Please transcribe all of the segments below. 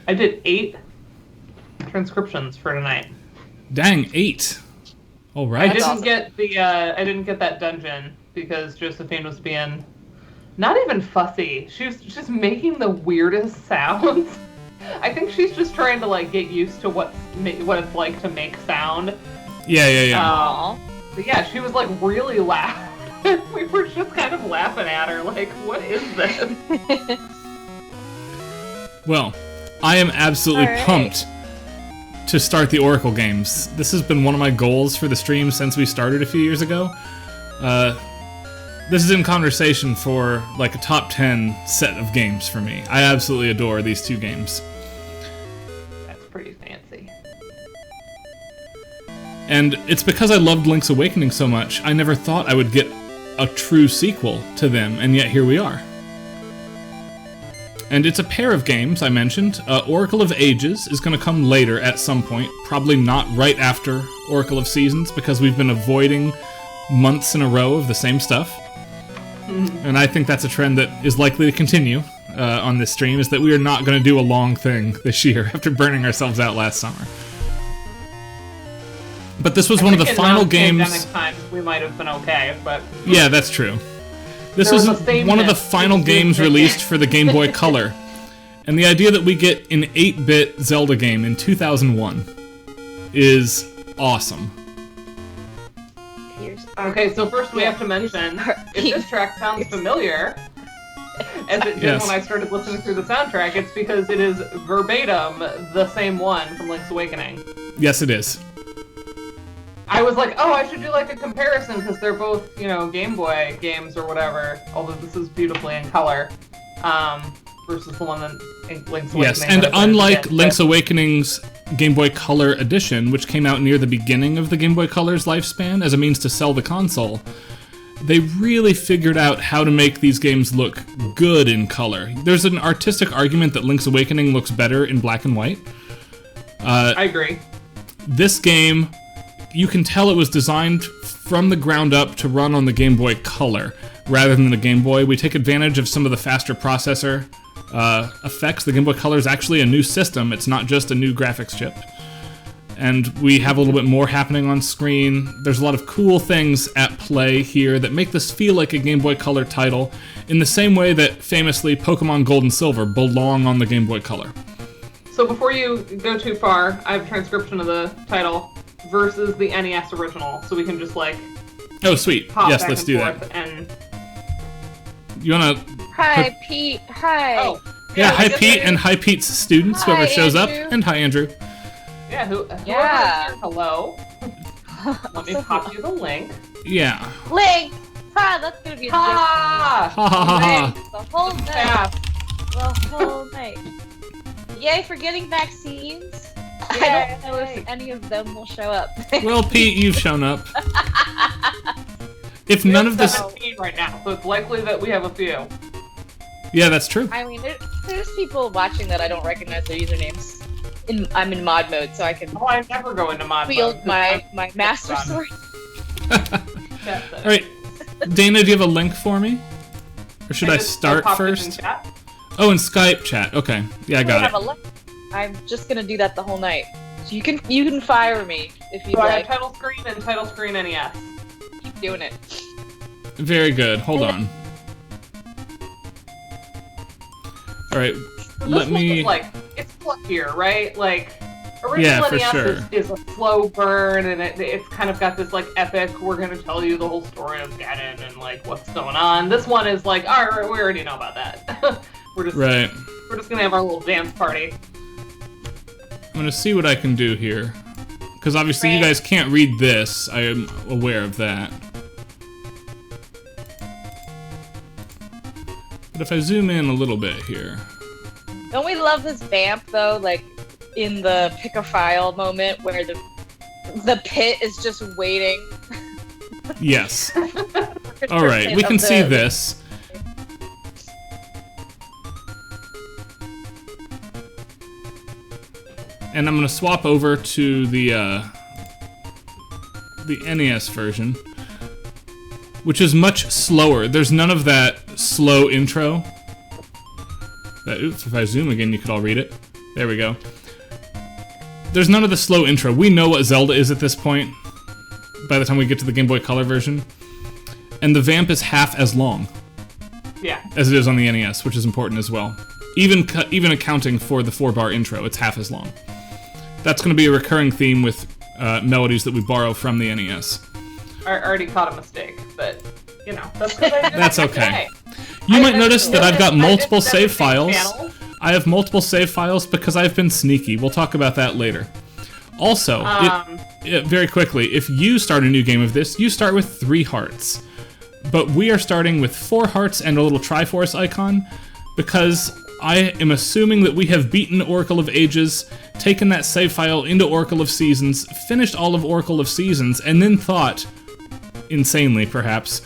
I did 8 transcriptions for tonight. Dang, 8. All right. I didn't get that dungeon because Josephine was being not even fussy. She was just making the weirdest sounds. I think she's just trying to like get used to what it's like to make sound. Yeah. But yeah, she was like really loud. We were just kind of laughing at her, like, what is this? Well, I am absolutely pumped to start the Oracle games. This has been one of my goals for the stream since we started a few years ago. This is in conversation for like a top 10 set of games for me. I absolutely adore these 2 games. That's pretty fancy. And it's because I loved Link's Awakening so much, I never thought I would get a true sequel to them, and yet here we are. And it's a pair of games, I mentioned. Oracle of Ages is going to come later at some point, probably not right after Oracle of Seasons, because we've been avoiding months in a row of the same stuff. And I think that's a trend that is likely to continue on this stream, is that we are not going to do a long thing this year after burning ourselves out last summer. But this was one of the final games... pandemic times, we might have been okay, but... Yeah, that's true. This was one of the final games released for the Game Boy Color. And the idea that we get an 8-bit Zelda game in 2001 is awesome. Okay, so first we have to mention, if this track sounds familiar, as it did when I started listening through the soundtrack, it's because it is verbatim the same one from Link's Awakening. Yes, it is. I was like, oh, I should do like a comparison because they're both, Game Boy games or whatever. Although this is beautifully in color, versus the one that Link's Awakening. Yes, and unlike Link's Awakening's Game Boy Color Edition, which came out near the beginning of the Game Boy Color's lifespan as a means to sell the console, they really figured out how to make these games look good in color. There's an artistic argument that Link's Awakening looks better in black and white. I agree. This game, you can tell it was designed from the ground up to run on the Game Boy Color rather than the Game Boy. We take advantage of some of the faster processor effects. The Game Boy Color is actually a new system. It's not just a new graphics chip. And we have a little bit more happening on screen. There's a lot of cool things at play here that make this feel like a Game Boy Color title in the same way that famously Pokemon Gold and Silver belong on the Game Boy Color. So before you go too far, I have a transcription of the title versus the NES original, so we can just oh, sweet. Yes, let's do that. And you wanna... Hi, Pete. Hi. Oh, yeah, hi, Pete, and hi, Pete's students, whoever shows Andrew. up. And hi, Andrew. Yeah, whoever is here, hello. Let me pop you the link. Yeah. Link! Ha! That's gonna be a Ha! Ha ha ha ha. the whole night. Yeah. The whole night. Yay for getting vaccines. Yay. I don't know if any of them will show up. Well, Pete, you've shown up. If none of this... 17 right now, so it's likely that we have a few. Yeah, that's true. I mean, there's people watching that I don't recognize their usernames. I'm in mod mode, so I can Oh, I never go into mod wield mode. my master sword. Alright, Dana, do you have a link for me? Or should I start first? Oh, in Skype chat. Okay. Yeah, I got it. I'm just gonna do that the whole night. So you can fire me if you So I like. have title screen and title screen NES. Keep doing it. Very good. Hold on. Alright, let me... It's fluffier, right? Original Yeah, for NES sure. is a slow burn, and it's kind of got this, epic, we're gonna tell you the whole story of Ganon and, what's going on. This one is alright, we already know about that. We're just gonna have our little dance party. I'm gonna see what I can do here. Because obviously you guys can't read this, I am aware of that. But if I zoom in a little bit here... Don't we love this vamp though? In the pick a file moment where the pit is just waiting. Yes. Alright, we can see this. And I'm gonna swap over to the NES version, which is much slower. There's none of that slow intro Oops, if I zoom again, you could all read it. There we go. There's none of the slow intro. We know what Zelda is at this point, by the time we get to the Game Boy Color version. And the vamp is half as long. Yeah. As it is on the NES, which is important as well. Even accounting for the 4-bar intro, it's half as long. That's going to be a recurring theme with melodies that we borrow from the NES. I already caught a mistake, but, you know, that's because I did That's it okay. today. You might notice that I've got multiple save 17 files. channels. I have multiple save files because I've been sneaky. We'll talk about that later. Also, very quickly, if you start a new game of this, you start with 3 hearts. But we are starting with 4 hearts and a little Triforce icon, because I am assuming that we have beaten Oracle of Ages, taken that save file into Oracle of Seasons, finished all of Oracle of Seasons, and then thought, insanely perhaps,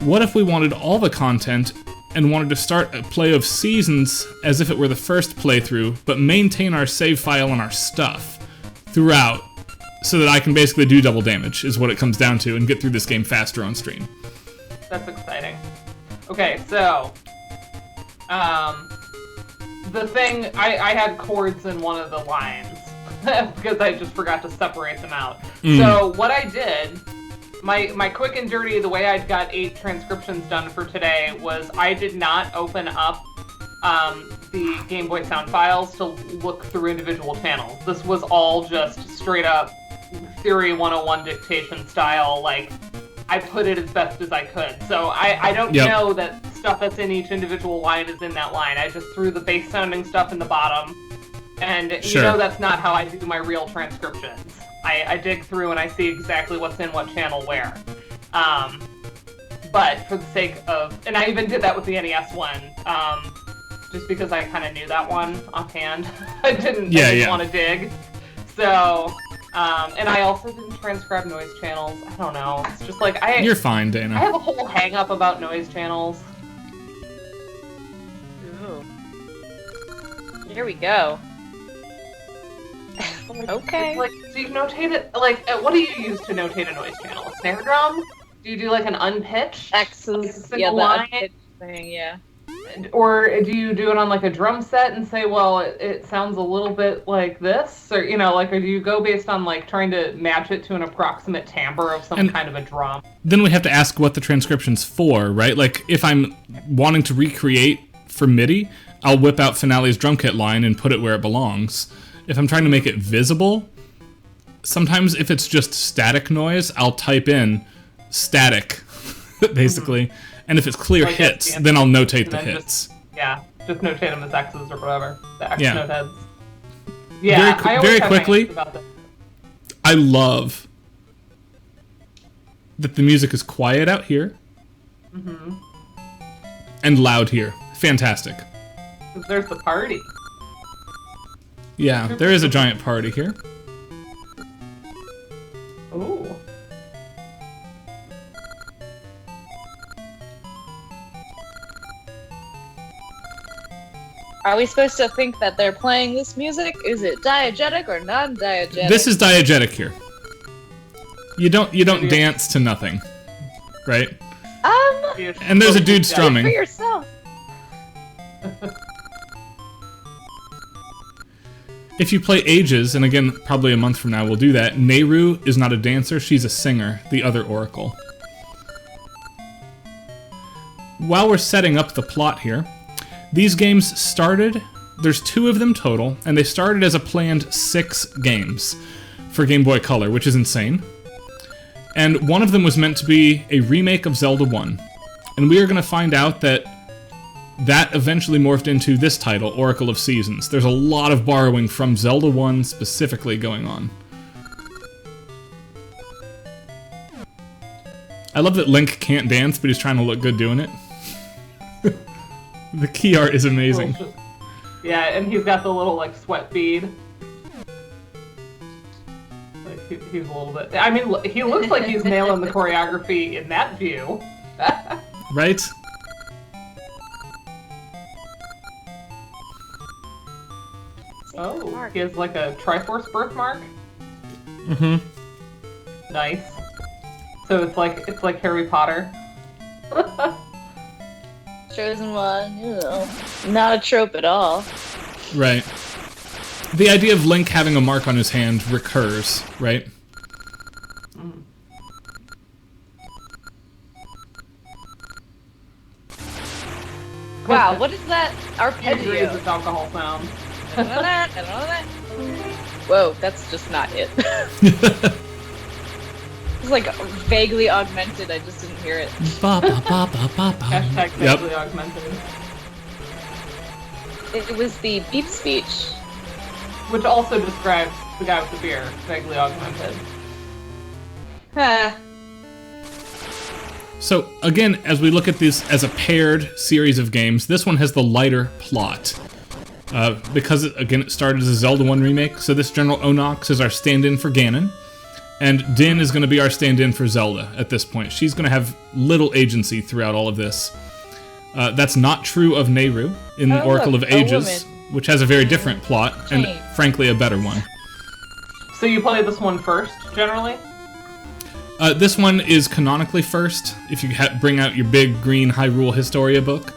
what if we wanted all the content and wanted to start a play of Seasons as if it were the first playthrough, but maintain our save file and our stuff throughout, so that I can basically do double damage, is what it comes down to, and get through this game faster on stream. That's exciting. Okay, so, the thing, I had chords in one of the lines, because I just forgot to separate them out. So, what I did, my quick and dirty, the way I got 8 transcriptions done for today was I did not open up the Game Boy sound files to look through individual channels. This was all just straight up Theory 101 dictation style, like, I put it as best as I could. So I don't know that stuff that's in each individual line is in that line. I just threw the bass sounding stuff in the bottom. And you know that's not how I do my real transcriptions. I dig through and I see exactly what's in what channel where. But for the sake of... And I even did that with the NES one. Just because I kind of knew that one offhand. I didn't want to dig. So... and I also didn't transcribe noise channels. I don't know. It's just like You're fine, Dana. I have a whole hang-up about noise channels. Ooh. Here we go. Okay. Like, do you notate it? Like, what do you use to notate a noise channel? A snare drum? Do you do like an unpitched? X's. Like Yeah, the line? unpitched thing. Yeah. Or do you do it on like a drum set and say, well, it sounds a little bit like this? Or, like, or do you go based on like trying to match it to an approximate timbre of some kind of a drum? Then we have to ask what the transcription's for, right? Like, if I'm wanting to recreate for MIDI, I'll whip out Finale's drum kit line and put it where it belongs. If I'm trying to make it visible, sometimes if it's just static noise, I'll type in static, basically. And if it's clear like hits, then I'll notate the hits. Just notate them as X's or whatever. The X note heads. Very quickly, I love that the music is quiet out here and loud here. Fantastic. There's the party. Yeah, there is a giant party here. Ooh. Are we supposed to think that they're playing this music? Is it diegetic or non-diegetic? This is diegetic here. You don't dance to nothing, right? And there's a dude strumming. For yourself. If you play Ages, and again, probably a month from now we'll do that, Nehru is not a dancer, she's a singer, the other Oracle. While we're setting up the plot here, these games started, there's 2 of them total, and they started as a planned 6 games for Game Boy Color, which is insane. And one of them was meant to be a remake of Zelda 1. And we are going to find out that eventually morphed into this title, Oracle of Seasons. There's a lot of borrowing from Zelda 1 specifically going on. I love that Link can't dance, but he's trying to look good doing it. The key art is amazing. Yeah, and he's got the little, like, sweat bead. Like, he's a little bit... I mean, he looks like he's nailing the choreography in that view. Right? Oh, he has, like, a Triforce birthmark? Nice. So it's like Harry Potter. chosen one. You know, not a trope at all. Right. The idea of Link having a mark on his hand recurs, right? Wow, what is that I agree arpeggio? with alcohol sound. I don't know that. I don't know that. Whoa, that's just not it. It's like vaguely augmented. I just didn't hear it. Ba, ba, ba, ba, ba, ba. Hashtag Yep. vaguely augmented. It was the beep speech. Which also describes the guy with the beer, vaguely augmented. Huh. So, again, as we look at this as a paired series of games, this one has the lighter plot. Because, again, it started as a Zelda 1 remake, so this General Onox is our stand-in for Ganon, and Din is going to be our stand-in for Zelda at this point. She's going to have little agency throughout all of this. That's not true of Nehru in the Oracle look, of a Ages, which has a very different plot, and Change. frankly, a better one. So you play this one first, generally? This one is canonically first, if you bring out your big green Hyrule Historia book.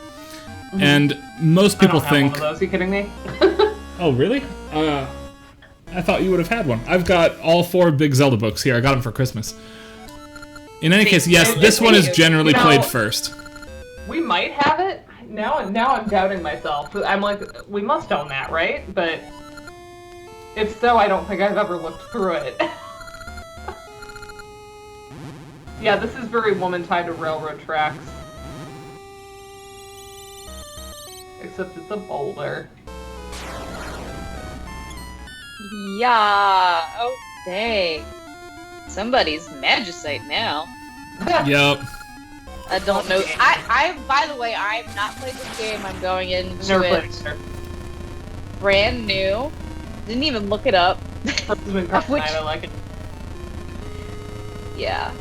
And most people I don't have think... one of those. Are you kidding me? Oh, really? I thought you would have had one. I've got all 4 big Zelda books here. I got them for Christmas. In any case, yes, this one is generally played first. We might have it. Now I'm doubting myself. I'm like, we must own that, right? But if so, I don't think I've ever looked through it. Yeah, this is very woman tied to railroad tracks. Except it's a boulder. Yeah. Oh, dang. Somebody's magicite now. Yep. I don't know. I by the way, I've not played this game. I'm going into Never it played it. brand new. Didn't even look it up. This has been customized, I like it. Yeah.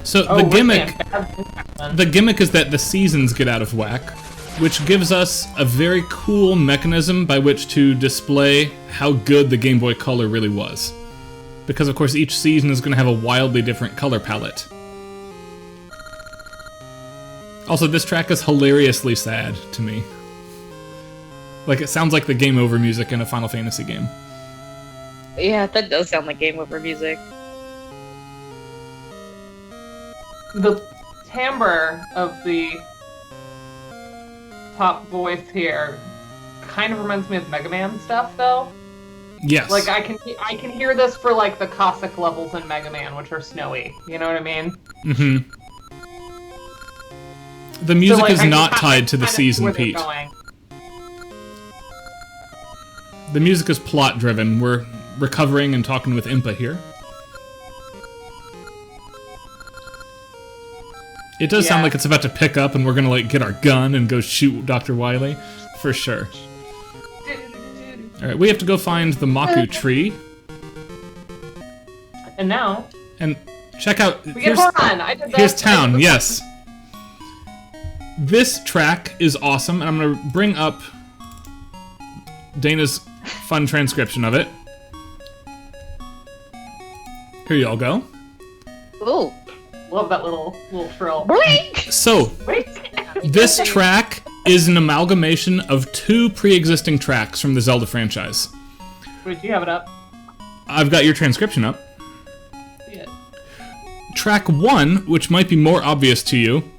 So Oh, the we're gimmick... saying bad things happen. The gimmick is that the seasons get out of whack, which gives us a very cool mechanism by which to display how good the Game Boy Color really was. Because, of course, each season is going to have a wildly different color palette. Also, this track is hilariously sad to me. Like, it sounds like the game over music in a Final Fantasy game. Yeah, that does sound like game over music. The timbre of the top voice here kind of reminds me of Mega Man stuff, though. Yes. Like I can hear this for like the Cossack levels in Mega Man, which are snowy. You know what I mean? Mm-hmm. The music like, is I can not kind tied to the of see season, where they're Pete. going. The music is plot-driven. We're recovering and talking with Impa here. It does sound Yeah. like it's about to pick up and we're gonna like get our gun and go shoot Dr. Wily. For sure. Alright, we have to go find the Maku tree. And now And check out... we get Horan. I did that. Here's town, yes. This track is awesome, and I'm gonna bring up Dana's fun transcription of it. Here y'all go. Ooh. Love that little trill. Blink! So, Wait. this track is an amalgamation of 2 pre-existing tracks from the Zelda franchise. Wait, do you have it up? I've got your transcription up. Yeah. Track 1, which might be more obvious to you,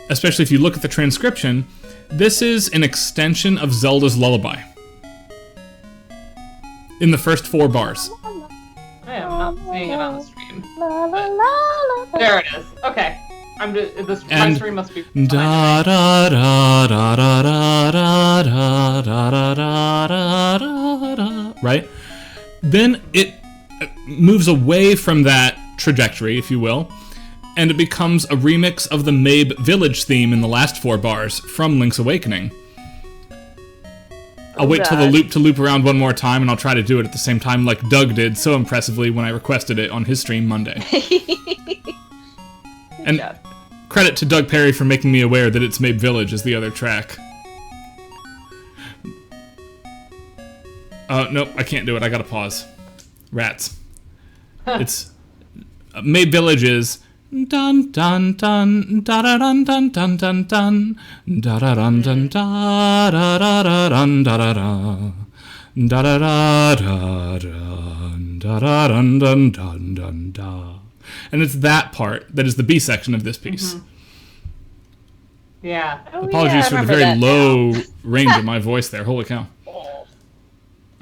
especially if you look at the transcription, this is an extension of Zelda's Lullaby. In the first 4 bars. I am not seeing it on the stream. There it is. Okay. My And stream must be. da da da da da da da da da da da da da. Right? Then it moves away from that trajectory, if you will, and it becomes a remix of the Mabe Village theme in the last 4 bars from Link's Awakening. I'll wait till the loop to loop around one more time, and I'll try to do it at the same time like Doug did so impressively when I requested it on his stream Monday. And job. credit to Doug Perry for making me aware that it's Mabe Village is the other track. Nope, I can't do it. I gotta pause. Rats. It's... Mabe Village is dun dun dun da da dun dun dun dun dun da da dun dun da da da da dun da da da da da da da da da dun dun dun dun da. And it's that part that is the B section of this piece. Yeah. Apologies for the very low range of my voice there. Holy cow. All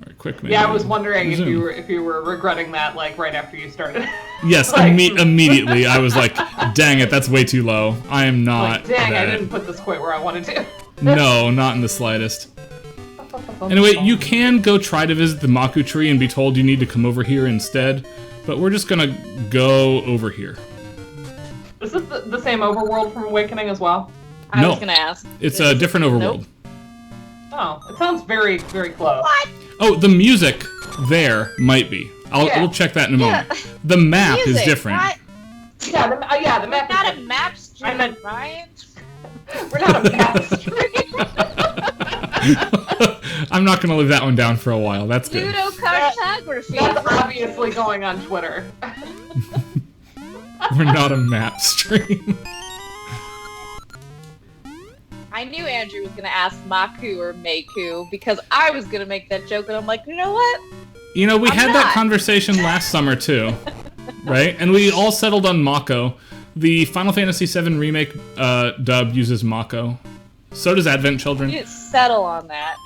right, quick. Yeah, I was wondering if you were regretting that, like, right after you started. Yes, like, immediately. I was like, dang it, that's way too low. I am not. Like, dang, I didn't put this quite where I wanted to. No, not in the slightest. Anyway, you can go try to visit the Maku tree and be told you need to come over here instead, but we're just gonna go over here. Is this the same overworld from Awakening as well? I was gonna ask. It's a different overworld. Nope. Oh, it sounds very, very close. What? Oh, the music there might be. We'll check that in a moment. The map is different. What? Yeah, the map. We're not a map stream, Ryan. We're not a map stream. I'm not gonna live that one down for a while. That's good. Ludocartography. That's obviously going on Twitter. We're not a map stream. I knew Andrew was gonna ask Maku or Meiku because I was gonna make that joke, and I'm like, you know what? We had that conversation last summer too, right? And we all settled on Mako. The Final Fantasy VII Remake dub uses Mako. So does Advent Children. We didn't settle on that.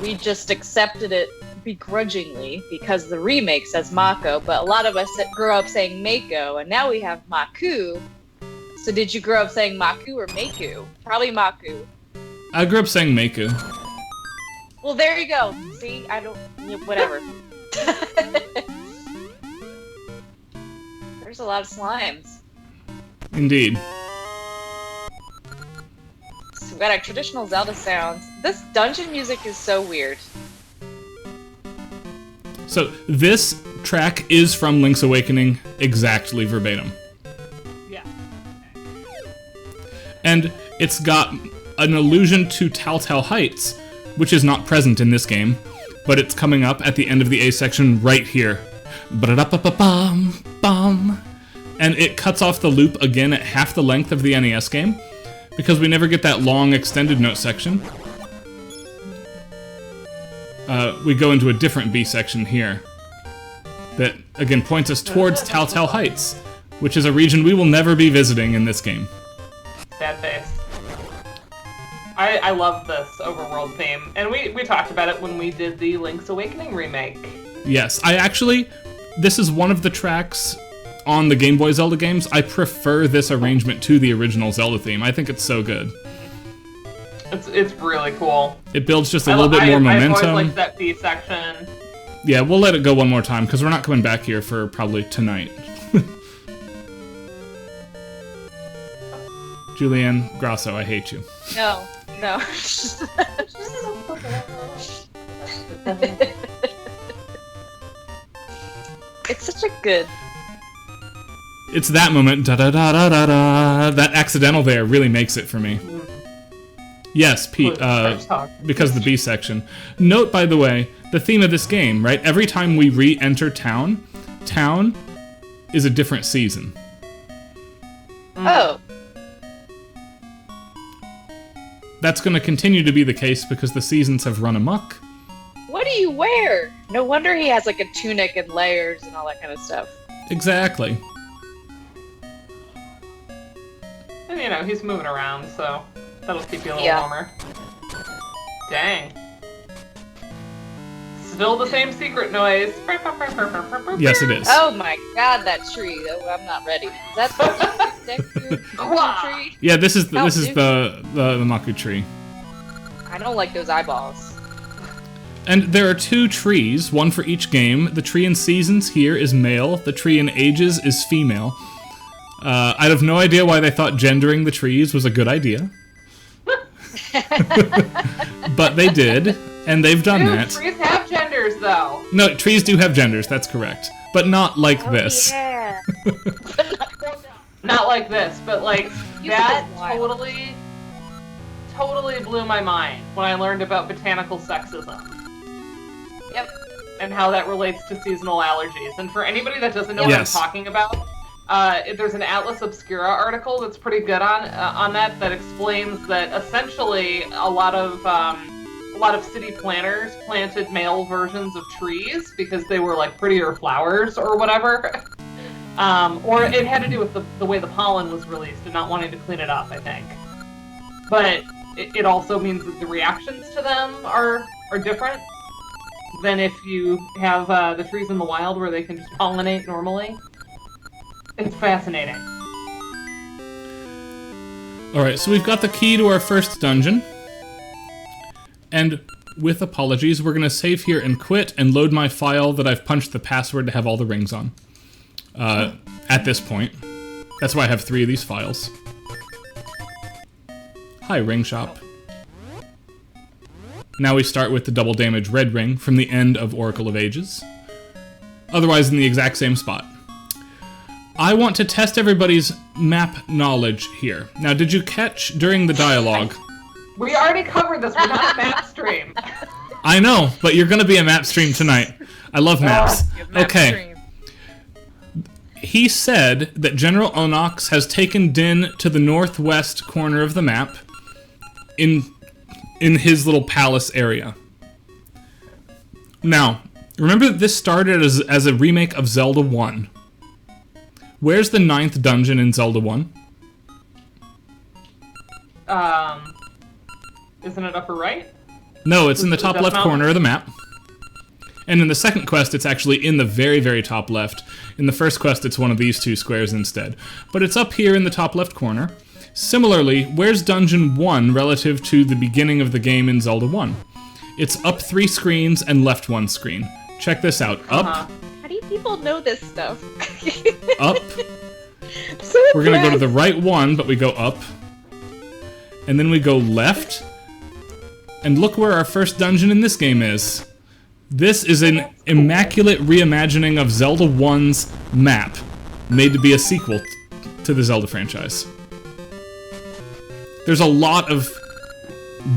We just accepted it begrudgingly because the remake says Mako, but a lot of us grew up saying Mako, and now we have Maku. So did you grow up saying Maku or Meiku? Probably Maku. I grew up saying Meiku. Well, there you go. See, whatever. There's a lot of slimes. Indeed. So we've got our traditional Zelda sounds. This dungeon music is so weird. So this track is from Link's Awakening, exactly verbatim. Yeah. And it's got an allusion to Telltale Heights, which is not present in this game, but it's coming up at the end of the A section right here. Ba-da-da-ba-ba-bum, and it cuts off the loop again at half the length of the NES game, because we never get that long extended note section. We go into a different B section here that, again, points us towards Telltale Heights, which is a region we will never be visiting in this game. Sad face. I love this overworld theme, and we talked about it when we did the Link's Awakening remake. Yes, this is one of the tracks on the Game Boy Zelda games. I prefer this arrangement to the original Zelda theme. I think it's so good. It's really cool. It builds just a little bit more momentum. I always liked that B section. Yeah, we'll let it go one more time, because we're not coming back here for probably tonight. Julianne Grasso, I hate you. No. It's such a good... It's that moment, da-da-da-da-da-da, that accidental there really makes it for me. Yes, Pete, because of the B section. Note, by the way, the theme of this game, right? Every time we re-enter town is a different season. Oh. That's going to continue to be the case because the seasons have run amok. What do you wear? No wonder he has like a tunic and layers and all that kind of stuff. Exactly. And he's moving around, so that'll keep you a little warmer. Dang. Still the same secret noise. Yes, it is. Oh my god, that tree. Oh, I'm not ready. That's the tree? Yeah, this is the Maku tree. I don't like those eyeballs. And there are two trees, one for each game. The tree in Seasons here is male. The tree in Ages is female. I have no idea why they thought gendering the trees was a good idea. But they did, and they've done that. Trees have genders, though. No, trees do have genders, that's correct. But not like this. Yeah. Not like this, but like, that totally blew my mind when I learned about botanical sexism. Yep. And how that relates to seasonal allergies. And for anybody that doesn't know what I'm talking about, There's an Atlas Obscura article that's pretty good on that explains that essentially a lot of city planners planted male versions of trees because they were like prettier flowers or whatever. Or it had to do with the way the pollen was released and not wanting to clean it up, I think. But it also means that the reactions to them are different than if you have the trees in the wild where they can just pollinate normally. It's fascinating. Alright, so we've got the key to our first dungeon. And with apologies, we're going to save here and quit and load my file that I've punched the password to have all the rings on. At this point. That's why I have 3 of these files. Hi, ring shop. Now we start with the double damage red ring from the end of Oracle of Ages. Otherwise in the exact same spot. I want to test everybody's map knowledge here. Now, did you catch during the dialogue? We already covered this. We're not a map stream. I know, but you're going to be a map stream tonight. I love maps. Okay. He said that General Onox has taken Din to the northwest corner of the map in his little palace area. Now, remember that this started as a remake of Zelda 1. Where's the 9th dungeon in Zelda 1? Isn't it upper right? No, it's in the top left corner of the map. And in the second quest, it's actually in the very, very top left. In the first quest, it's one of these 2 squares instead. But it's up here in the top left corner. Similarly, where's Dungeon 1 relative to the beginning of the game in Zelda 1? It's up 3 screens and left 1 screen. Check this out. Up. How do you people know this stuff? Up. We're gonna go to the right one, but we go up. And then we go left. And look where our first dungeon in this game is. This is an immaculate reimagining of Zelda 1's map, made to be a sequel to the Zelda franchise. There's a lot of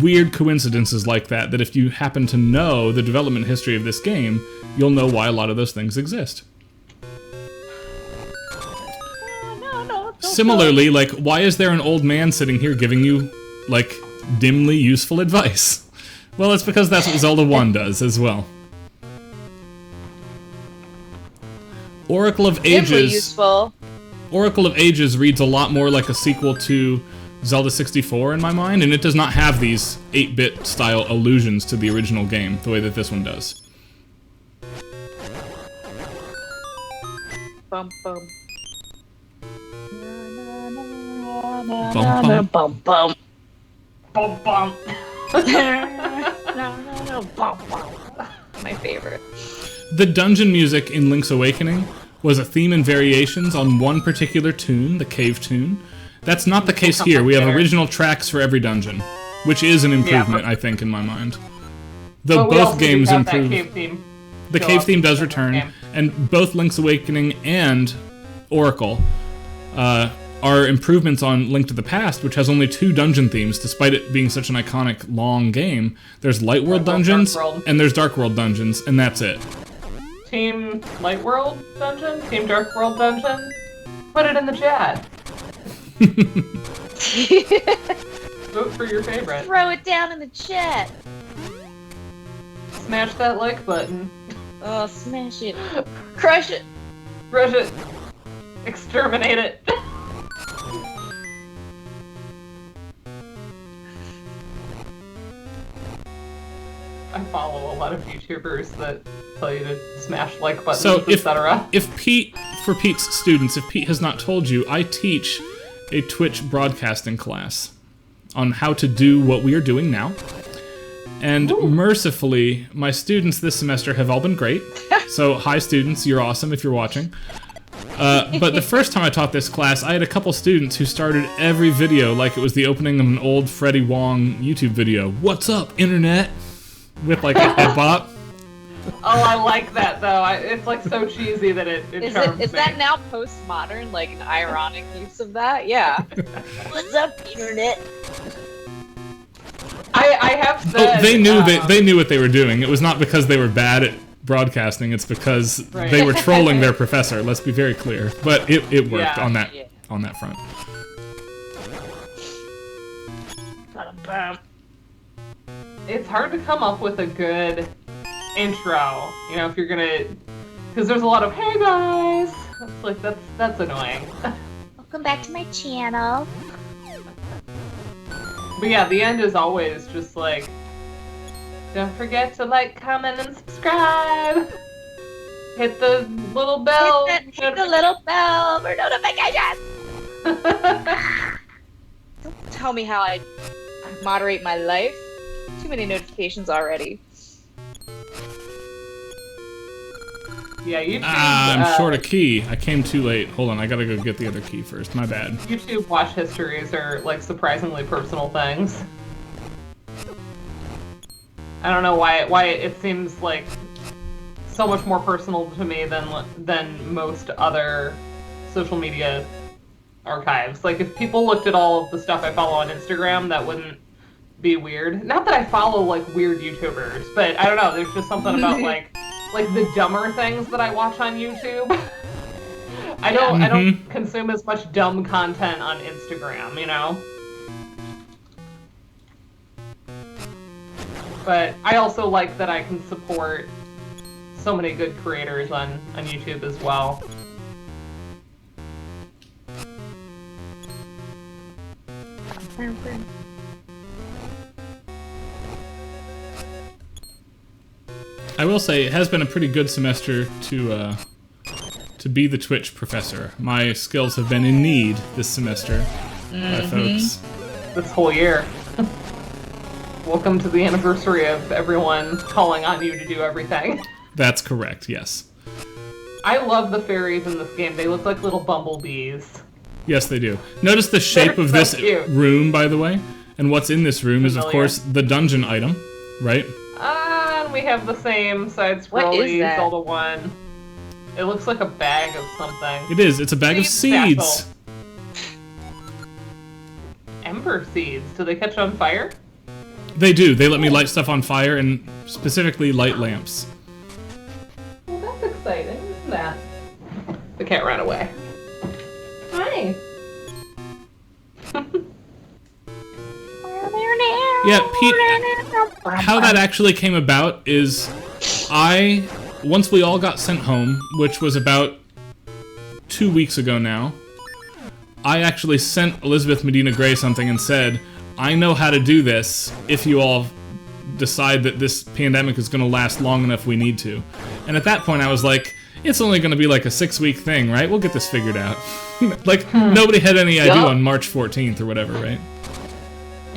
weird coincidences like that if you happen to know the development history of this game, you'll know why a lot of those things exist. Similarly, like, why is there an old man sitting here giving you, like, dimly useful advice? Well, it's because that's what Zelda 1 does as well. Oracle of Ages. Useful. Oracle of Ages reads a lot more like a sequel to Zelda 64 in my mind, and it does not have these 8-bit style allusions to the original game the way that this one does. Bum bum. Bum, bum. Bum bum. Bum, bum. Bum bum. My favorite. The dungeon music in Link's Awakening was a theme and variations on one particular tune, the cave tune. That's not the case here. We have original tracks for every dungeon, which is an improvement, I think, in my mind. Though both games improve. The cave theme does return, and both Link's Awakening and Oracle are improvements on Link to the Past, which has only 2 dungeon themes, despite it being such an iconic, long game. There's Light World dungeons, and there's Dark World dungeons, and that's it. Team Light World dungeon? Team Dark World dungeon? Put it in the chat. Vote for your favorite. Throw it down in the chat. Smash that like button. Oh, smash it. Crush it. Crush it. Exterminate it. I follow a lot of YouTubers that tell you to smash like buttons, So etc. if Pete, for Pete's students, if Pete has not told you, I teach a Twitch broadcasting class on how to do what we are doing now. And mercifully, my students this semester have all been great. So hi students, you're awesome if you're watching. But the first time I taught this class, I had a couple students who started every video like it was the opening of an old Freddie Wong YouTube video. What's up, internet? With like a head bop. Oh, I like that though. It's like so cheesy that it charms me. Is that now postmodern, like an ironic use of that? Yeah. What's up, internet? I have said. Oh, they knew what they were doing. It was not because they were bad at broadcasting, it's because Right. they were trolling their professor. Let's be very clear. But it worked Yeah. on that front. It's hard to come up with a good intro, you know, if you're gonna, because there's a lot of "Hey guys," it's like that's annoying. Welcome back to my channel. But yeah, the end is always just like, don't forget to like, comment, and subscribe. Hit the little bell. Hit the little bell for notifications. Don't tell me how I moderate my life. Too many notifications already. Yeah, YouTube. I'm short a key. I came too late. Hold on, I gotta go get the other key first. My bad. YouTube watch histories are like surprisingly personal things. I don't know why it seems like so much more personal to me than most other social media archives. Like if people looked at all of the stuff I follow on Instagram, that wouldn't be weird. Not that I follow like weird YouTubers, but I don't know. There's just something about like the dumber things that I watch on YouTube. I don't consume as much dumb content on Instagram, you know? But I also like that I can support so many good creators on YouTube as well. I will say it has been a pretty good semester to be the Twitch professor. My skills have been in need this semester, folks. This whole year. Welcome to the anniversary of everyone calling on you to do everything. That's correct, yes. I love the fairies in this game. They look like little bumblebees. Yes, they do. Notice the shape They're of so this cute. room, by the way. And what's in this room is, of Familiar. course, the dungeon item, right? And we have the same What is side-scrolly that? Zelda 1. It looks like a bag of something. It is. It's a bag of Seed seeds. satchel. Ember seeds. Do they catch on fire? They do. They let me light stuff on fire, and specifically light lamps. Well, that's exciting, isn't that? The cat ran away. Hi. Yeah, Pete, how that actually came about is once we all got sent home, which was about 2 weeks ago now, I actually sent Elizabeth Medina Gray something and said, I know how to do this if you all decide that this pandemic is going to last long enough we need to. And at that point I was like, it's only going to be like a 6-week thing, right? We'll get this figured out. Like, nobody had any idea on March 14th or whatever, right?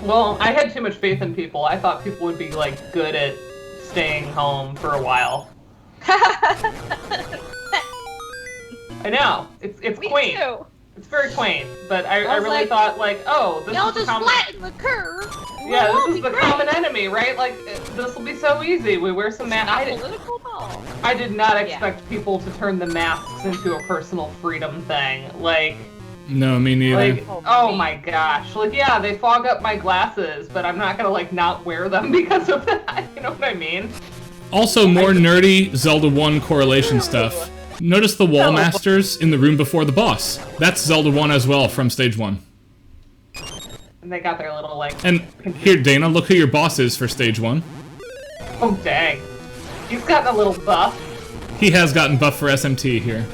Well, I had too much faith in people. I thought people would be, like, good at staying home for a while. I know. It's Me quaint. too. It's very quaint. But I was really like, thought, like, oh, this Y'all is the just flatten the curve. Yeah, We'll all this is be the great. common enemy, right? Like, this will be so easy. We wear some masks. Not political at all. I did not expect people to turn the masks into a personal freedom thing. Like, No, me neither. like, oh my gosh. Like, yeah, they fog up my glasses, but I'm not gonna, like, not wear them because of that. You know what I mean? Also, more nerdy Zelda 1 correlation stuff. Notice the wall masters in the room before the boss. That's Zelda 1 as well from stage 1. And they got their little, like... And here, Dana, look who your boss is for stage 1. Oh, dang. He's gotten a little buff. He has gotten buff for SMT here.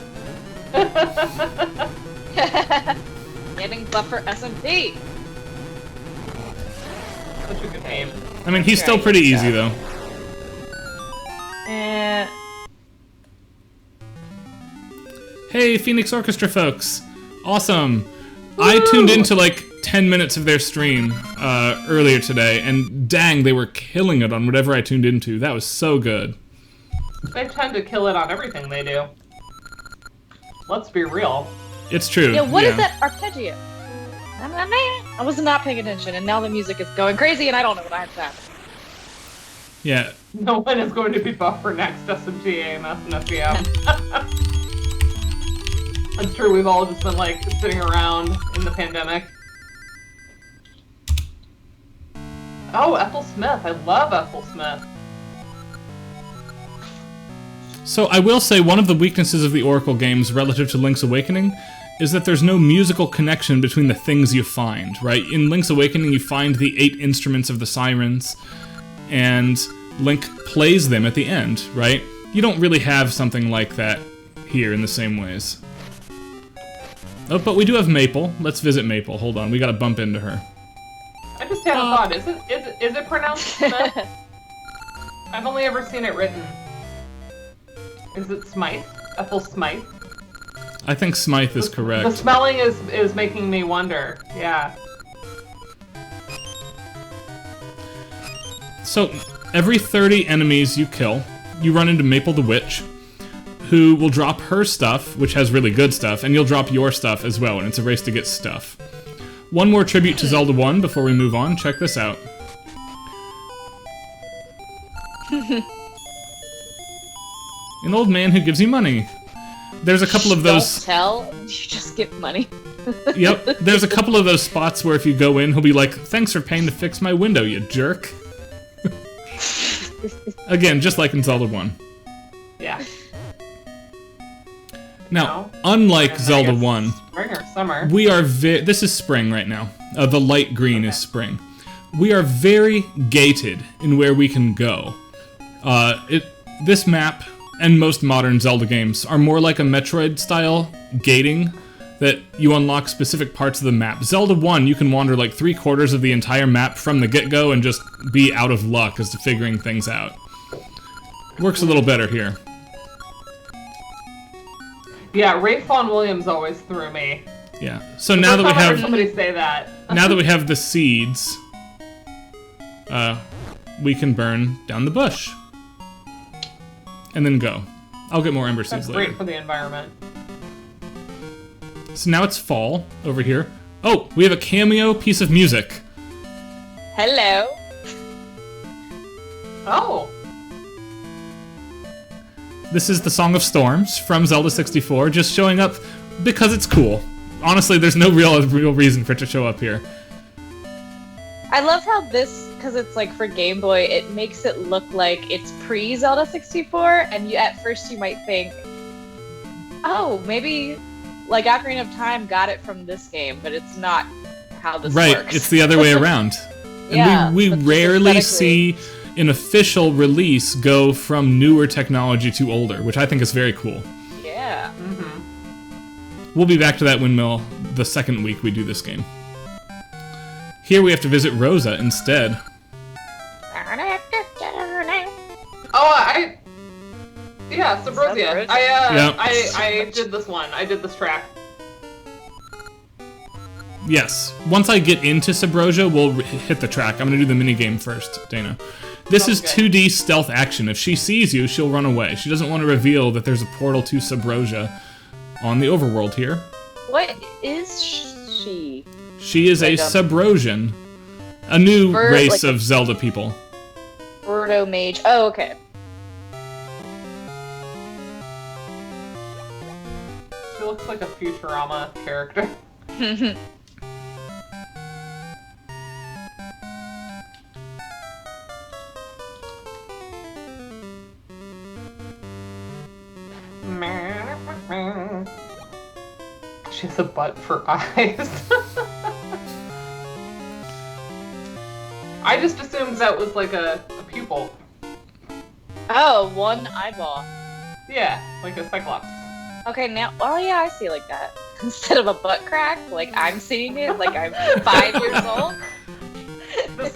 Getting buff for SMP. Such a good name. I mean, he's still pretty easy, though. Hey, Phoenix Orchestra folks. Awesome. I tuned into like 10 minutes of their stream earlier today, and dang, they were killing it on whatever I tuned into. That was so good. They tend to kill it on everything they do. Let's be real. It's true. Yeah, what is that arpeggio? I was not paying attention, and now the music is going crazy, and I don't know what I have to happen. Yeah. No one is going to be buff for next SMT, AMS, and FBM. It's true, we've all just been, like, sitting around in the pandemic. Oh, Ethel Smith. I love Ethel Smith. So I will say one of the weaknesses of the Oracle games relative to Link's Awakening is that there's no musical connection between the things you find, right? In Link's Awakening, you find the 8 instruments of the sirens, and Link plays them at the end, right? You don't really have something like that here in the same ways. Oh, but we do have Maple. Let's visit Maple. Hold on, we gotta bump into her. I just had a thought. Is it pronounced Smith? I've only ever seen it written. Is it Smythe? Ethel Smythe? I think Smythe is correct. The spelling is making me wonder. Yeah. So, every 30 enemies you kill, you run into Maple the Witch, who will drop her stuff, which has really good stuff, and you'll drop your stuff as well, and it's a race to get stuff. One more tribute to Zelda 1 before we move on. Check this out. An old man who gives you money. There's a couple of those... Don't tell, you just get money. Yep, there's a couple of those spots where if you go in, he'll be like, "Thanks for paying to fix my window, you jerk." Again, just like in Zelda 1. Yeah. Now, unlike Zelda 1, spring or summer. we are this is spring right now. The light green is spring. We are very gated in where we can go. This map and most modern Zelda games are more like a Metroid-style gating that you unlock specific parts of the map. Zelda 1, you can wander like 3/4 of the entire map from the get-go and just be out of luck as to figuring things out. Works a little better here. Yeah, Ray Fawn Williams always threw me. Yeah. So now that we I heard have somebody say that. now that we have the seeds, we can burn down the bush. And then go. I'll get more ember seeds That's later. great for the environment. So now it's fall over here. Oh, we have a cameo piece of music. Hello. Oh. This is the Song of Storms from Zelda 64, just showing up because it's cool. Honestly, there's no real reason for it to show up here. I love how this, because it's like for Game Boy, it makes it look like it's pre-Zelda 64, and at first you might think, oh, maybe like Ocarina of Time got it from this game, but it's not how this works. Right, it's the other way around. And Yeah, we but just rarely aesthetically. see an official release go from newer technology to older, which I think is very cool. Yeah. We'll be back to that windmill the second week we do this game. Here we have to visit Rosa instead. Oh, yeah, Subrosia. Subrosia. I did this one. I did this track. Yes. Once I get into Subrosia, we'll hit the track. I'm going to do the minigame first, Dana. This is Sounds good. 2D stealth action. If she sees you, she'll run away. She doesn't want to reveal that there's a portal to Subrosia on the overworld here. What is she? She is a Like a- Subrosian, a new Bird, race like of Zelda people. Birdo Mage. Oh, okay. She looks like a Futurama character. She has a butt for eyes. I just assumed that was like a pupil. Oh, one eyeball. Yeah, like a cyclops. Okay, now, oh yeah, I see it like that. Instead of a butt crack, like I'm seeing it, like I'm 5 years old.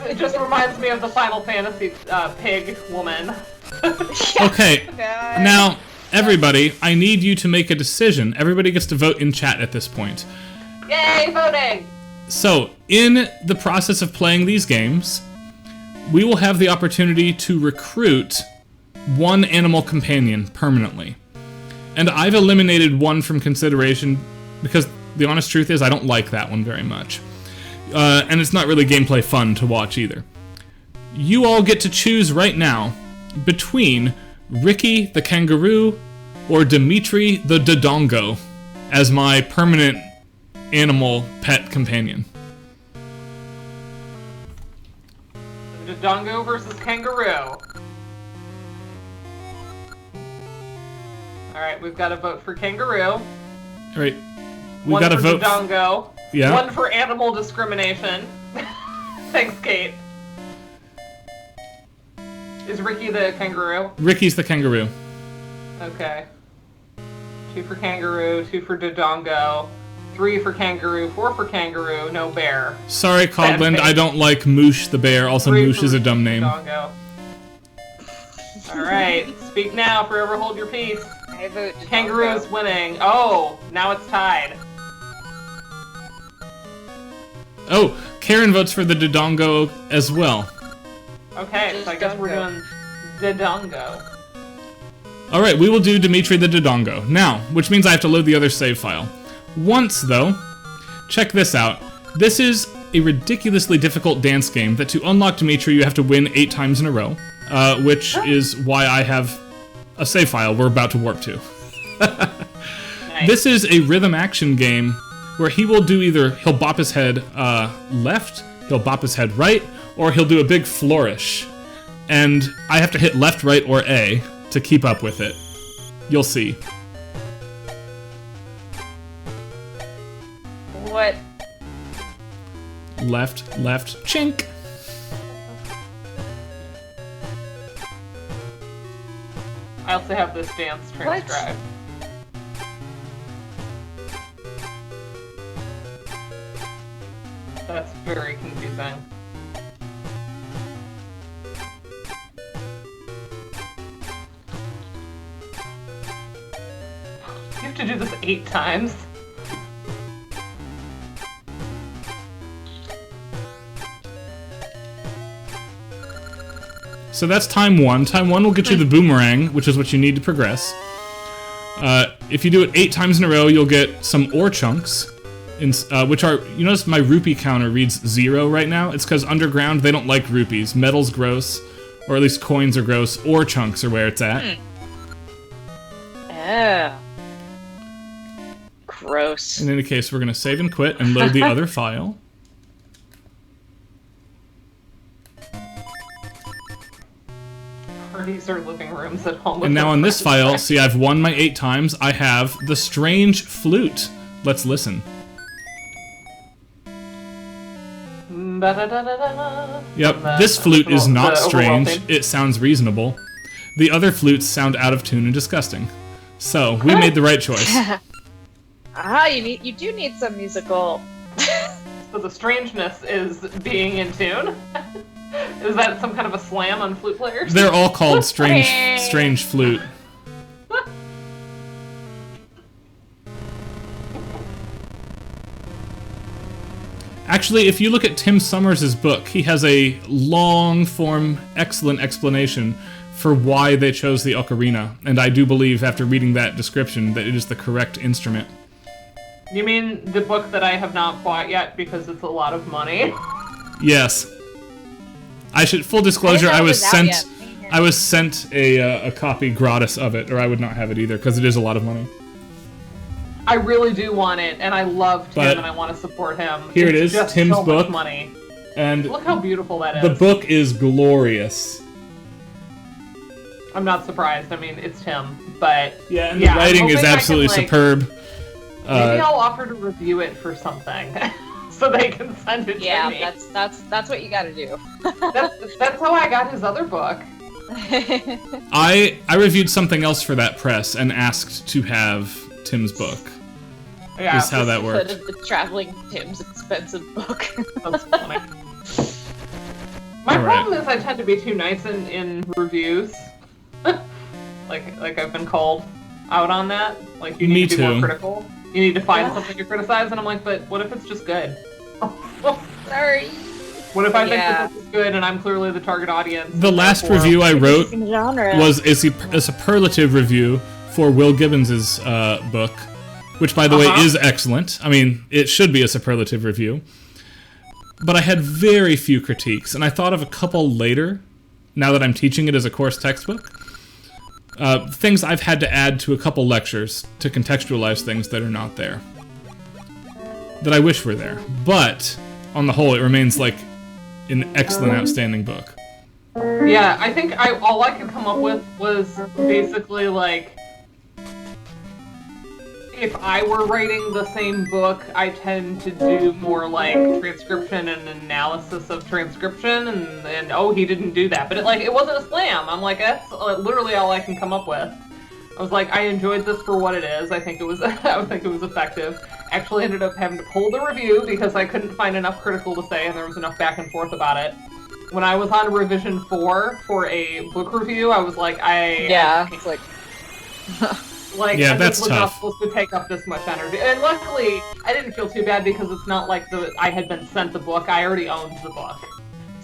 It just reminds me of the Final Fantasy pig woman. Okay, God. now, everybody, I need you to make a decision. Everybody gets to vote in chat at this point. Yay, voting! So, in the process of playing these games, we will have the opportunity to recruit one animal companion permanently. And I've eliminated one from consideration because the honest truth is I don't like that one very much. And it's not really gameplay fun to watch either. You all get to choose right now between Ricky the kangaroo or Dimitri the Dodongo as my permanent animal pet companion. Dodongo versus kangaroo. right, we've got to vote for kangaroo. All right. We One got to for vote. Dodongo. Yeah. One for animal discrimination. Thanks, Kate. Is Ricky the kangaroo? Ricky's the kangaroo. Okay. 2 for kangaroo, 2 for Dodongo, 3 for kangaroo, 4 for kangaroo, no bear. Sorry, Cogland, Sad I don't like Moosh the bear. Also, 3 Moosh for is a dumb name. Dodongo. Alright, speak now, forever hold your peace. I vote Kangaroo is winning. Oh, now it's tied. Oh, Karen votes for the Dodongo as well. Okay, so I guess we're doing Dodongo. Alright, we will do Dimitri the Dodongo. Now, which means I have to load the other save file. Once, though, check this out. This is a ridiculously difficult dance game that to unlock Dimitri you have to win 8 times in a row, which is why I have a save file we're about to warp to. Nice. This is a rhythm action game where he will do either, he'll bop his head left, he'll bop his head right, or he'll do a big flourish. And I have to hit left, right, or A to keep up with it. You'll see. What? Left, left, chink. I also have this dance transcribed. That's very confusing. You have to do this 8 times. So that's time 1. Time 1 will get you the boomerang, which is what you need to progress. If you do it 8 times in a row, you'll get some ore chunks, which are, you notice my rupee counter reads 0 right now? It's because underground, they don't like rupees. Metal's gross, or at least coins are gross. Ore chunks are where it's at. Oh. Gross. In any case, we're going to save and quit and load the other file. Parties or living rooms at home. And now on this file, see, I've won my 8 times. I have the strange flute. Let's listen. Yep, this flute is not strange. It sounds reasonable. The other flutes sound out of tune and disgusting. So, we made the right choice. You do need some musical. So the strangeness is being in tune? Is that some kind of a slam on flute players? They're all called strange flute. Actually, if you look at Tim Summers' book, he has a long-form, excellent explanation for why they chose the ocarina, and I do believe, after reading that description, that it is the correct instrument. You mean the book that I have not bought yet because it's a lot of money? Yes. I should, full disclosure, I was sent a copy gratis of it, or I would not have it either, because it is a lot of money. I really do want it, and I love Tim, But and I want to support him. Here it's it is, just Tim's so book. Much money. And look how beautiful that is. the book is glorious. I'm not surprised. I mean, it's Tim, but yeah, and the writing is absolutely superb. Maybe I'll offer to review it for something, so they can send it to me. Yeah, that's what you got to do. that's how I got his other book. I reviewed something else for that press and asked to have Tim's book. Yeah, is how that worked. The traveling Tim's expensive book. That's funny. My problem is I tend to be too nice in reviews. like I've been called out on that. Like, you need to be more critical. You need to find something to criticize, and I'm like, but what if it's just good? Sorry. What if I think that this is good and I'm clearly the target audience? The last review I wrote was a superlative review for Will Gibbons' book, which, by the way, is excellent. I mean, it should be a superlative review. But I had very few critiques, and I thought of a couple later, now that I'm teaching it as a course textbook. Things I've had to add to a couple lectures to contextualize things that are not there. That I wish were there. But, on the whole, it remains like an excellent, outstanding book. Yeah, I think all I could come up with was basically like, if I were writing the same book, I tend to do more like transcription and analysis of transcription, and oh, he didn't do that. But it wasn't a slam. I'm like, that's literally all I can come up with. I was like, I enjoyed this for what it is. I think it was effective. Actually ended up having to pull the review because I couldn't find enough critical to say, and there was enough back and forth about it. When I was on revision 4 for a book review, I was like, it's like... Yeah, this that's was not tough. supposed to take up this much energy. And luckily, I didn't feel too bad because it's not like I had been sent the book. I already owned the book.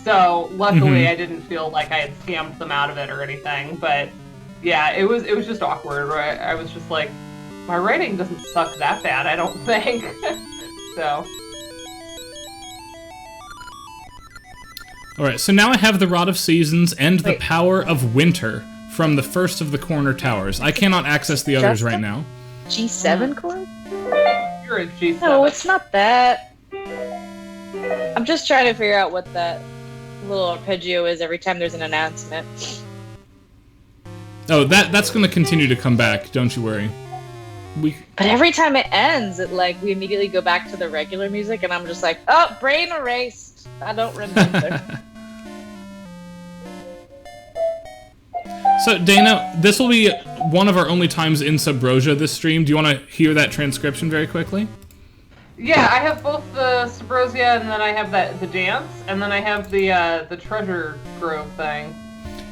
So luckily, I didn't feel like I had scammed them out of it or anything. But yeah, it was just awkward. Right? I was just like, my writing doesn't suck that bad, I don't think. So. Alright, so now I have the Rod of Seasons and the Power of Winter from the first of the corner towers. I cannot access the others right now. G7 chord? You're a G7. No, it's not that. I'm just trying to figure out what that little arpeggio is every time there's an announcement. Oh, that's going to continue to come back, don't you worry. But every time it ends, we immediately go back to the regular music, and I'm just like, oh, brain erased. I don't remember. So, Dana, this will be one of our only times in Subrosia this stream. Do you want to hear that transcription very quickly? Yeah, I have both the Subrosia, and then I have the dance, and then I have the Treasure Grove thing.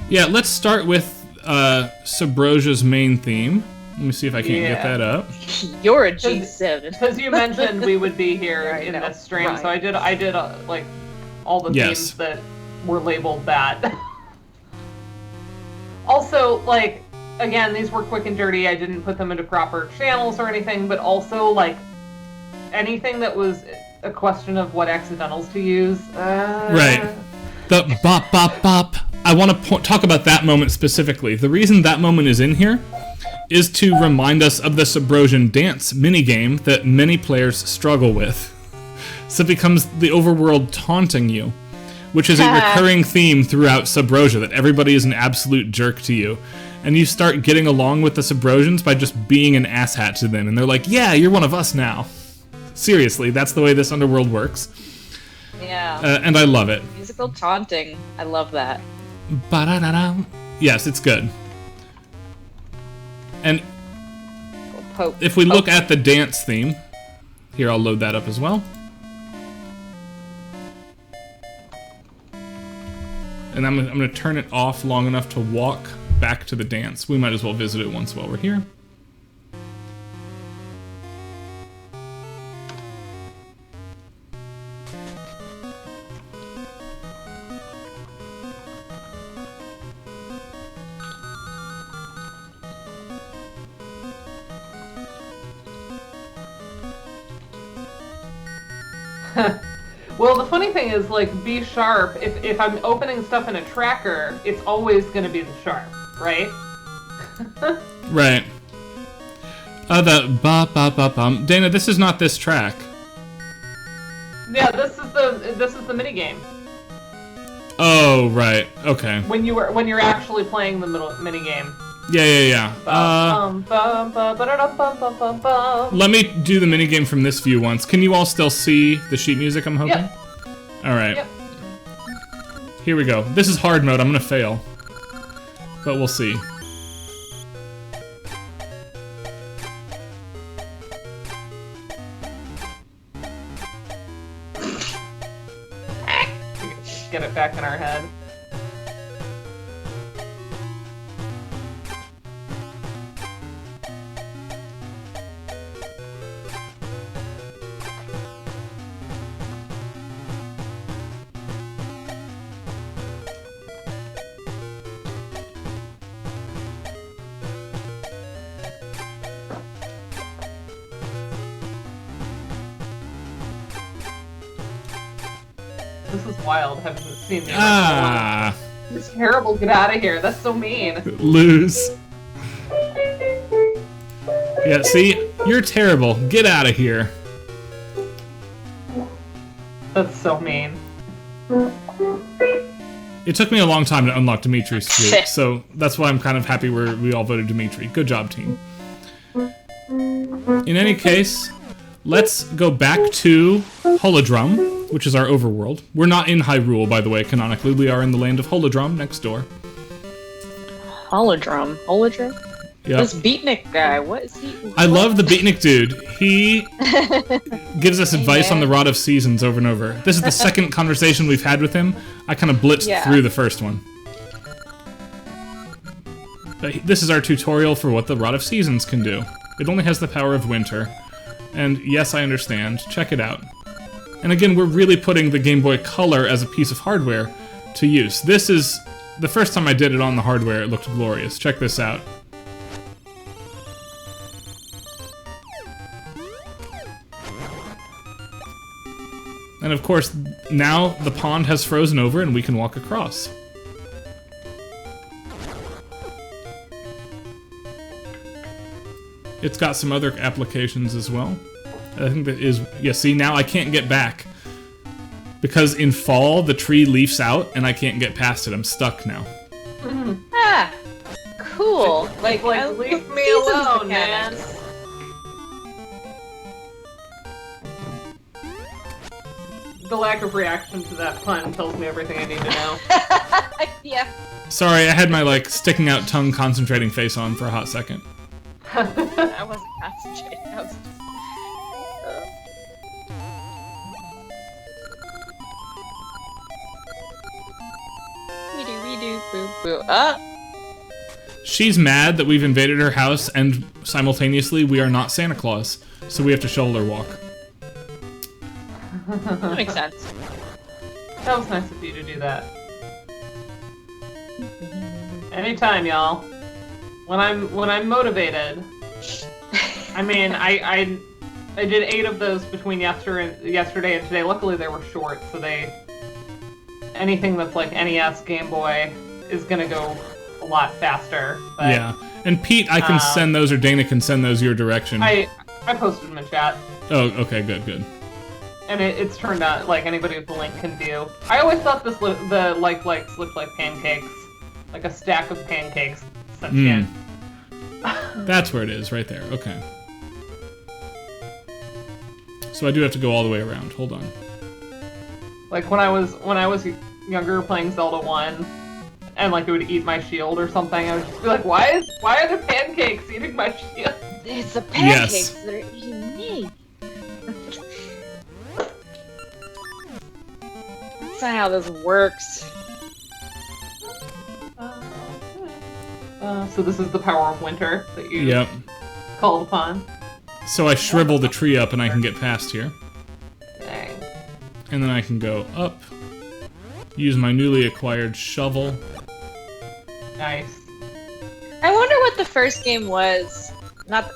Yeah, let's start with Subrosia's main theme. Let me see if I can't get that up. You're a G7. Because you mentioned we would be here in this stream, so I did all the themes that were labeled that. Also, again, these were quick and dirty. I didn't put them into proper channels or anything, but also, anything that was a question of what accidentals to use. Right. The bop, bop, bop. I want to talk about that moment specifically. The reason that moment is in here is to remind us of the Subrosian dance minigame that many players struggle with. So it becomes the overworld taunting you, which is a recurring theme throughout Subrosia, that everybody is an absolute jerk to you. And you start getting along with the Subrosians by just being an asshat to them, and they're like, yeah, you're one of us now. Seriously, that's the way this underworld works. Yeah. And I love it. Musical taunting. I love that. Ba-da-da-da. Yes, it's good. And if we look at the dance theme, here, I'll load that up as well. And I'm going to turn it off long enough to walk back to the dance. We might as well visit it once while we're here. Well, the funny thing is, B sharp, if I'm opening stuff in a tracker, it's always going to be the sharp, right? Right. The ba-ba-ba-bum. Dana, this is not this track. Yeah, this is the minigame. Oh, right. Okay. When you're actually playing the minigame. Yeah. Let me do the minigame from this view once. Can you all still see the sheet music, I'm hoping? Yep. Alright. Yep. Here we go. This is hard mode. I'm gonna fail. But we'll see. Get it back in our head. This is wild. Haven't seen the original one. It's terrible. Get out of here. That's so mean. Lose. Yeah, see? You're terrible. Get out of here. That's so mean. It took me a long time to unlock Dimitri's flute, so that's why I'm kind of happy we all voted Dimitri. Good job, team. In any case, let's go back to Holodrum, which is our overworld. We're not in Hyrule, by the way, canonically. We are in the land of Holodrum next door. Holodrum? Yep. This beatnik guy, what is he? I love the beatnik dude. He gives us advice on the Rod of Seasons over and over. This is the second conversation we've had with him. I kind of blitzed through the first one. But this is our tutorial for what the Rod of Seasons can do. It only has the power of winter. And yes, I understand. Check it out. And again, we're really putting the Game Boy Color as a piece of hardware to use. This is... the first time I did it on the hardware, it looked glorious. Check this out. And of course, now the pond has frozen over and we can walk across. It's got some other applications as well. I think that is... yeah, see, now I can't get back. Because in fall, the tree leafs out and I can't get past it. I'm stuck now. Ah, cool. Like leave me alone, man. The lack of reaction to that pun tells me everything I need to know. Yeah. Sorry, I had my, like, sticking out tongue concentrating face on for a hot second. I wasn't concentrating. I was just... boo boo. She's mad that we've invaded her house and simultaneously we are not Santa Claus, so we have to shoulder walk. That makes sense. That was nice of you to do that. Anytime, y'all. When I'm motivated. I mean, I did 8 of those between yesterday and today. Luckily, they were short, so anything that's like NES, Game Boy is gonna go a lot faster. But, yeah, and Pete, I can send those, or Dana can send those your direction. I posted them in chat. Oh, okay, good. And it's turned out like anybody with the link can view. I always thought the like looked like pancakes, like a stack of pancakes. That's where it is, right there. Okay. So I do have to go all the way around. Hold on. Like when I was younger playing Zelda 1, and like it would eat my shield or something, I would just be like, why are the pancakes eating my shield? It's the pancakes that are eating me. That's not how this works. So this is the power of winter that you called upon. So I shrivel the tree up and I can get past here. Dang. And then I can go up, use my newly acquired shovel. Nice. I wonder what the first game was. Not,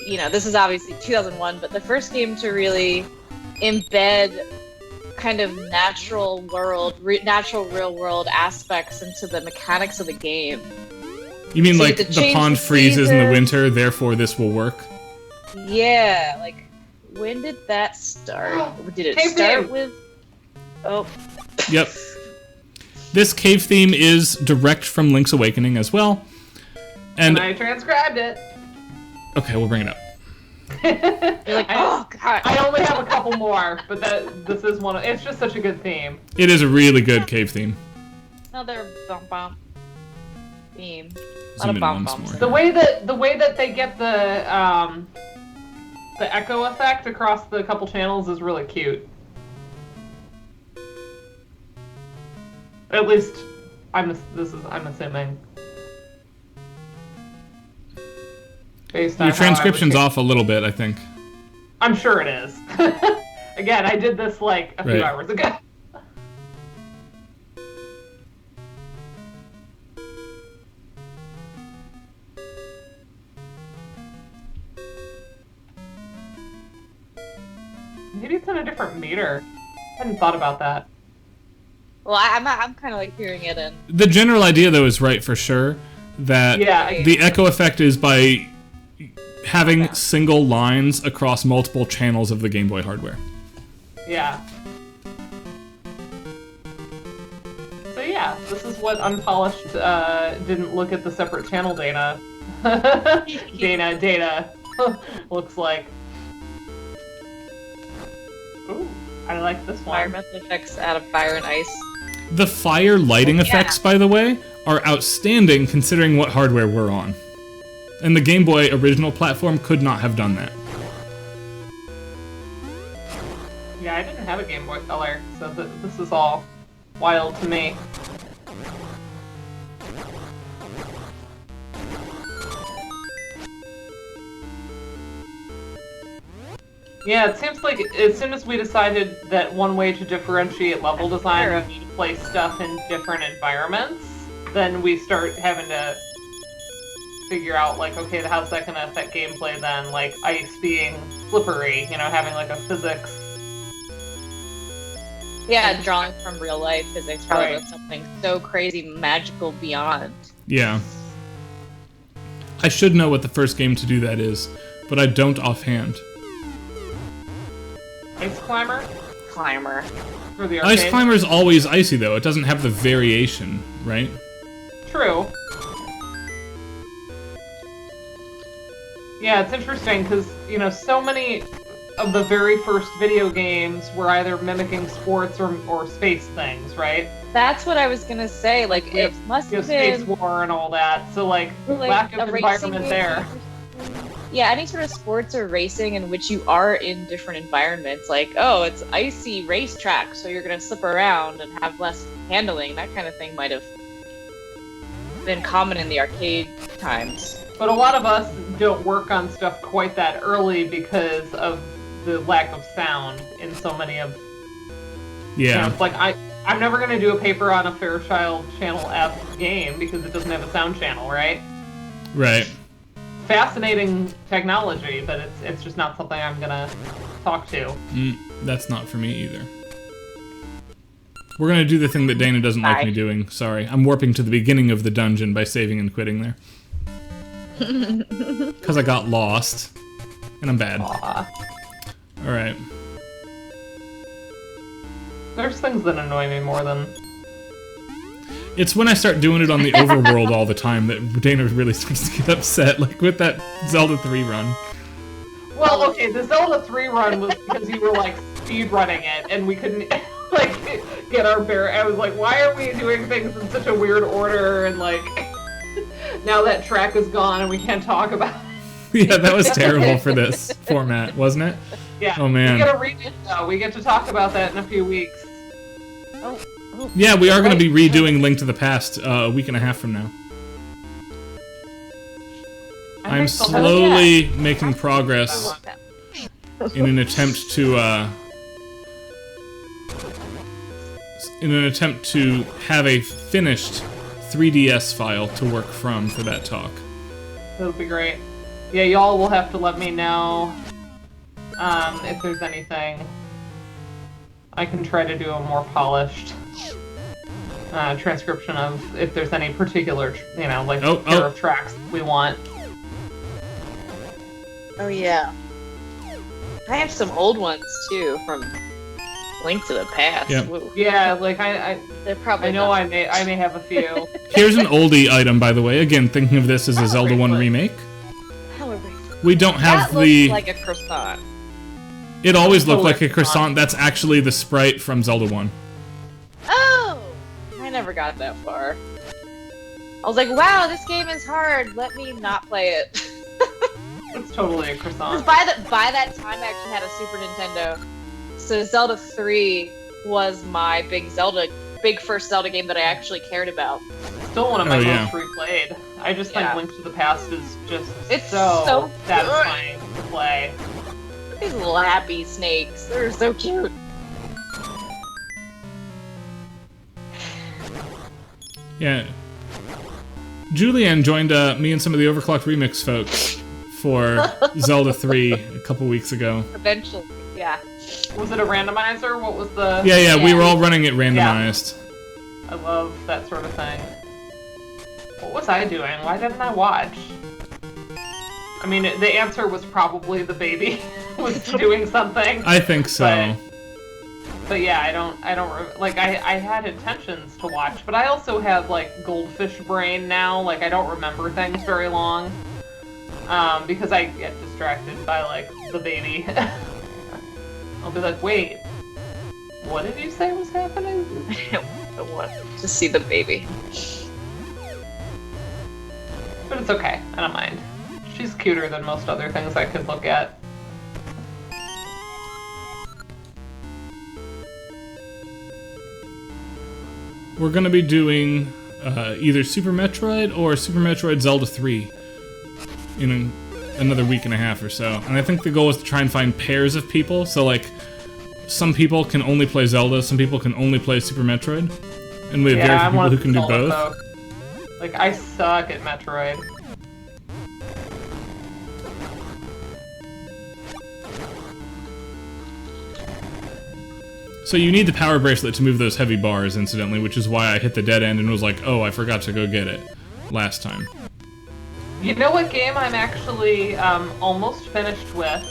this is obviously 2001, but the first game to really embed kind of natural real world aspects into the mechanics of the game. You mean So like you have to the change pond the freezes in the seasons? winter, therefore this will work? Yeah, like, when did that start? Did it Cave start theme. with... Oh. Yep. This cave theme is direct from Link's Awakening as well. And I transcribed it. okay, we'll bring it up. You're like, oh, God. I only have a couple more, but this is one. It's just such a good theme. It is a really good cave theme. Another bump theme. A lot Zoom of in bump once bumps. more. The way that they get the echo effect across the couple channels is really cute. At least I'm assuming. Based on Your how I would transcription's take- off a little bit, I think. I'm sure it is. Again, I did this like a few Right. hours ago. Maybe it's in a different meter. I hadn't thought about that. Well, I'm kind of like hearing it in. The general idea, though, is right for sure. That Yeah. the echo effect is by having single lines across multiple channels of the Game Boy hardware. Yeah. So yeah, this is what Unpolished didn't look at the separate channel data. data looks like. Ooh, I like this one. Environmental effects out of fire and ice. The fire lighting effects, by the way, are outstanding considering what hardware we're on. And the Game Boy original platform could not have done that. Yeah, I didn't have a Game Boy Color, so this is all wild to me. Yeah, it seems like as soon as we decided that one way to differentiate level design would be to place stuff in different environments, then we start having to figure out, like, okay, how's that going to affect gameplay then? Like, ice being slippery, you know, having, like, a physics... Yeah, drawing from real life physics rather than something so crazy magical beyond. Yeah. I should know what the first game to do that is, but I don't offhand. Ice Climber? Climber. For the arcade? Ice Climber is always icy, though. It doesn't have the variation, right? True. Yeah, it's interesting, because, you know, so many of the very first video games were either mimicking sports or space things, right? That's what I was gonna say. Like, it must have been Space War and all that. So, like lack of environment there. Yeah, any sort of sports or racing in which you are in different environments, like, oh, it's icy racetrack, so you're gonna slip around and have less handling. That kind of thing might have been common in the arcade times. But a lot of us don't work on stuff quite that early because of the lack of sound in so many of... Yeah. It's like, I'm never going to do a paper on a Fairchild Channel F game because it doesn't have a sound channel, right? Right. Fascinating technology, but it's just not something I'm going to talk to. That's not for me either. We're going to do the thing that Dana doesn't like me doing. Sorry. I'm warping to the beginning of the dungeon by saving and quitting there. Because I got lost. And I'm bad. Alright. There's things that annoy me more than... It's when I start doing it on the overworld all the time that Dana really starts to get upset, like with that Zelda 3 run. Well, okay, the Zelda 3 run was because you were, like, speedrunning it, and we couldn't, like, get our bear... I was like, why are we doing things in such a weird order, and, like, now that track is gone and we can't talk about it. Yeah, that was terrible for this format, wasn't it? Yeah. Oh, man. We get to read it, though. We get to talk about that in a few weeks. Yeah, we are going to be redoing Link to the Past a week and a half from now. I'm slowly making progress in an attempt to have a finished 3DS file to work from for that talk. That'll be great. Yeah, y'all will have to let me know if there's anything. I can try to do a more polished transcription of if there's any particular, you know, like pair of tracks we want. Oh yeah. I have some old ones too from Link to the Past. Yep. Yeah, like they're probably. I know I may have a few. Here's an oldie item, by the way. Again, thinking of this as a Zelda 1 remake. We don't have that the. Looks like a croissant. It always looked like a croissant. That's actually the sprite from Zelda 1. Oh! I never got that far. I was like, wow, this game is hard. Let me not play it. It's totally a croissant. By that time, I actually had a Super Nintendo. So Zelda 3 was my big first Zelda game that I actually cared about. Still one of my most replayed. I just think Link to the Past is just it's so satisfying to play. These lappy snakes, they're so cute. Yeah. Julianne joined me and some of the Overclocked Remix folks for Zelda 3 a couple weeks ago. Eventually, yeah. Was it a randomizer? What was the... Yeah, we were all running it randomized. Yeah. I love that sort of thing. What was I doing? Why didn't I watch? I mean, the answer was probably the baby was doing something. I think so. But yeah, I don't like, I had intentions to watch, but I also have, like, goldfish brain now. Like, I don't remember things very long. Because I get distracted distracted by, like, the baby. I'll be like, wait, what did you say was happening? I want to see the baby. But it's okay, I don't mind. She's cuter than most other things I could look at. We're gonna be doing either Super Metroid or Super Metroid Zelda 3 in another week and a half or so. And I think the goal is to try and find pairs of people. So, like, some people can only play Zelda, some people can only play Super Metroid. And we have very few people who can do both. Like, I suck at Metroid. So you need the power bracelet to move those heavy bars, incidentally, which is why I hit the dead end and was like, oh, I forgot to go get it last time. You know what game I'm actually almost finished with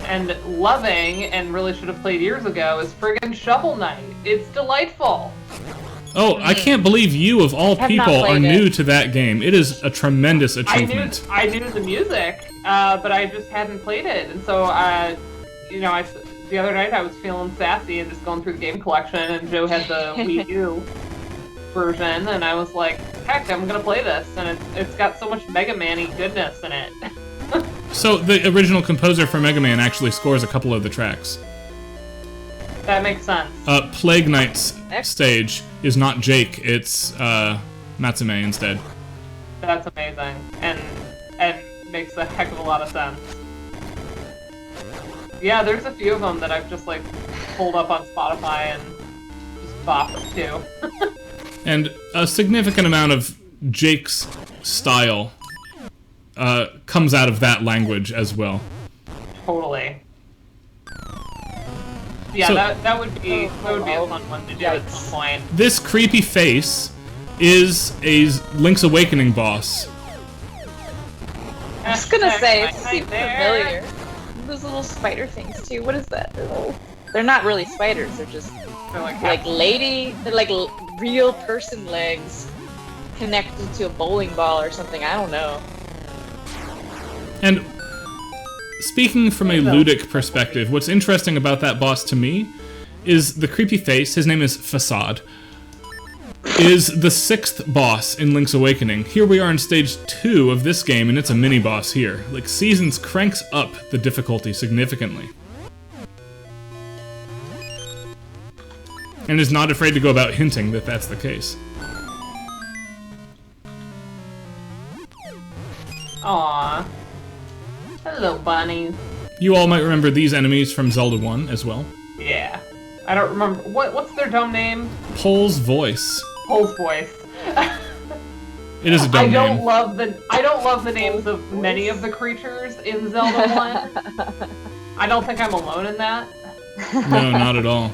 and loving and really should have played years ago is friggin' Shovel Knight. It's delightful. Oh, I can't believe you, of all people, are new to that game. It is a tremendous achievement. I knew the music, but I just hadn't played it. And so, the other night I was feeling sassy and just going through the game collection, and Joe had the Wii U version, and I was like, heck, I'm gonna play this, and it's got so much Mega Man-y goodness in it. So the original composer for Mega Man actually scores a couple of the tracks. That makes sense. Plague Knight's stage is not Jake, it's Matsume instead. That's amazing, and makes a heck of a lot of sense. Yeah, there's a few of them that I've just, like, pulled up on Spotify and just bopped to. And a significant amount of Jake's style comes out of that language as well. Totally. Yeah, so, that would be a fun one to do at some point. This creepy face is a Link's Awakening boss. I was gonna say, it seems familiar. Those little spider things too. What is that? They're not really spiders. They're like lady. They're like real person legs connected to a bowling ball or something. I don't know. And speaking from a ludic perspective, what's interesting about that boss to me is the creepy face. His name is Facade. Is the 6th boss in Link's Awakening. Here we are in stage 2 of this game, and it's a mini-boss here. Like, Seasons cranks up the difficulty significantly. And is not afraid to go about hinting that that's the case. Aww. Hello, bunny. You all might remember these enemies from Zelda 1 as well. Yeah. I don't remember. What's their dumb name? Pole's Voice. Pole's Voice. It is a dumb name. I don't love the names of many of the creatures in Zelda 1. I don't think I'm alone in that. No, not at all.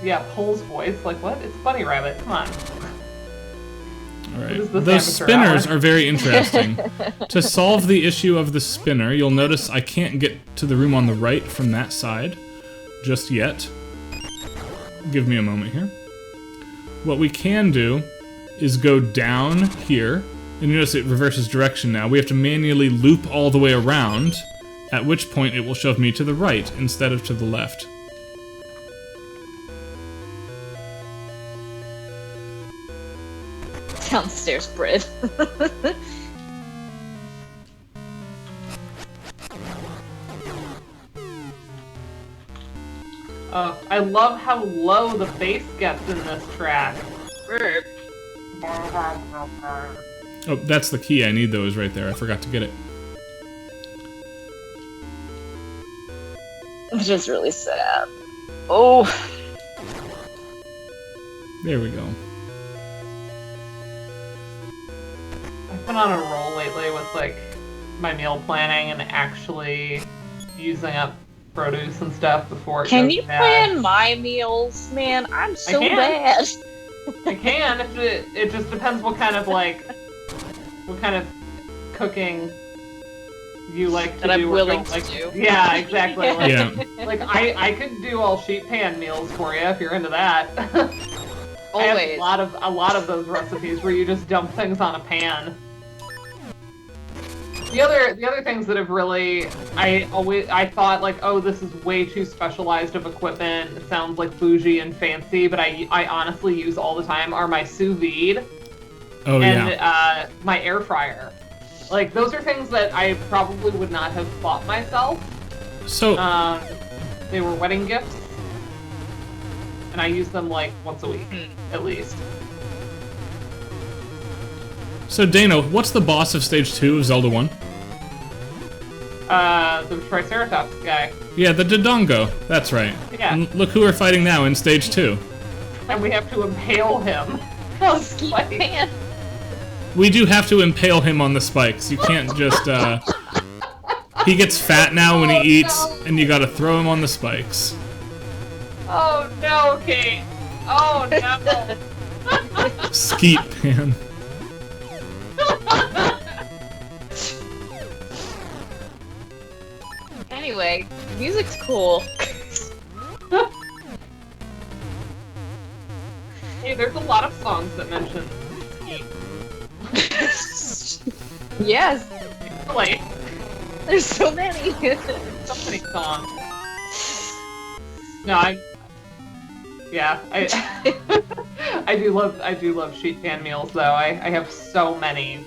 Yeah, Pole's Voice. Like, what? It's Bunny Rabbit. Come on. Alright. Those spinners are very interesting. To solve the issue of the spinner, you'll notice I can't get to the room on the right from that side just yet. Give me a moment here. What we can do is go down here, and you notice it reverses direction now. We have to manually loop all the way around, at which point it will shove me to the right instead of to the left. Downstairs bread. I love how low the bass gets in this track. Oh, that's the key I need, though, is right there. I forgot to get it. It's just really sad. Oh. There we go. I've been on a roll lately with, like, my meal planning and actually using up produce and stuff before it Can goes you bad. plan my meals, man? I'm so bad. I can. It just depends what kind of cooking you like to that do. I'm willing to do. Yeah, exactly. Like, Yeah. like I could do all sheet pan meals for you if you're into that. Always. I have a lot of those recipes where you just dump things on a pan. The other things that have really I thought like, oh, this is way too specialized of equipment. It sounds like bougie and fancy, but I honestly use all the time are my sous vide and my air fryer. Like those are things that I probably would not have bought myself. So they were wedding gifts, and I use them like once a week at least. So Dano, what's the boss of Stage 2 of Zelda 1? The Triceratops guy. Yeah, the Dodongo. That's right. Yeah. And look who we're fighting now in Stage 2. And we have to impale him. Ski man. We do have to impale him on the spikes. You can't just, He gets fat now when he eats, and you gotta throw him on the spikes. Oh no, Kate. Oh no. Skeet pan. Anyway, music's cool. Hey, there's a lot of songs that mention skeet. Yes, Like, there's so many. so many songs. No, I do love sheet pan meals though. I have so many.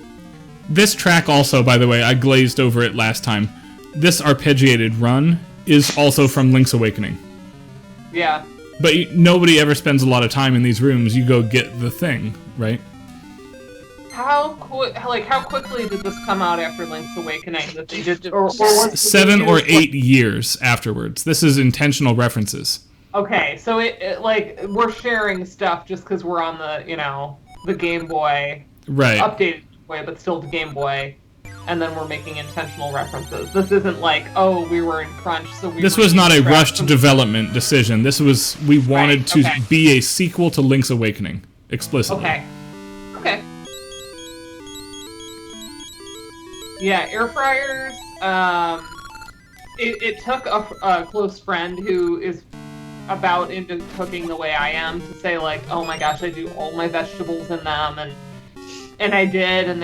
This track also, by the way, I glazed over it last time. This arpeggiated run is also from Link's Awakening. Yeah. But nobody ever spends a lot of time in these rooms. You go get the thing, right? How quickly did this come out after Link's Awakening that they did, or was 7 or 8 years afterwards. This is intentional references. Okay, so it like we're sharing stuff just because we're on the Game Boy, Right. updated Boy, but still the Game Boy, and then we're making intentional references. This isn't like, oh, we were in crunch, so we. This were was not a trapped rushed from- development decision. This was, we wanted Right, to okay. be a sequel to Link's Awakening, explicitly. Okay. Okay. Yeah, air fryers. It took a close friend who is about into cooking the way I am to say like, oh my gosh, I do all my vegetables in them, and I did, and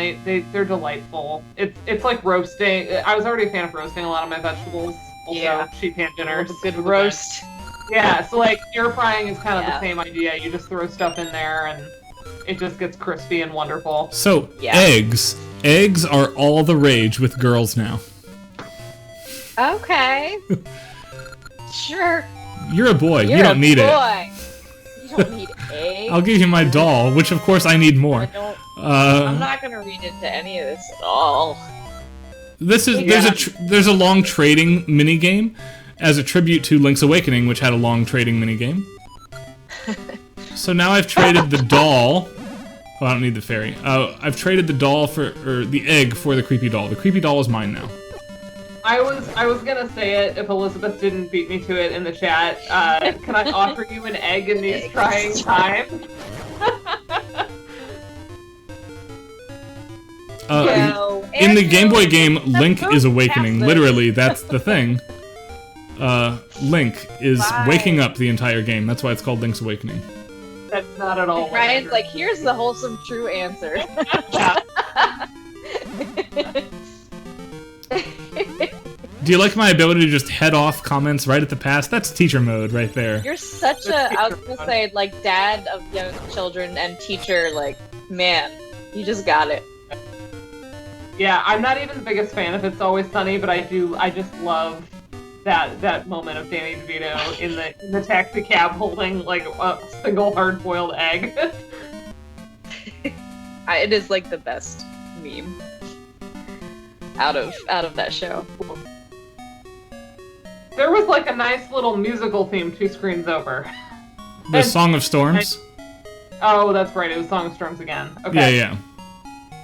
they're delightful. It's like roasting. I was already a fan of roasting a lot of my vegetables. Also, Yeah. sheet pan dinners. Good roast. Yeah, so like air frying is kind of Yeah. the same idea. You just throw stuff in there and it just gets crispy and wonderful. So, Yeah. eggs. Eggs are all the rage with girls now. Okay. Sure. You're a boy. You're you don't need it. boy. You don't need eggs. I'll give you my doll, which of course I need I more. don't. I'm Uh, not gonna read into any of this at all. this is Yeah. there's a long trading mini game as a tribute to Link's Awakening, which had a long trading mini game. So now I've traded the doll. Oh, I don't need the fairy. I've traded the doll or the egg for the creepy doll. The creepy doll is mine now. I was gonna say it if Elizabeth didn't beat me to it in the chat. Can I offer you an egg in these Eggs. trying times? No. In the Game Boy game, That's Link so is awakening. passive. Literally, that's the thing. Link is Why? waking up the entire game. That's why it's called Link's Awakening. That's not at all. what Ryan's I like, here's the wholesome, true answer. Do you like my ability to just head off comments right at the pass? That's teacher mode right there. You're such a, I was gonna say, like, dad of young children and teacher, like, man, you just got it. Yeah, I'm not even the biggest fan of It's Always Sunny, but I just love that moment of Danny DeVito in the taxi cab holding like a single hard-boiled egg. It is like the best meme out of that show. There was like a nice little musical theme 2 screens over. The Song of Storms? Oh, that's right. It was Song of Storms again. Yeah, Okay. yeah.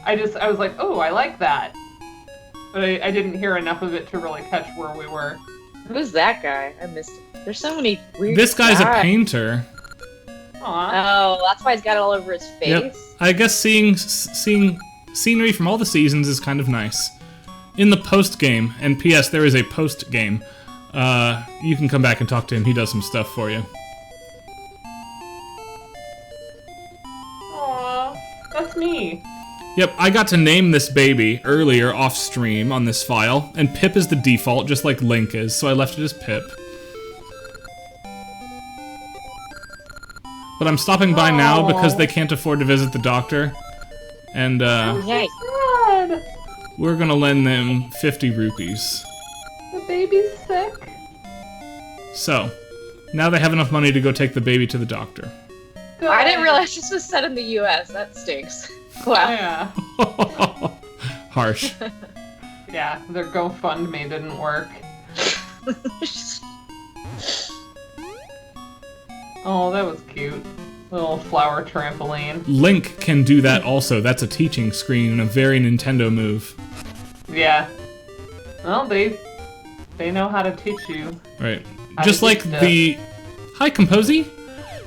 I was like, oh, I like that. But I didn't hear enough of it to really catch where we were. Who's that guy? I missed it. There's so many weird This guy's a guys. painter. Aw. Oh, that's why he's got it all over his face. Yep. I guess seeing scenery from all the seasons is kind of nice. In the post game, and P.S. there is a post game. You can come back and talk to him. He does some stuff for you. Aw. That's me. Yep, I got to name this baby earlier off stream on this file, and Pip is the default, just like Link is, so I left it as Pip. But I'm stopping by now because they can't afford to visit the doctor, and Yay. God, we're gonna lend them 50 rupees. the baby's sick. So, now they have enough money to go take the baby to the doctor. Good. I didn't realize this was set in the US. That stinks. Wow. Yeah. Harsh. Yeah, their GoFundMe didn't work. Oh, that was cute. Little flower trampoline. Link can do that also. That's a teaching screen and a very Nintendo move. Yeah. Well, they know how to teach you. Right. How Just to like do the... Hi, Composy!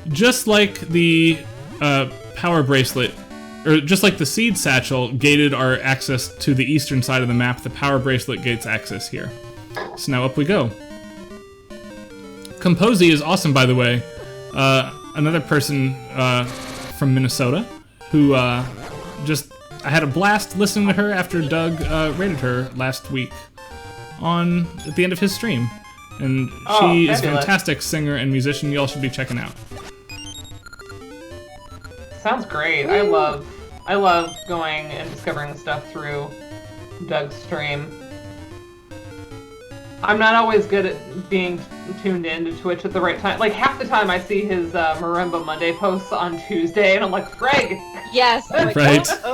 Just like the power bracelet, or just like the seed satchel gated our access to the eastern side of the map, the power bracelet gates access here. So now up we go. Composy is awesome, by the way. Another person from Minnesota who I had a blast listening to her after Doug rated her last week at the end of his stream. And she is a fabulous. fantastic singer and musician you all should be checking out. Sounds great. I love going and discovering stuff through Doug's stream. I'm not always good at being tuned in to Twitch at the right time. Like, half the time I see his Marimba Monday posts on Tuesday, and I'm like, Greg! Yes. I'm like, Right. oh,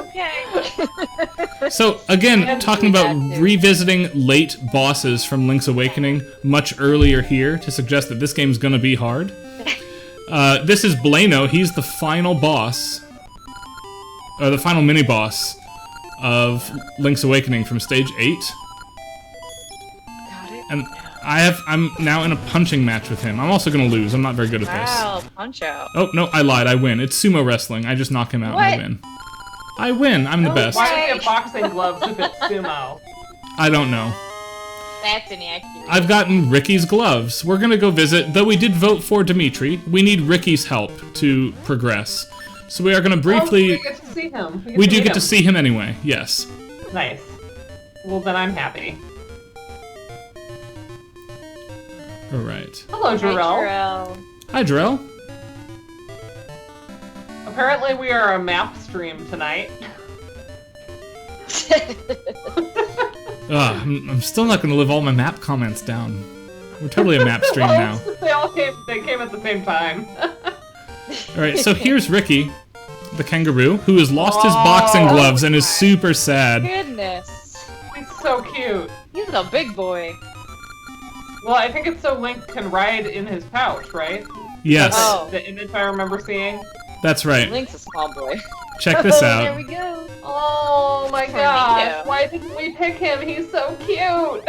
okay. So, again, And talking do about that, too. revisiting late bosses from Link's Awakening much earlier here to suggest that this game's gonna be hard. This is Blano. He's the final boss, or the final mini-boss of Link's Awakening from Stage 8. Got it. And I'm now in a punching match with him. I'm also gonna lose. I'm not very good at this. Wow, punch out. Oh, no, I lied. I win. It's sumo wrestling. I just knock him out and I What? win. I win. I'm the best. Why do you have boxing gloves if it's sumo? I don't know. That's inaccurate. I've gotten Ricky's gloves. We're gonna go visit, though we did vote for Dimitri. We need Ricky's help to progress. So we are gonna briefly... Oh, we get to see him. we do meet get to him. see him anyway, yes. Nice. Well, then I'm happy. Alright. Hello, Hi, Jarrell. Jarrell. Hi, Drell. Apparently we are a map stream tonight. I'm still not gonna live all my map comments down. We're totally a map stream now. They came at the same time. Alright, so here's Ricky, the kangaroo, who has lost his boxing gloves and is super sad. Goodness. He's so cute. He's a big boy. Well, I think it's so Link can ride in his pouch, right? Yes, Oh. The image I remember seeing. that's right. Link's a small boy. Check this Oh, out. there we go. Oh my Tornado. gosh, why didn't we pick him? He's so cute.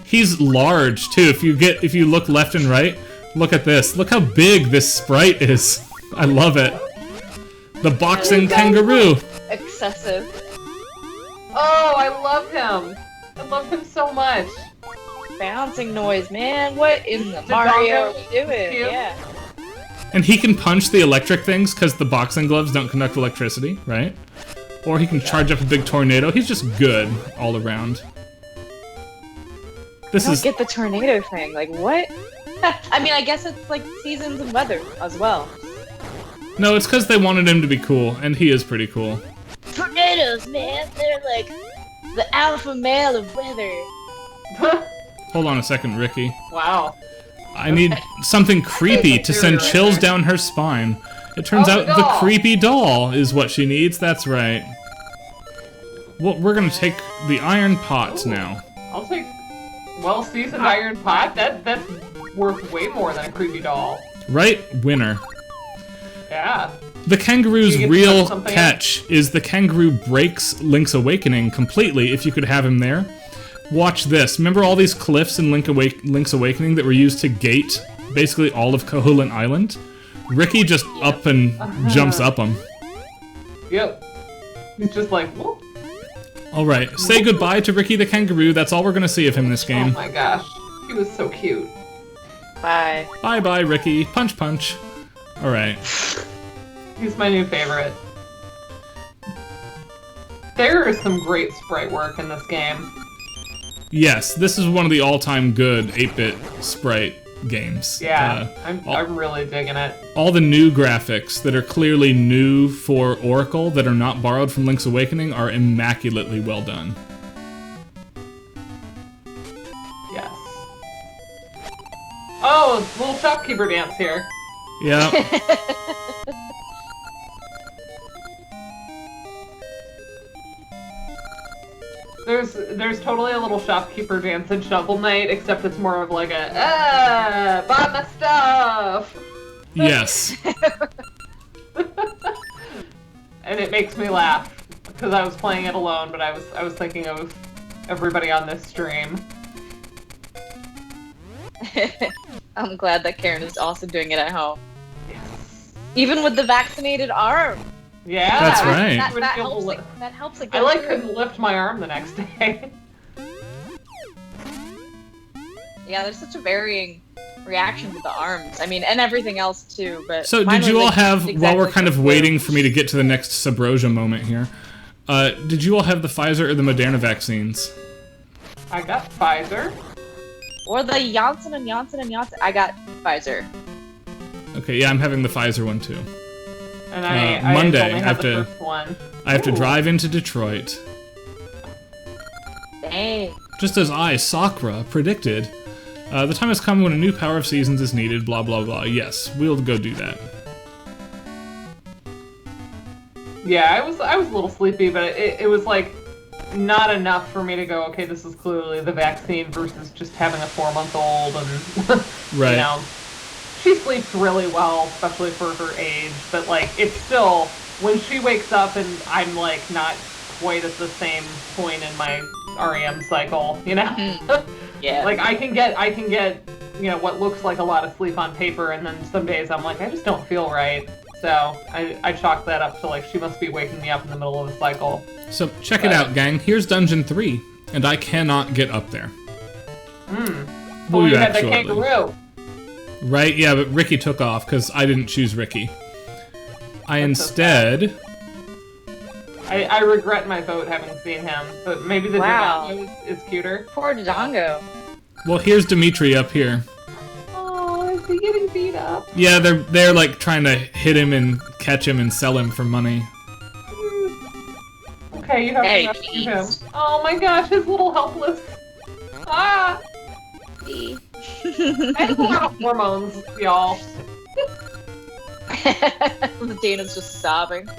He's large too. If you look left and right, look at this. Look how big this sprite is. I love it. The boxing kangaroo. Excessive. Oh, I love him. I love him so much. Bouncing noise, man. What in the The Mario are doggo we doing? cute. Yeah. And he can punch the electric things because the boxing gloves don't conduct electricity, right? Or he can charge up a big tornado. He's just good all around. This I don't is get the tornado thing. Like, what? I mean, I guess it's like seasons and weather as well. no, it's because they wanted him to be cool, and he is pretty cool. Tornadoes, man. They're like the alpha male of weather. Hold on a second, Ricky. Wow. I need something creepy to send Right chills there. down her spine. It turns Oh, out the the doll. creepy doll is what she needs. That's right. Well, we're gonna take the iron pot now. I'll take well-seasoned iron pot. That's worth way more than a creepy doll. Right, winner. Yeah. The kangaroo's You get to real touch something catch is the kangaroo breaks Link's Awakening completely if you could have him there. Watch this. Remember all these cliffs in Link's Awakening that were used to gate basically all of Koholint Island? Ricky just up and jumps up them. Yep. He's just like, whoop. Alright, say goodbye to Ricky the kangaroo. That's all we're gonna see of him this Oh game. my gosh. He was so cute. Bye. Bye-bye, Ricky. Punch, punch. Alright. He's my new favorite. There is some great sprite work in this game. Yes, this is one of the all-time good 8-bit sprite games. Yeah, I'm really digging it. All the new graphics that are clearly new for Oracle, that are not borrowed from Link's Awakening, are immaculately well done. Yes. Oh, little shopkeeper dance here. Yeah. There's totally a little shopkeeper dance in Shovel Knight, except it's more of like a buy my stuff. Yes. And it makes me laugh because I was playing it alone, but I was thinking of everybody on this stream. I'm glad that Karen is also doing it at home. Yes. Even with the vaccinated arm. Yeah, That's right. That helps. Like, I couldn't lift my arm the next day. Yeah, there's such a varying reaction to the arms. I mean, and everything else too. But So mine did you was, all like, have, while exactly we're kind of like waiting for me to get to the next Subrosia moment here, did you all have the Pfizer or the Moderna vaccines? I got Pfizer. or the Janssen and Janssen and Janssen. I got Pfizer. Okay, yeah, I'm having the Pfizer one too. And I Monday, only I had have the to- first one. I have to Ooh. drive into Detroit. Dang. Just as I, Sakura, predicted. The time has come when a new power of seasons is needed, blah blah blah. Yes, we'll go do that. Yeah, I was a little sleepy, but it was like not enough for me to go, okay, this is clearly the vaccine versus just having a 4-month-old and Right. you know. She sleeps really well, especially for her age, but like it's still when she wakes up and I'm like not quite at the same point in my REM cycle, you know? Yeah. Like I can get, you know, what looks like a lot of sleep on paper, and then some days I'm like, I just don't feel right. So I chalk that up to like she must be waking me up in the middle of a cycle. So check it out, gang. Here's Dungeon 3, and I cannot get up there. Oh, you had the actually. kangaroo. Right? Yeah, but Ricky took off because I didn't choose Ricky. I instead. I regret my vote having seen him, but maybe the Wow. Dodongo is cuter. Poor Dodongo. Well, here's Dimitri up here. Oh, is he getting beat up? Yeah, they're like trying to hit him and catch him and sell him for money. Okay, you have Hey, to rescue him. please. Oh my gosh, his little helpless. Ah! I have a lot of hormones, y'all. Dana's just sobbing.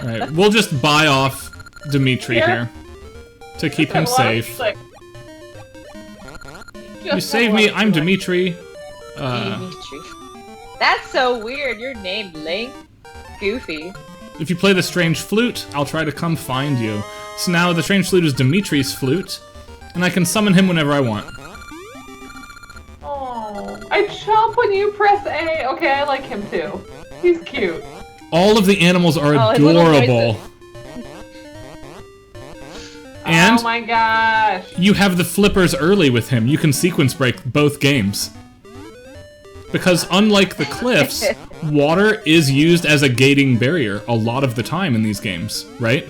Right, we'll just buy off Dimitri here to keep him Have a lot of safe. click. You Just save have a me, lot of I'm click. Dimitri. Dimitri. That's so weird. You're named Link. Goofy. If you play the strange flute, I'll try to come find you. So now the strange flute is Dimitri's flute, and I can summon him whenever I want. Oh, I chomp when you press A. Okay, I like him too. He's cute. All of the animals are Oh, his little adorable. And Oh my gosh. you have the flippers early with him. You can sequence break both games. Because unlike the cliffs, water is used as a gating barrier a lot of the time in these games, right?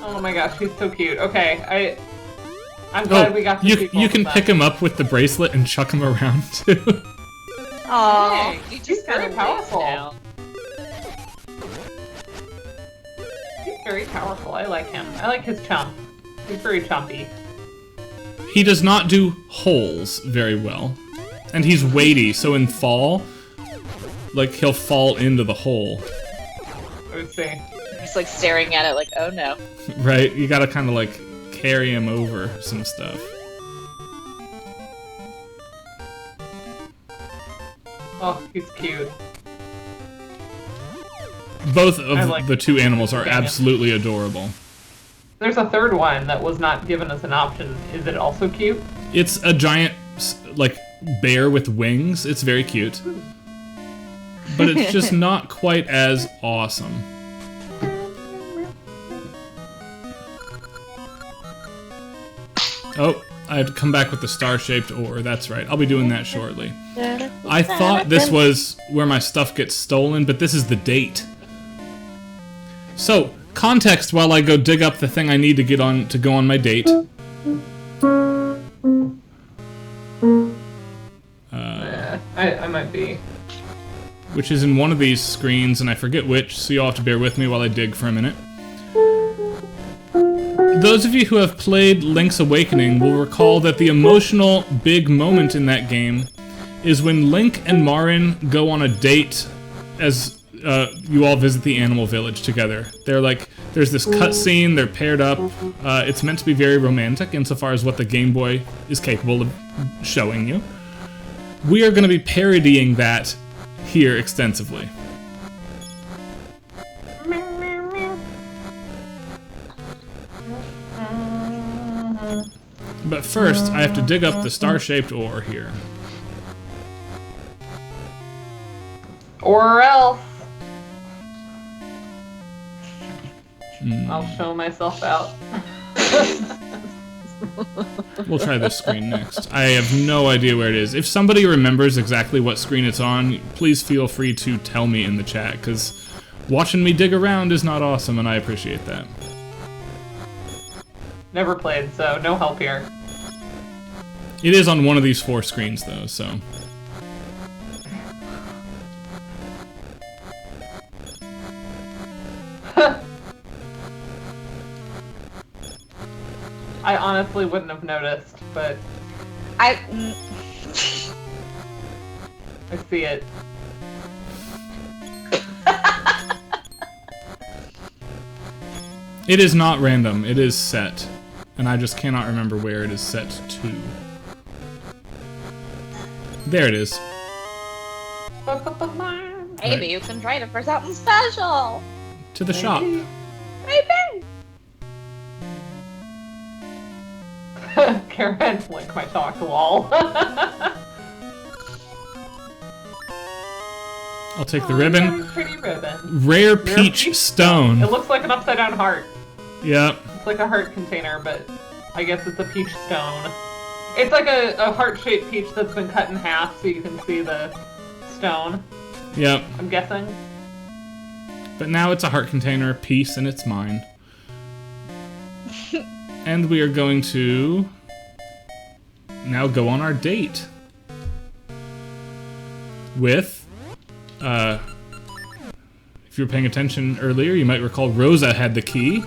Oh my gosh, he's so cute. Okay, I'm glad we got to see you can both of pick them. him up with the bracelet and chuck him around too. Aww. Dang, You he's just very got powerful. now. He's very powerful. I like him. I like his chomp. He's very chompy. He does not do holes very well. And he's weighty, so in fall, like, he'll fall into the hole. I would say. He's like staring at it like, oh no. Right? You gotta kind of, like, carry him over some stuff. Oh, he's cute. Both I of like the two animals are Yeah. absolutely adorable. There's a third one that was not given as an option. Is it also cute? It's a giant, like, bear with wings. It's very cute. But it's just not quite as awesome. Oh, I had to come back with the star-shaped ore. That's right. I'll be doing that shortly. I thought this was where my stuff gets stolen, but this is the date. So, context while I go dig up the thing I need to get on to go on my date. I might be. Which is in one of these screens, and I forget which, so you'll have to bear with me while I dig for a minute. Those of you who have played Link's Awakening will recall that the emotional big moment in that game is when Link and Marin go on a date as you all visit the animal village together. They're like, there's this cutscene, they're paired up. It's meant to be very romantic insofar as what the Game Boy is capable of showing you. We are going to be parodying that here extensively. But first, I have to dig up the star-shaped ore here. Or else. I'll show myself out. We'll try this screen next. I have no idea where it is. If somebody remembers exactly what screen it's on, please feel free to tell me in the chat, because watching me dig around is not awesome, and I appreciate that. Never played, so no help here. It is on one of these 4 screens, though, so... I honestly wouldn't have noticed, but I see it. It is not random, it is set. And I just cannot remember where it is set to. There it is. Maybe you can trade it for something special. To the shop. Maybe. Karen, like my talk wall. I'll take the ribbon. Pretty ribbon. Rare peach stone. It looks like an upside down heart. Yep. It's like a heart container, but I guess it's a peach stone. It's like a heart-shaped peach that's been cut in half so you can see the stone. Yep. I'm guessing. But now it's a heart container piece and it's mine. And we are going to now go on our date. With, if you were paying attention earlier, you might recall Rosa had the key.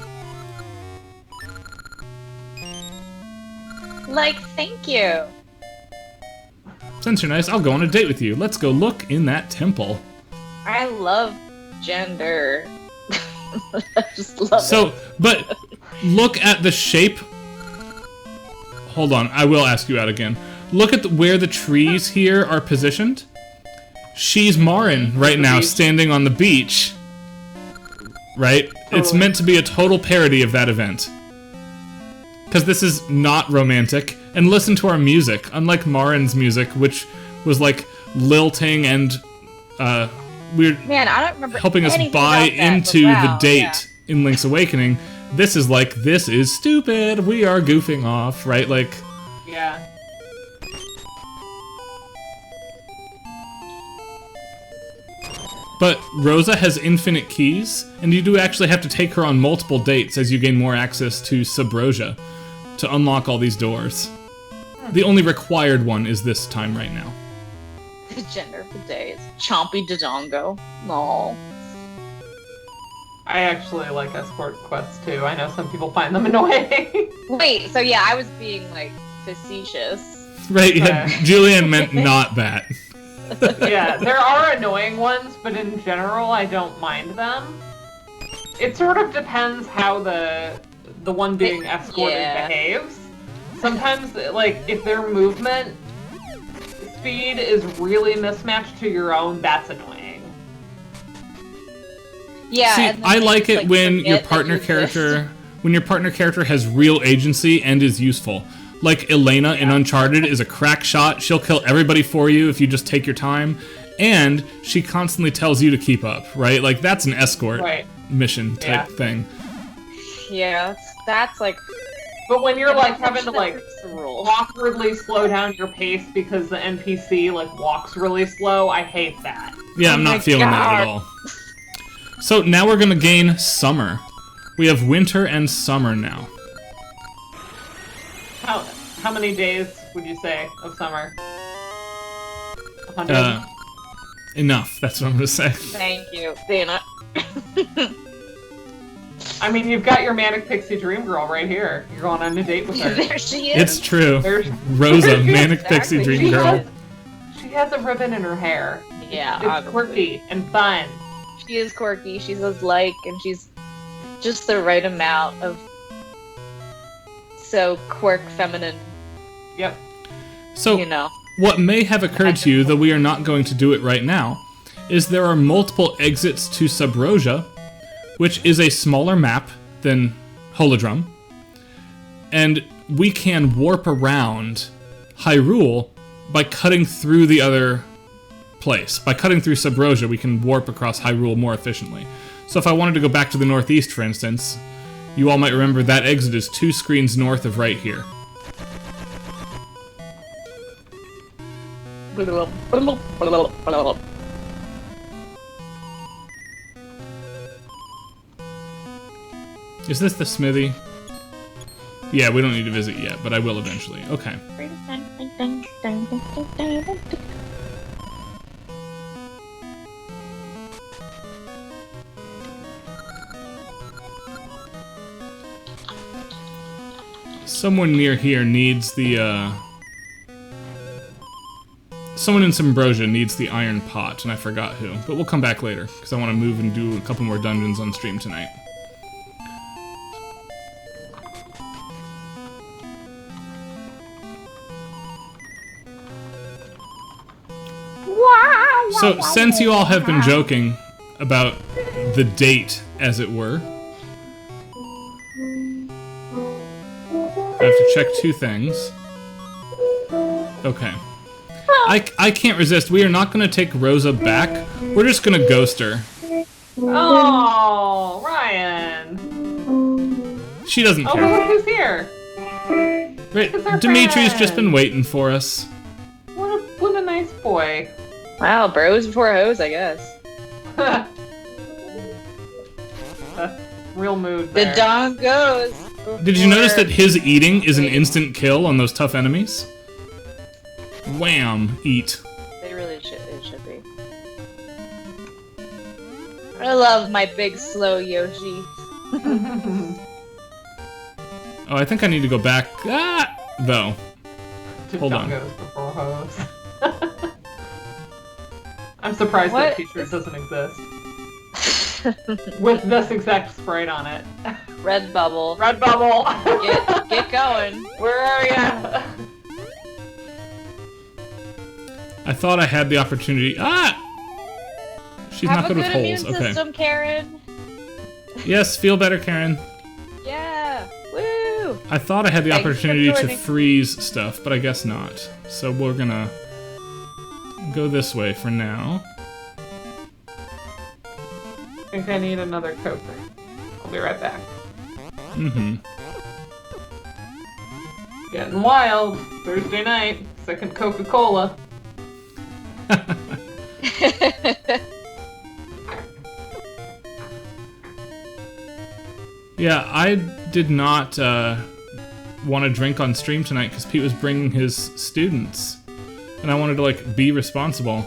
Like, thank you. Since you're nice, I'll go on a date with you. Let's go look in that temple. I love gender. I just love it. But look at the shape. Hold on, I will ask you out again. Look at where the trees here are positioned. She's Marin right now, standing on the beach. Right? Totally. It's meant to be a total parody of that event. Because this is not romantic. And listen to our music. Unlike Marin's music, which was like lilting and weird, man, I don't remember helping us buy into the date in Link's Awakening. This is like, this is stupid. We are goofing off, right? Like, yeah. But Rosa has infinite keys, and you do actually have to take her on multiple dates as you gain more access to Subrosia to unlock all these doors. The only required one is this time right now. Gender for days. Chompy Dodongo. No. I actually like escort quests too. I know some people find them annoying. Wait, so yeah, I was being like facetious. Right, yeah, Julian meant not that. Yeah, there are annoying ones, but in general, I don't mind them. It sort of depends how the one being escorted behaves. Sometimes, like, if their movement speed is really mismatched to your own, that's annoying. Yeah. See, I like it when your partner character has real agency and is useful. Like Elena in Uncharted is a crack shot. She'll kill everybody for you if you just take your time. And she constantly tells you to keep up, right? Like, that's an escort mission type thing. Yeah, that's like But when you're like having to That like breaks the rule. awkwardly slow down your pace because the NPC like walks really slow, I hate that. Yeah, I'm my not feeling that at God. all. So now we're gonna gain summer. We have winter and summer now. How many days would you say of summer? 100? Enough. That's what I'm gonna say. Thank you, Dana. I mean, you've got your manic pixie dream girl right here. You're going on a date with her. There she is. It's true. There's Rosa, manic Exactly. pixie dream She girl. has- She has a ribbon in her hair. Yeah, It's obviously. quirky and fun. She is quirky. She's like, and she's just the right amount of so quirk feminine. Yep. So, You know. what may have occurred to you, though we are not going to do it right now, is there are multiple exits to Subrosia, which is a smaller map than Holodrum, and we can warp around Hyrule by cutting through the other place. By cutting through Subrosia, we can warp across Hyrule more efficiently. So if I wanted to go back to the northeast, for instance, you all might remember that exit is 2 screens north of right here. Is this the smithy? Yeah, we don't need to visit yet, but I will eventually. Okay. Someone near here needs the, someone in Subrosia needs the iron pot, and I forgot who. But we'll come back later, because I want to move and do a couple more dungeons on stream tonight. So, since you all have been joking about the date, as it were, I have to check 2 things. Okay. I can't resist. We are not going to take Rosa back. We're just going to ghost her. Oh, Ryan. She doesn't Oh, care. look who's here. Right, it's our Dimitri's just friend. been waiting for us. What a nice boy. Wow, bros before hoes, I guess. Real mood The there. dog goes. Did you notice that before- his eating is an instant kill on those tough enemies? Wham! Eat. They really should. It should be. I love my big slow Yoshi. Oh, I think I need to go back. Though. Hold on. Goes before hose. I'm surprised What? that t-shirt doesn't exist. With this exact sprite on it. Red bubble. Red bubble! Get going. Where are ya? I thought I had the opportunity. She's Have not a good good with immune holes. Okay. system, Karen. Yes, feel better, Karen. Yeah. Woo. I thought I had the Thanks for opportunity to joining. freeze stuff, but I guess not. So we're gonna go this way for now. I think I need another Coke. I'll be right back. Mm-hmm. Getting wild. Thursday night. Second Coca-Cola. Yeah, I did not want to drink on stream tonight because Pete was bringing his students, and I wanted to like be responsible.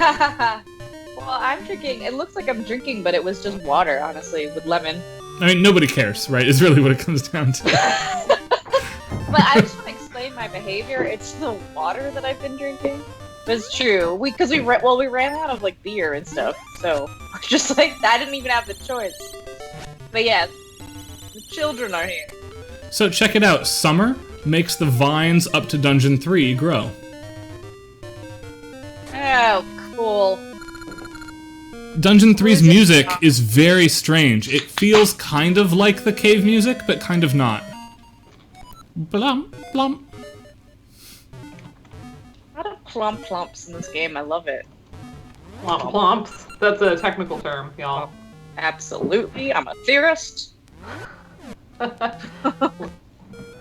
Well, I'm drinking. It looks like I'm drinking, but it was just water, honestly, with lemon. I mean, nobody cares, right? Is really what it comes down to. But I just want to explain my behavior. It's the water that I've been drinking. But it's true. We ran out of like beer and stuff, so just like I didn't even have the choice. But yeah, the children are here. So check it out. Summer makes the vines up to Dungeon 3 grow. Oh, cool. Dungeon 3's Where's it music from? is very strange. It feels kind of like the cave music, but kind of not. Blum, blum. A lot of plump plumps in this game. I love it. Plomp plomps. That's a technical term, y'all. Absolutely. I'm a theorist.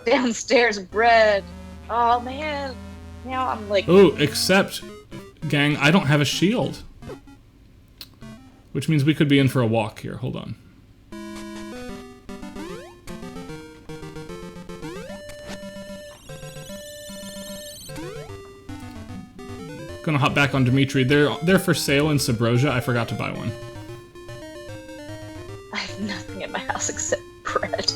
Downstairs bread. Oh man. Now I'm like. Oh, except, gang, I don't have a shield. Which means we could be in for a walk here. Hold on. Gonna hop back on Dimitri. They're for sale in Sabrosia. I forgot to buy one. I have nothing in my house except bread.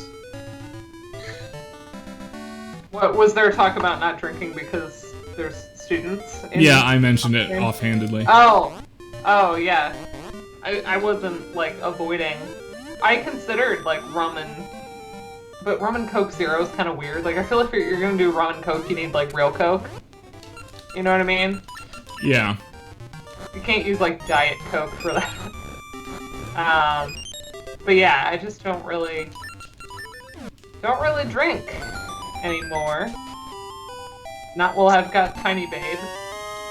What was there talk about not drinking because there's students? Yeah, I mentioned it offhandedly. Oh, yeah. I wasn't like avoiding. I considered like rum and, but rum and Coke Zero is kind of weird. Like I feel if you're gonna do rum and Coke, you need like real Coke. You know what I mean? Yeah. You can't use like Diet Coke for that. But yeah, I just don't really drink anymore. Not while I've got Tiny Babe.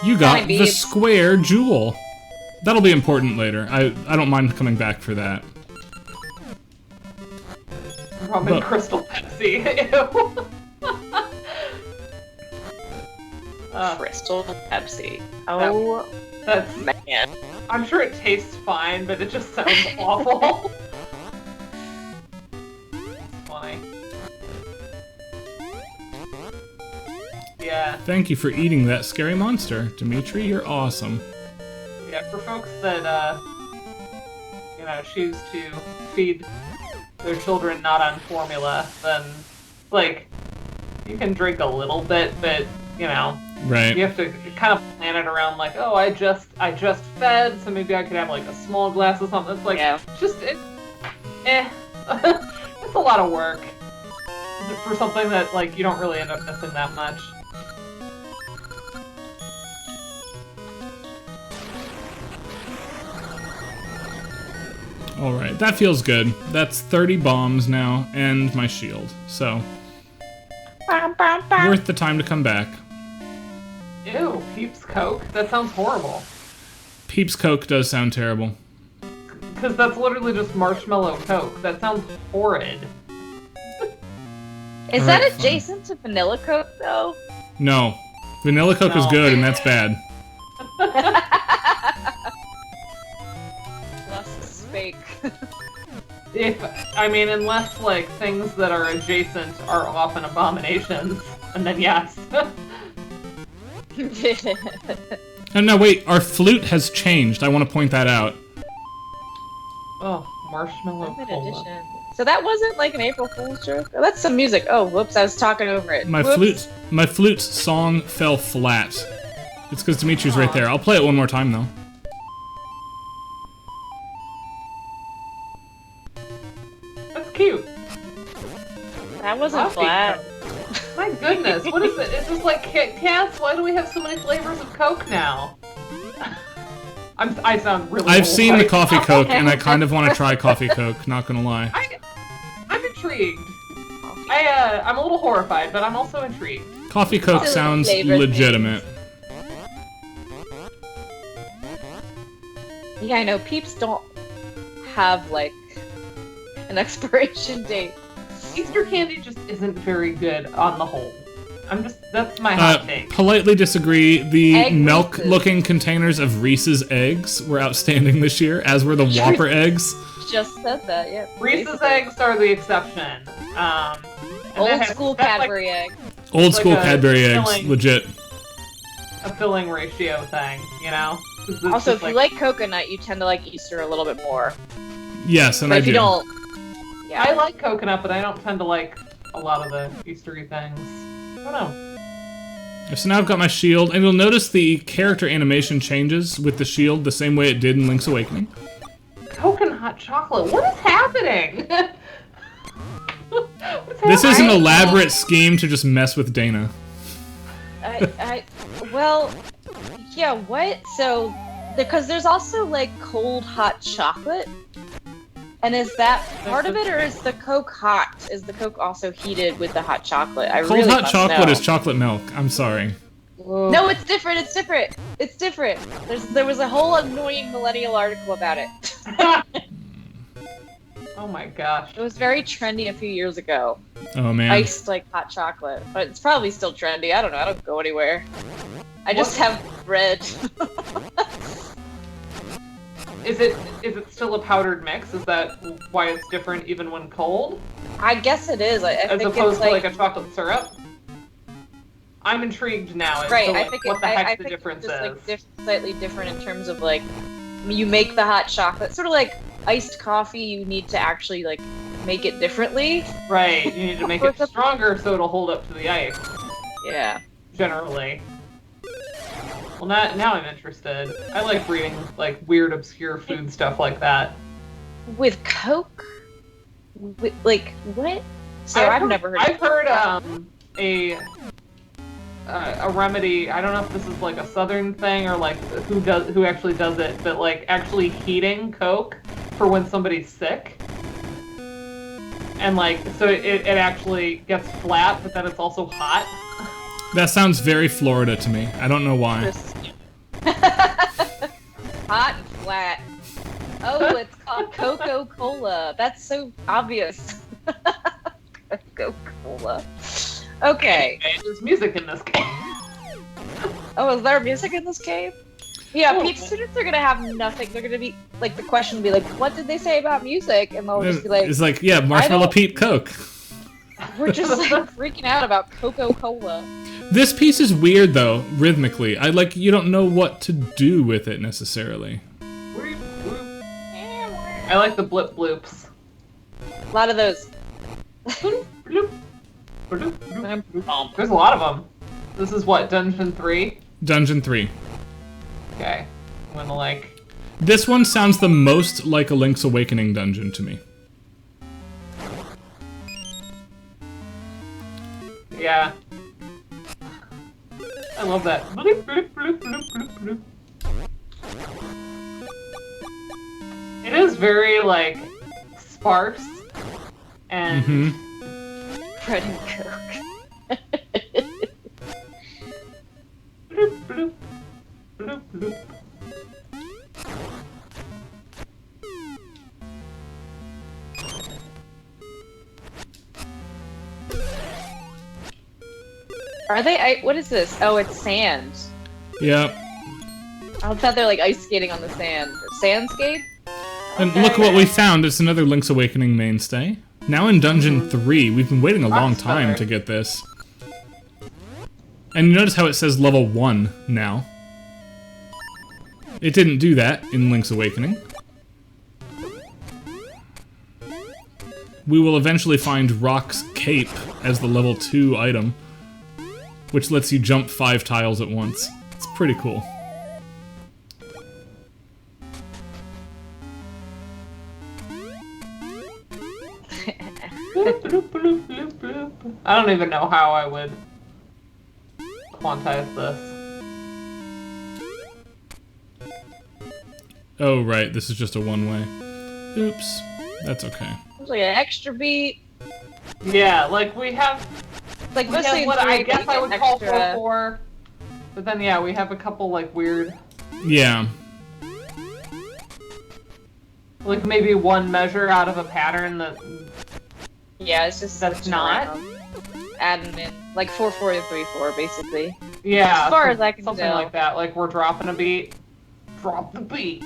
You got Tiny the Babes. square jewel. That'll be important later. I don't mind coming back for that. Rum and Crystal Pepsi. Ew. Crystal Pepsi. Oh, That's. man. I'm sure it tastes fine, but it just sounds awful. It's funny. Yeah. Thank you for eating that scary monster. Dimitri, you're awesome. Yeah, for folks that, choose to feed their children not on formula, then, like, you can drink a little bit, but, Right. you have to kind of plan it around, like, oh, I just fed, so maybe I could have, like, a small glass of something. It's like, it's a lot of work for something that, like, you don't really end up missing that much. Alright, that feels good. That's 30 bombs now, and my shield. So, worth the time to come back. Ew, Peeps Coke? That sounds horrible. Peeps Coke does sound terrible. Because that's literally just marshmallow Coke. That sounds horrid. Is Alright, that fine. adjacent to vanilla Coke though? No. Vanilla Coke is No. good, and that's bad. Plus fake. Unless, like, things that are adjacent are often abominations, and then yes. Oh, no, wait, our flute has changed. I want to point that out. Oh, marshmallow Limited cola. edition. So that wasn't like an April Fool's joke? Oh, that's some music. Oh, whoops, I was talking over it. My Whoops. flute's song fell flat. It's because Dimitri's right Aw. there. I'll play it one more time, though. That's cute. That wasn't Coffee flat. Coke. My goodness, what is it? Is this like Kit Kats? Why do we have so many flavors of Coke now? I sound really I've old seen the right coffee now. Coke, and I kind of want to try coffee Coke, not gonna lie. I'm intrigued. I'm a little horrified, but I'm also intrigued. Coffee Coke Silly sounds flavor legitimate. Yeah, I know. Peeps don't have like an expiration date. Easter candy just isn't very good on the whole. That's my hot take. Politely disagree. The Egg milk-looking containers of Reese's eggs were outstanding this year, as were the Whopper eggs. Just said that, yeah. Reese's eggs are the exception. And Old that has- school that's Cadbury egg. Old Like school a Cadbury eggs, filling- legit. a filling ratio thing, you know? 'Cause it's Also, just if you like coconut, you tend to like Easter a little bit more. Yes, and But I if you do. don't, yeah. I like coconut, but I don't tend to like a lot of the Eastery things. I don't know. So now I've got my shield, and you'll notice the character animation changes with the shield the same way it did in Link's Awakening. Coconut hot chocolate. What is happening? What's This is an happening? elaborate scheme to just mess with Dana. Well, yeah, what? So, because there's also like cold hot chocolate. And is that part of it, or is the Coke hot? Is the Coke also heated with the hot chocolate? I Cold really hot must chocolate know. is chocolate milk. I'm sorry. No, it's different. It's different. It's different. There was a whole annoying millennial article about it. Oh my gosh. It was very trendy a few years ago. Oh man. Iced like hot chocolate, but it's probably still trendy. I don't know. I don't go anywhere. I just have bread. Is it still a powdered mix? Is that why it's different even when cold? I guess it is. I As think opposed it's to like a chocolate syrup? I'm intrigued now as right. to I like, think what the I heck the think difference it's just is. like slightly different in terms of like you make the hot chocolate, sort of like iced coffee. You need to actually like make it differently. Right, you need to make it stronger so it'll hold up to the ice, Yeah. generally. Well, now I'm interested. I like reading like weird, obscure food stuff like that. With Coke? Like what? So I've never heard. I've heard a remedy. I don't know if this is like a southern thing or like who actually does it, but like actually heating Coke for when somebody's sick. And like so it actually gets flat, but then it's also hot. That sounds very Florida to me. I don't know why. Hot and flat. Oh, it's called Coca-Cola. That's so obvious. Coca-Cola. Okay. There's music in this game. Oh, is there music in this game? Yeah, Pete students are gonna have nothing. They're gonna be like, the question will be like, "What did they say about music?" And they'll just be like, it's like, yeah, Marshmallow Pete Coke. "We're just like freaking out about Coca-Cola." This piece is weird though, rhythmically. You don't know what to do with it necessarily. I like the blip bloops. A lot of those. There's a lot of them. This is what, Dungeon 3? Dungeon 3. Okay. I'm gonna like... This one sounds the most like a Link's Awakening dungeon to me. Yeah. I love that. Bloop, bloop, bloop, bloop, bloop, bloop. It is very, like, sparse. And... Bread and Coke. bloop, bloop, bloop, bloop. Are they? What is this? Oh, it's sand. Yep. I thought they're like ice skating on the sand. Sandscape? And look what we found. It's another Link's Awakening mainstay. Now in Dungeon 3. We've been waiting a long time to get this. And you notice how it says level 1 now. It didn't do that in Link's Awakening. We will eventually find Rock's Cape as the level 2 item, which lets you jump 5 tiles at once. It's pretty cool. I don't even know how I would quantize this. Oh, right, this is just a one-way. Oops. That's okay. It's like an extra beat. Yeah, like we have... Like we have what I guess I would call 4-4. But then, yeah, we have a couple, like, weird... Yeah. Like, maybe one measure out of a pattern that... Yeah, it's just... That's not? Adding in. Like 4-4 and 3-4, basesically. Yeah. As far as I can something tell. like that. Like, we're dropping a beat. Drop the beat.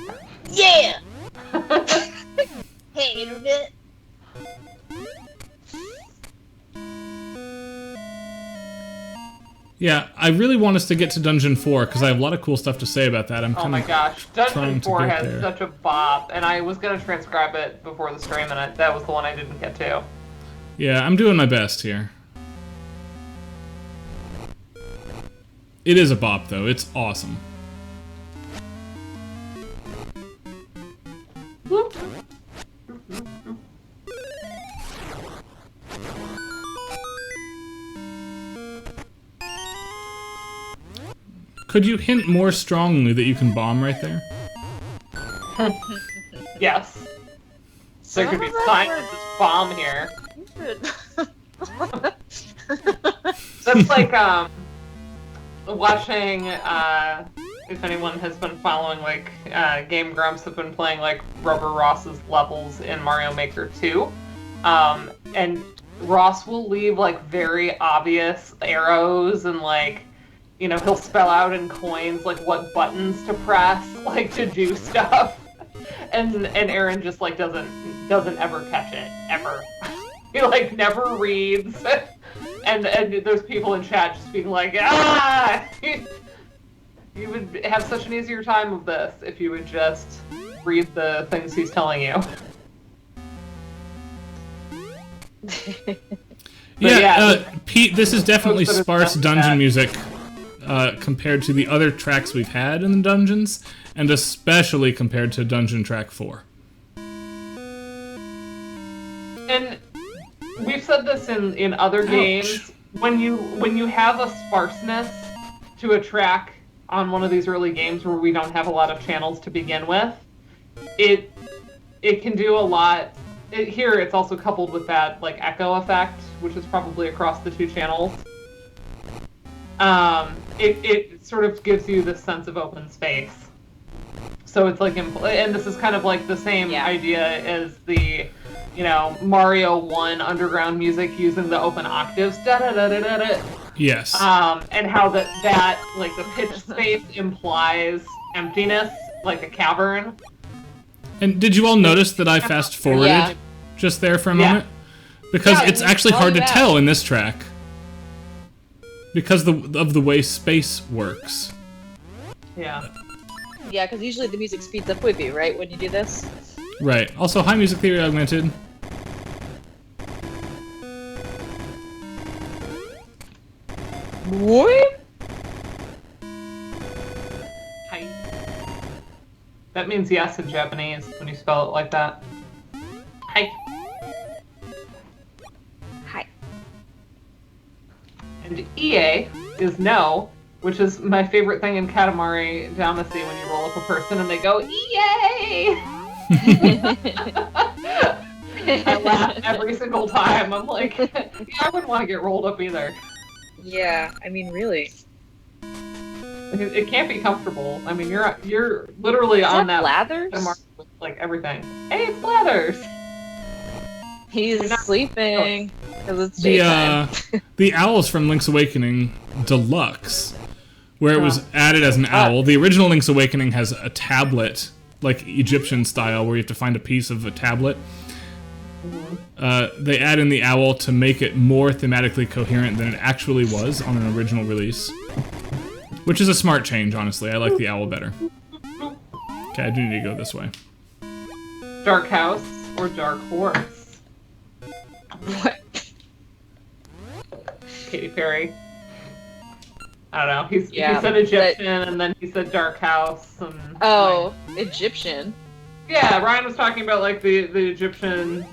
Yeah! Hey, internet. Yeah, I really want us to get to Dungeon 4, because I have a lot of cool stuff to say about that. Oh my gosh, Dungeon 4 has such a bop, and I was going to transcribe it before the stream, and that was the one I didn't get to. Yeah, I'm doing my best here. It is a bop, though. It's awesome. Could you hint more strongly that you can bomb right there? Yes. There could be signs of this bomb here. That's like, watching, if anyone has been following, like, Game Grumps have been playing, like, Rubber Ross's levels in Mario Maker 2. And Ross will leave, like, very obvious arrows and, like, you know, he'll spell out in coins, like, what buttons to press, like, to do stuff. And Aaron just, like, doesn't ever catch it. Ever. He, like, never reads. And there's people in chat just being like, ah! You would have such an easier time of this if you would just read the things he's telling you. Pete, this is definitely sparse dungeon music compared to the other tracks we've had in the dungeons, and especially compared to Dungeon Track 4. And we've said this in other games. When you have a sparseness to a track on one of these early games where we don't have a lot of channels to begin with, it can do a lot. Here, it's also coupled with that, like, echo effect, which is probably across the two channels. It sort of gives you this sense of open space. So it's like, and this is kind of like the same idea as the, you know, Mario 1 underground music using the open octaves. Da-da-da-da-da-da. Yes. And how that like the pitch space implies emptiness, like a cavern. And did you all notice that I fast forwarded just there for a moment? Because it's actually hard to tell in this track. Because of the way space works. Yeah. Yeah, because usually the music speeds up with you, right, when you do this? Right. Also, hi Music Theory Augmented. What? Hi. That means yes in Japanese when you spell it like that. Hi. Hi. And EA is no, which is my favorite thing in Katamari Damacy when you roll up a person and they go, EA! I laugh every single time. I'm like, yeah, I wouldn't want to get rolled up either. Yeah, I mean, really. It can't be comfortable. I mean, you're literally on that Blathers? with, like, everything. Hey, it's Blathers! He's sleeping because it's daytime. The owls from Link's Awakening Deluxe, where it was added as an owl. The original Link's Awakening has a tablet, like Egyptian style, where you have to find a piece of a tablet. They add in the owl to make it more thematically coherent than it actually was on an original release. Which is a smart change, honestly. I like the owl better. Okay, I do need to go this way. Dark House or Dark Horse? What? Katy Perry. I don't know. He said Egyptian, and then he said Dark House. And, Egyptian. Yeah, Ryan was talking about, like, the Egyptian,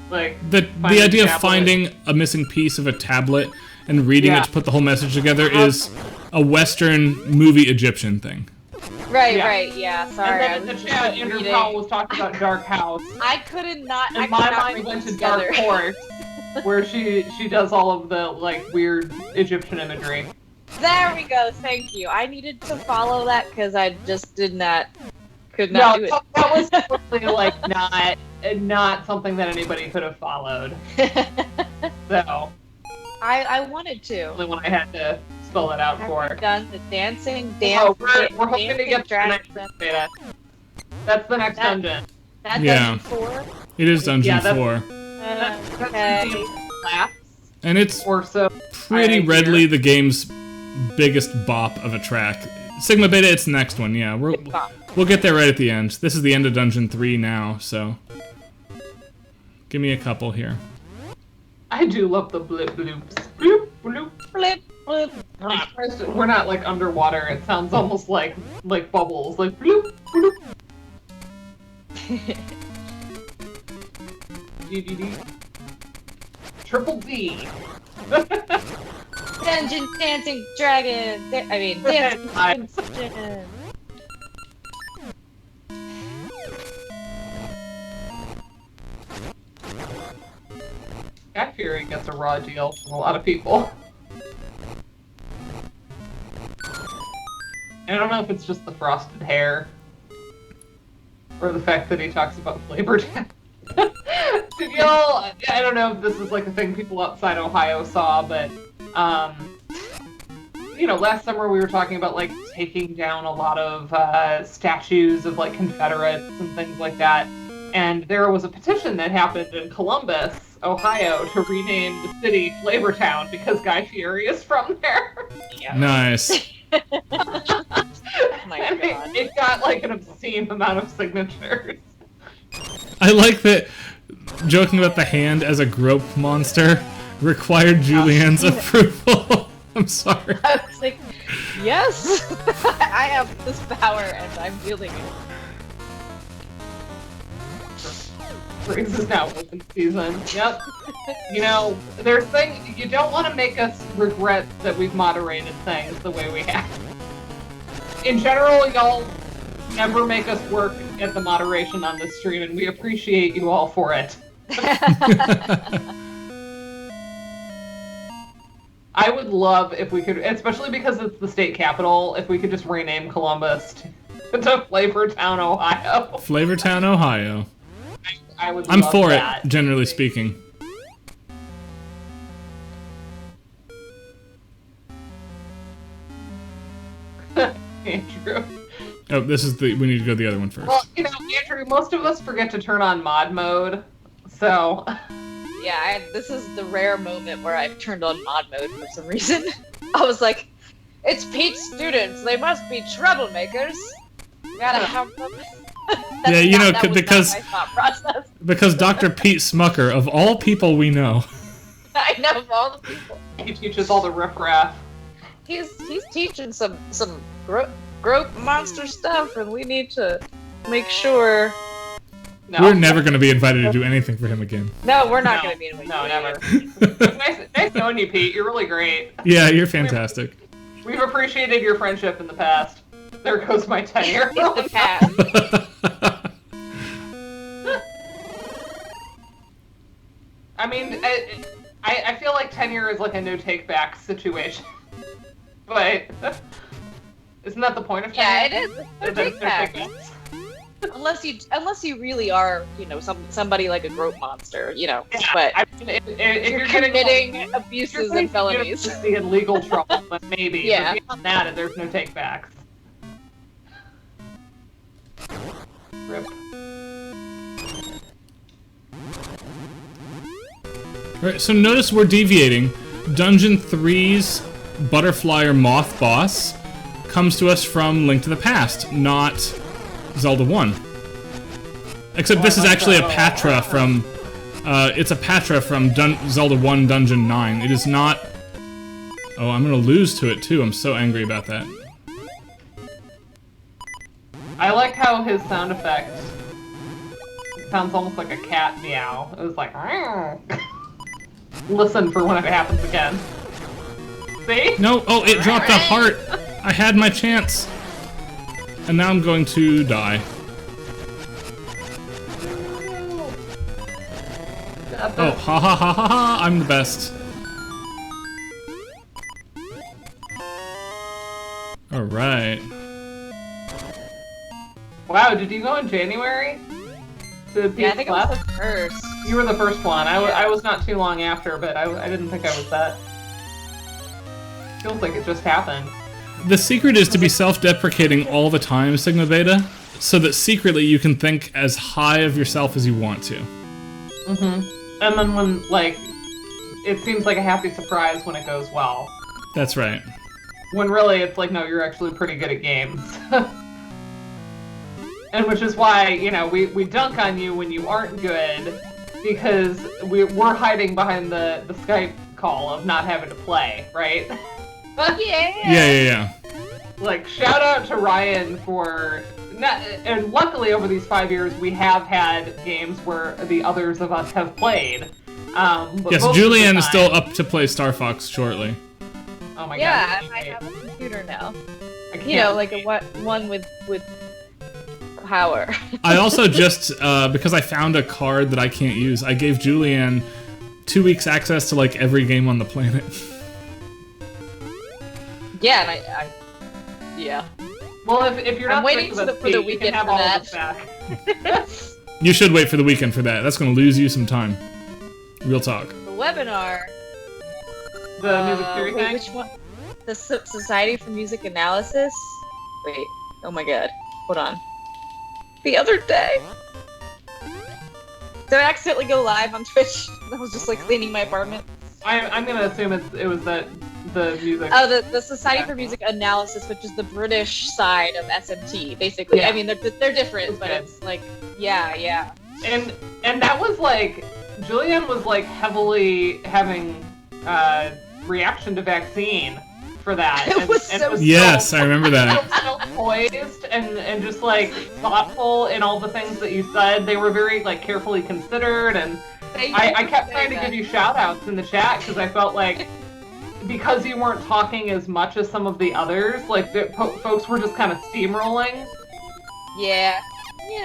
like... The idea of finding a missing piece of a tablet and reading it to put the whole message together is a Western movie Egyptian thing. Right, sorry. And then in the chat, Andrew Powell was talking about Dark House. I couldn't not. And my mind went to Dark Horse, where she does all of the, like, weird Egyptian imagery. There we go. Thank you. I needed to follow that because I just could not do it. That was totally, like, not something that anybody could have followed. So I wanted to. Only one I had to spell it out for. Done the dancing. We're hoping to get to the next beta. That's the next dungeon. That's Dungeon 4? It is Dungeon 4. Okay. And it's pretty readily the game's biggest bop of a track. Sigma Beta, it's the next one, yeah. We'll get there right at the end. This is the end of Dungeon 3 now, so... Give me a couple here. I do love the blip bloops. Bloop, bloop, blip, blip, blip. We're not, like, underwater. It sounds almost like bubbles. Like, bloop, bloop. D. Triple D. Dungeon Dancing Dragon. Dancing Dungeon. Cat Fury gets a raw deal from a lot of people. I don't know if it's just the frosted hair or the fact that he talks about flavor town. Did y'all? I don't know if this is like a thing people outside Ohio saw, but last summer we were talking about like taking down a lot of statues of like Confederates and things like that. And there was a petition that happened in Columbus, Ohio, to rename the city Flavortown because Guy Fieri is from there. Yeah. Nice. Oh my God. It got like an obscene amount of signatures. I like that joking about the hand as a grope monster required Julianne's approval. I'm sorry. I was like, yes, I have this power and I'm wielding it. Briggs is now open season. Yep. There's things you don't want to make us regret that we've moderated things the way we have. In general, y'all never make us work at the moderation on this stream, and we appreciate you all for it. I would love if we could, especially because it's the state capital, if we could just rename Columbus to Flavortown, Ohio. Flavortown, Ohio. I'm for that. it, generally speaking. Andrew. Oh, we need to go the other one first. Well, Andrew, most of us forget to turn on mod mode, so... Yeah, this is the rare moment where I've turned on mod mode for some reason. I was like, it's Pete's students, they must be troublemakers. Gotta have them. Because Dr. Pete Smucker, of all people we know. I know, of all the people. He teaches all the riffraff. He's teaching some grope monster stuff, and we need to make sure. No. We're never going to be invited to do anything for him again. No, we're not going to be invited. No, never. It's nice knowing you, Pete. You're really great. Yeah, you're fantastic. We've appreciated your friendship in the past. There goes my tenure. In the past. I mean, I feel like tenure is like a no-take-back situation. But isn't that the point of tenure? Yeah, it is. No take back. Unless you really are, somebody like a grope monster, Yeah, but if you're committing abuses and felonies. In legal trouble, but maybe. Yeah. But beyond that, there's no take-backs. Rip. Alright, so notice we're deviating. Dungeon 3's Butterfly or Moth boss comes to us from Link to the Past, not Zelda 1. Except this is actually a Patra from... it's a Patra from Zelda 1 Dungeon 9. It is not... Oh, I'm gonna lose to it too. I'm so angry about that. I like how his sound effect sounds almost like a cat meow. It was like... Listen for when it happens again. See? No, oh, it dropped a heart! I had my chance! And now I'm going to die. Oh, ha ha ha ha ha! I'm the best. Alright. Wow, did you go in January? Yeah, I think I was the first. You were the first one. I was not too long after, but I didn't think I was that. Feels like it just happened. The secret is to be self-deprecating all the time, Sigma Beta, so that secretly you can think as high of yourself as you want to. Mm-hmm. And then when, it seems like a happy surprise when it goes well. That's right. When really it's like, no, you're actually pretty good at games. And which is why, we dunk on you when you aren't good, because we're hiding behind the Skype call of not having to play, right? Yeah. Shout out to Ryan for... and luckily over these 5 years, we have had games where the others of us have played. Yes, Julianne is still up to play Star Fox shortly. Oh my god. Yeah, I have a computer now. One with power. I also just, because I found a card that I can't use, I gave Julianne 2 weeks access to, every game on the planet. Yeah, and yeah. Well, if you're not I'm waiting sick of for the you weekend can have for all that. of us back. You should wait for the weekend for that. That's going to lose you some time. Real talk. The webinar. The music theory wait, thing? which one? The Society for Music Analysis? Wait, oh my god. Hold on. The other day. Did I accidentally go live on Twitch? I was just like cleaning my apartment. I'm gonna assume it was the music. Oh, the Society Yeah. for Music Analysis, which is the British side of SMT, basically. Yeah. I mean, they're different, It's but good. it's like, yeah. And that was like, Julianne was like heavily having reaction to vaccine for that. It was so Yes, I remember that. So poised and just like thoughtful in all the things that you said. They were very like carefully considered, and I kept trying to give you shout outs in the chat because I felt like because you weren't talking as much as some of the others, like folks were just kind of steamrolling. Yeah.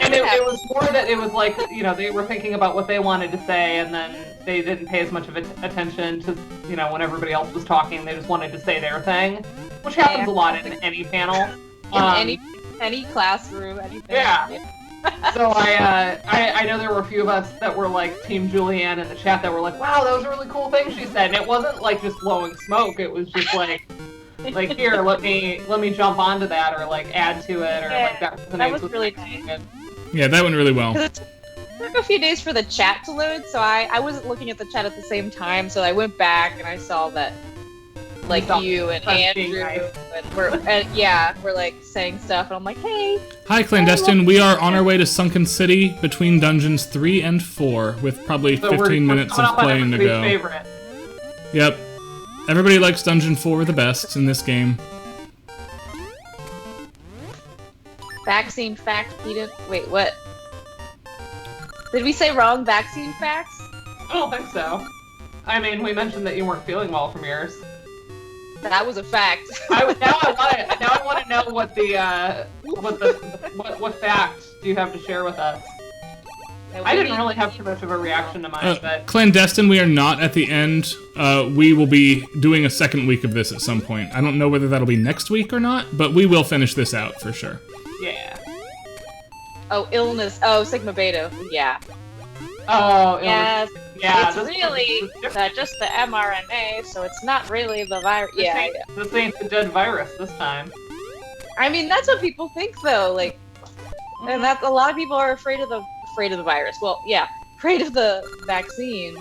And it was more that it was like, you know, they were thinking about what they wanted to say, and then they didn't pay as much of attention to, you know, when everybody else was talking. They just wanted to say their thing, which happens a lot in any panel. In any classroom, anything. Yeah. So I know there were a few of us that were like Team Julianne in the chat that were like, wow, that was a really cool thing she said. And it wasn't like just blowing smoke. It was just like here, let me jump onto that, or like add to it, or like that was really nice. Yeah, that went really well. It took a few days for the chat to load, so I wasn't looking at the chat at the same time, so I went back and I saw that like you and Andrew and we're like saying stuff, and I'm like, hey. Hi, Clandestine. We are on our way to Sunken City between dungeons 3 and 4, with probably 15 minutes of playing to go. Favorite. Yep. Everybody likes Dungeon 4 the best in this game. Vaccine fact, Eden. Wait, what? Did we say wrong? Vaccine facts? I don't think so. I mean, we mentioned that you weren't feeling well from yours. That was a fact. Now I want to know what fact do you have to share with us? I didn't really have too much of a reaction to mine, but Clandestine, we are not at the end. We will be doing a second week of this at some point. I don't know whether that'll be next week or not, but we will finish this out for sure. yeah. Oh, illness. Oh, Sigma Beta. Yeah. Oh, Yes. yeah. It's this really is different. just the mRNA, so it's not really the virus. Yeah. This ain't the dead virus this time. I mean, that's what people think, though. Like, and that's a lot of people are afraid of the virus. Well, yeah, afraid of the vaccine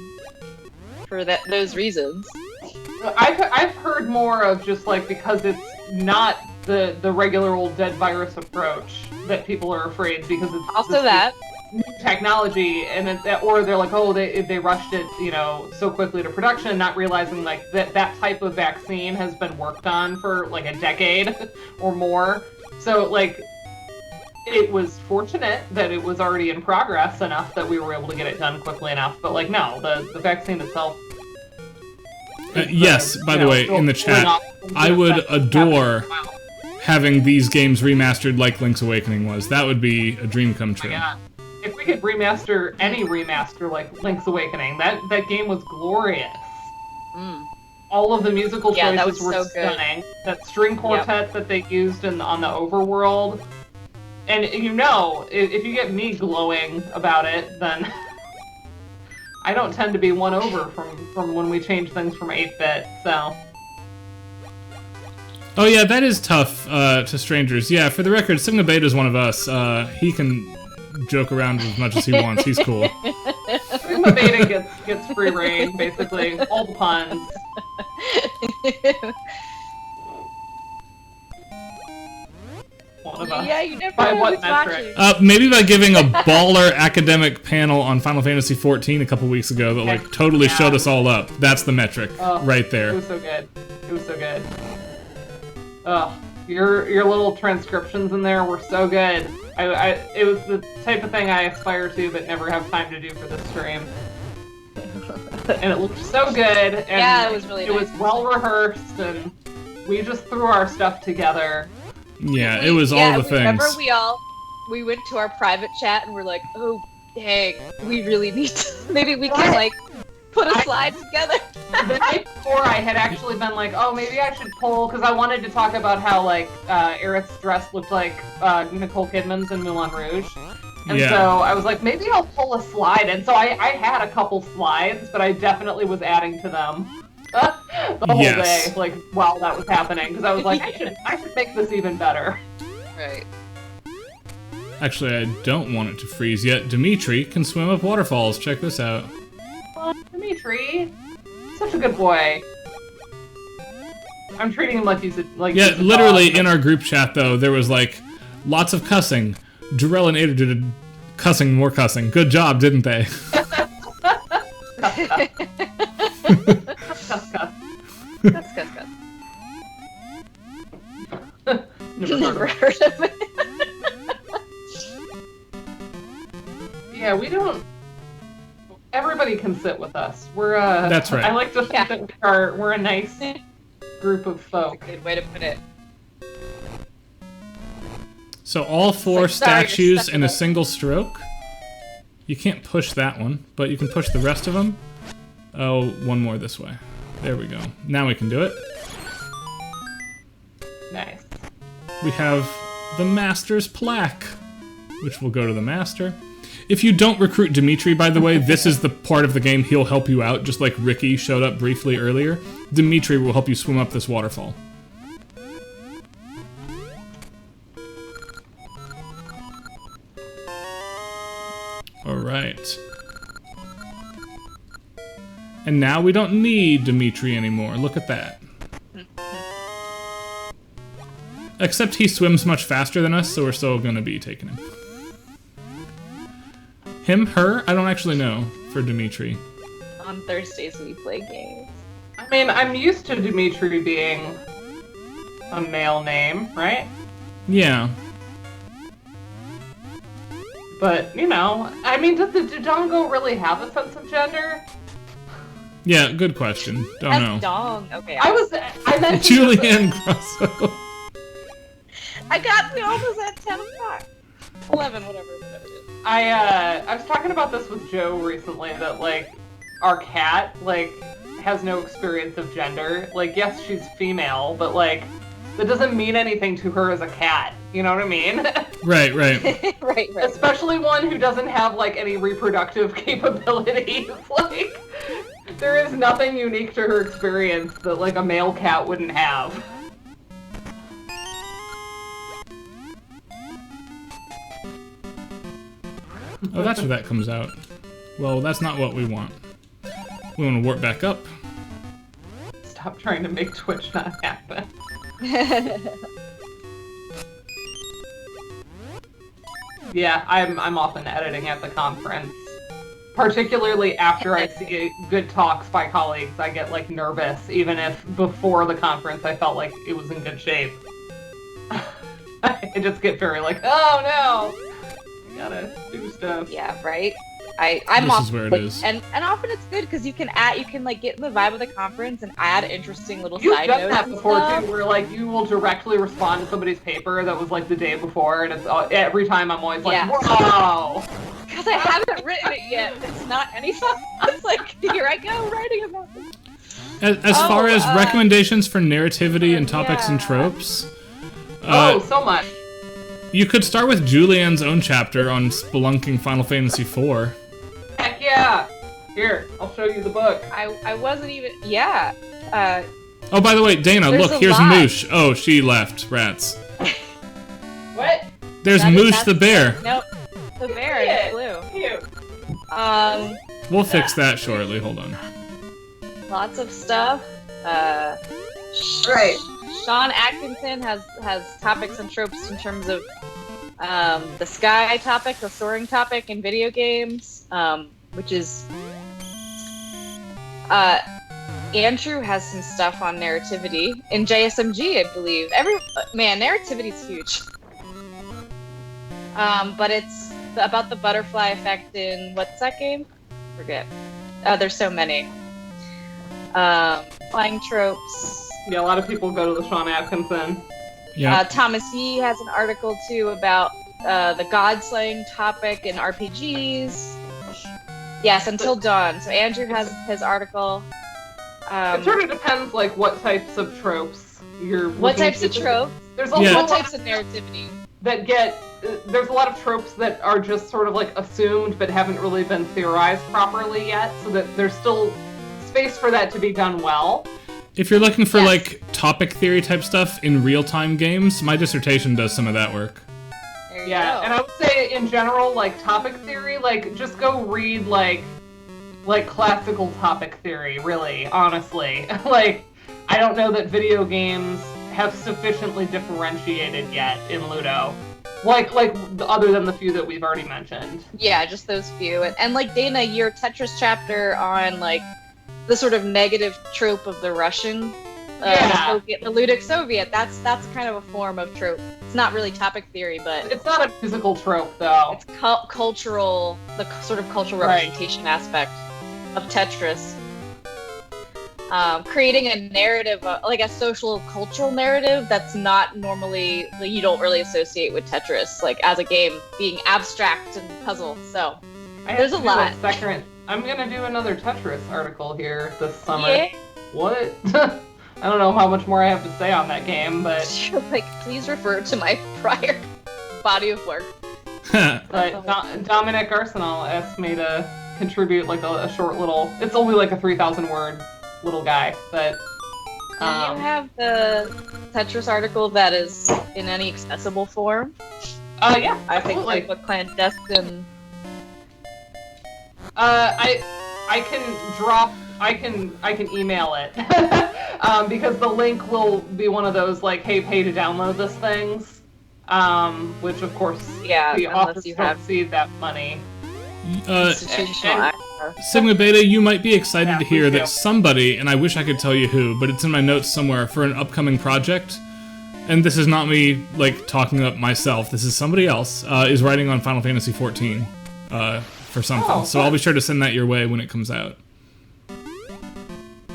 for those reasons. I've heard more of just like because it's not the regular old dead virus approach that people are afraid because it's Also this that. new technology, and or they're like, oh, they rushed it, you know, so quickly to production, not realizing like that type of vaccine has been worked on for like a decade or more. So like, it was fortunate that it was already in progress enough that we were able to get it done quickly enough. But like, no, the vaccine itself. Yes, by the way, in the chat, I would adore having these games remastered like Link's Awakening was. That would be a dream come true. Yeah. If we could remaster any remaster like Link's Awakening, that game was glorious. Mm. All of the musical Yeah, that choices was were so good. stunning. That string quartet that they used on the overworld. And you know, if you get me glowing about it, then I don't tend to be won over from when we change things from 8-bit, so. Oh yeah, that is tough to strangers. Yeah, for the record, Sigma Beta is one of us. He can joke around as much as he wants. He's cool. Sigma Beta gets free reign, basically. All the puns. One of us. Yeah, you never By know what who's metric? watching. Maybe by giving a baller academic panel on Final Fantasy XIV a couple weeks ago that like totally showed us all up. That's the metric right It there. was so good. It was so good. Ugh, your little transcriptions in there were so good. It was the type of thing I aspire to but never have time to do for this stream. And it looked so good. And Yeah, it was really It was well rehearsed, and we just threw our stuff together. Yeah, it was all the things. Remember we went to our private chat and we're like, oh dang, we really need to, maybe we can like put a slide together. The night before, I had actually been like, oh, maybe I should pull, because I wanted to talk about how, like, Aerith's dress looked like Nicole Kidman's in Moulin Rouge. And so I was like, maybe I'll pull a slide. And so I had a couple slides, but I definitely was adding to them the whole day, like, while that was happening. Because I was like, I should make this even better. Right. Actually, I don't want it to freeze yet. Dimitri can swim up waterfalls. Check this out. Oh, Dimitri. Such a good boy. I'm treating him like he's a Yeah, literally in our group chat, though, there was, like, lots of cussing. Jarell and Ada did cussing, more cussing. Good job, didn't they? Cuss. Never heard of it. Yeah, we don't. Everybody can sit with us. We're That's right. I like to think that we're a nice group of folk. Good way to put it. So all four statues in a single stroke. You can't push that one, but you can push the rest of them. Oh, one more this way. There we go. Now we can do it. Nice. We have the Master's plaque, which will go to the Master. If you don't recruit Dimitri, by the way, this is the part of the game he'll help you out, just like Ricky showed up briefly earlier. Dimitri will help you swim up this waterfall. Alright. And now we don't need Dimitri anymore. Look at that. Except he swims much faster than us, so we're still gonna be taking him. Him? Her? I don't actually know for Dimitri. On Thursdays we play games. I mean, I'm used to Dimitri being a male name, right? Yeah. But, you know, I mean, does the Dodongo really have a sense of gender? Yeah, good question. Don't know. Dong. Okay. I meant Julianne Grosso. I got me almost at 10 o'clock. 11, whatever it is. I was talking about this with Joe recently, that, like, our cat, like, has no experience of gender. Like, yes, she's female, but, like, that doesn't mean anything to her as a cat. You know what I mean? Right. right. Especially one who doesn't have, like, any reproductive capabilities. Like, there is nothing unique to her experience that, like, a male cat wouldn't have. Oh, that's where that comes out. Well, that's not what we want. We want to warp back up. Stop trying to make Twitch not happen. Yeah, I'm often editing at the conference. Particularly after I see good talks by colleagues, I get, like, nervous, even if before the conference I felt like it was in good shape. I just get very like, oh no! I gotta do stuff. Yeah, right? I'm This off, is where it like, is. And often it's good because you can like get in the vibe of the conference and add interesting little You've side done notes that and before stuff. too, where like you will directly respond to somebody's paper that was like the day before, and it's every time I'm always like, Yeah. whoa! Because I haven't written it yet. It's not anything. It's like, here I go writing about this. As far as recommendations for narrativity and topics and tropes, So much. you could start with Julianne's own chapter on spelunking Final Fantasy IV. Heck yeah! Here, I'll show you the book. I wasn't even. Yeah. Oh, by the way, Dana, There's look, a here's lot. Moosh. Oh, she left. Rats. What? There's Moosh the bear. Nope. The bear is blue. Cute. We'll fix that shortly. Hold on. Lots of stuff. Right. Sean Atkinson has topics and tropes in terms of the sky topic, the soaring topic in video games, which is Andrew has some stuff on narrativity in JSMG, I believe. Narrativity is huge. But it's about the butterfly effect in what's that game? Forget. There's so many. Flying tropes. Yeah, a lot of people go to the Sean Atkinson. Yeah. Thomas Yee has an article too about the god slaying topic in RPGs. Yes, Until Dawn. So Andrew has his article. It sort of depends, like, what types of tropes you're. What types of tropes? There's also What types of narrativity that get. There's a lot of tropes that are just sort of like assumed, but haven't really been theorized properly yet. So that there's still space for that to be done well. If you're looking for like topic theory type stuff in real-time games, my dissertation does some of that work. There you Yeah, go. and I would say in general, like topic theory, like just go read like classical topic theory, really, honestly. Like, I don't know that video games have sufficiently differentiated yet in Ludo. Like other than the few that we've already mentioned. Yeah, just those few. And like Dana, your Tetris chapter on like the sort of negative trope of the Russian, Soviet, the Ludic Soviet, that's kind of a form of trope. It's not really topic theory, but it's not a physical trope, though. It's cultural, the sort of cultural representation aspect of Tetris. Creating a narrative, like a social cultural narrative that's not normally, like, you don't really associate with Tetris, like as a game, being abstract and puzzle. So there's a lot. I'm gonna do another Tetris article here this summer. Yeah. What? I don't know how much more I have to say on that game, but like, please refer to my prior body of work. But Dominic Arsenal asked me to contribute like a short little. It's only like a 3,000 word little guy, but. Do you have the Tetris article that is in any accessible form? Yeah, I think absolutely. like with clandestine. I can email it because the link will be one of those like, hey, pay to download this things, which of course the authors don't see that money. Institutional access. Sigma Beta, you might be excited to hear that somebody, and I wish I could tell you who, but it's in my notes somewhere for an upcoming project. And this is not me like talking up myself. This is somebody else is writing on Final Fantasy XIV for something. Oh, so I'll be sure to send that your way when it comes out.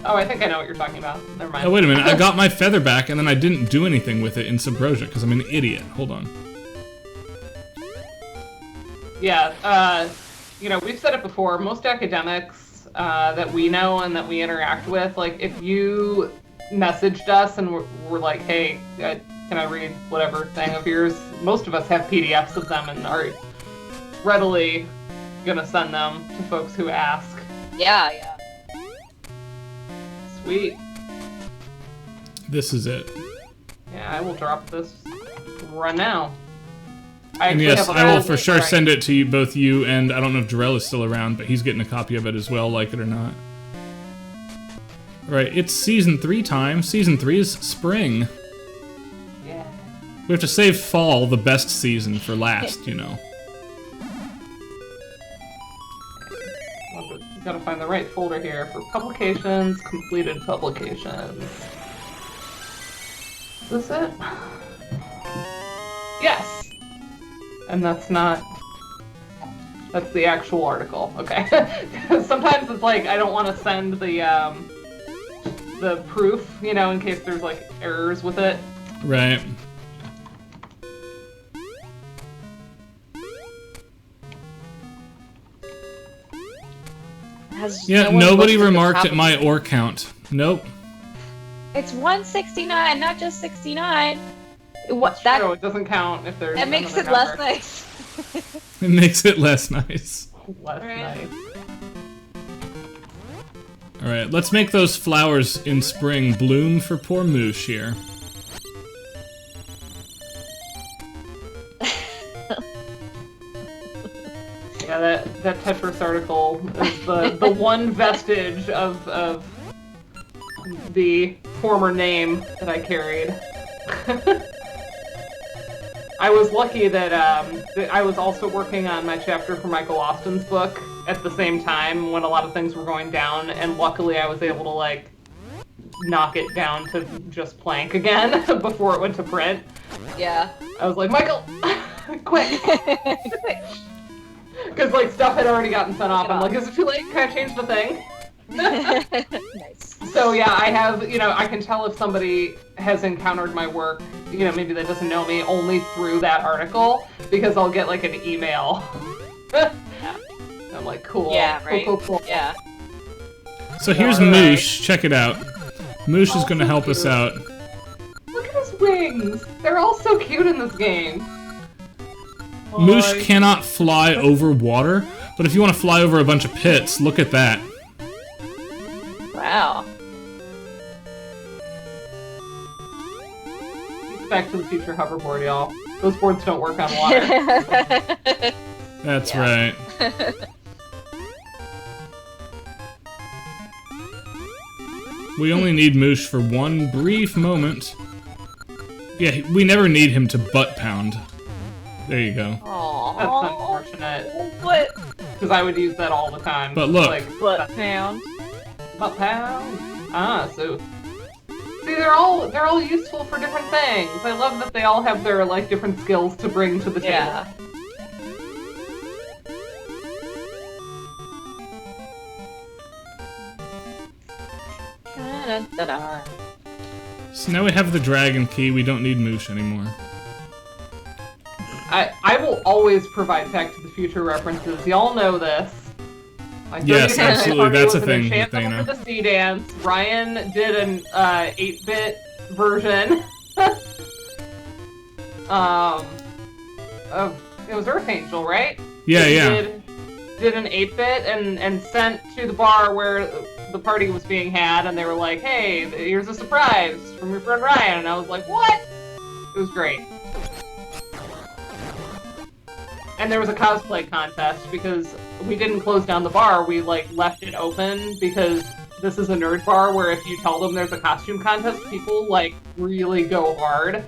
Oh, I think I know what you're talking about. Never mind. Oh, wait a minute. I got my feather back, and then I didn't do anything with it in Subrosia, because I'm an idiot. Hold on. Yeah, we've said it before. Most academics that we know and that we interact with, like, if you messaged us and we're like, hey, can I read whatever thing of yours? Most of us have PDFs of them and are readily gonna send them to folks who ask. Yeah. Sweet. This is it. Yeah, I will drop this right now. And yes, I will for sure send it to you, both you and I don't know if Jarrell is still around, but he's getting a copy of it as well, like it or not. Alright, it's Season 3 time. Season 3 is spring. Yeah. We have to save fall, the best season, for last, you know. Gotta find the right folder here for publications, completed publications. Is this it? Yes! And that's the actual article. Okay. Sometimes it's like, I don't want to send the proof, in case there's like errors with it. Right. Yeah, nobody remarked at my ore count. Nope. It's 169, not just 69. True, it doesn't count if there's. That makes it number. less nice. It makes it less nice. Less nice. Alright, let's make those flowers in spring bloom for poor Moosh here. Yeah, that Tetris article is the one vestige of the former name that I carried. I was lucky that I was also working on my chapter for Michael Austin's book at the same time when a lot of things were going down, and luckily I was able to like knock it down to just plank again before it went to print. Yeah. I was like, Michael, quick! Because like stuff had already gotten sent off. I'm like, is it too late? Can I change the thing? Nice. So yeah, I have, I can tell if somebody has encountered my work, maybe that doesn't know me, only through that article, because I'll get like an email. Yeah. I'm like, cool. Yeah, right. Cool. Yeah. So here's Moosh. Check it out. Moosh is going to help us out. Look at his wings. They're all so cute in this game. Moosh cannot fly over water, but if you want to fly over a bunch of pits, look at that. Wow. Back to the Future hoverboard, y'all. Those boards don't work on water. That's right. We only need Moosh for one brief moment. Yeah, we never need him to butt pound. There you go. Aww. That's unfortunate. What? Because I would use that all the time. But look. Like, Butt pound. butt pound. So... See, they're all useful for different things. I love that they all have their, like, different skills to bring to the table. Yeah. Da-da-da-da. So now we have the dragon key, we don't need Moosh anymore. I will always provide Back to the Future references. Y'all know this. Yes, absolutely. That's a thing that they know. The Sea Dance. Ryan did an 8-bit version. It was Earth Angel, right? Yeah, He yeah. Did an 8-bit and sent to the bar where the party was being had, and they were like, "Hey, here's a surprise from your friend Ryan," and I was like, "What?" It was great. And there was a cosplay contest because we didn't close down the bar. We like left it open because this is a nerd bar where if you tell them there's a costume contest, people like really go hard.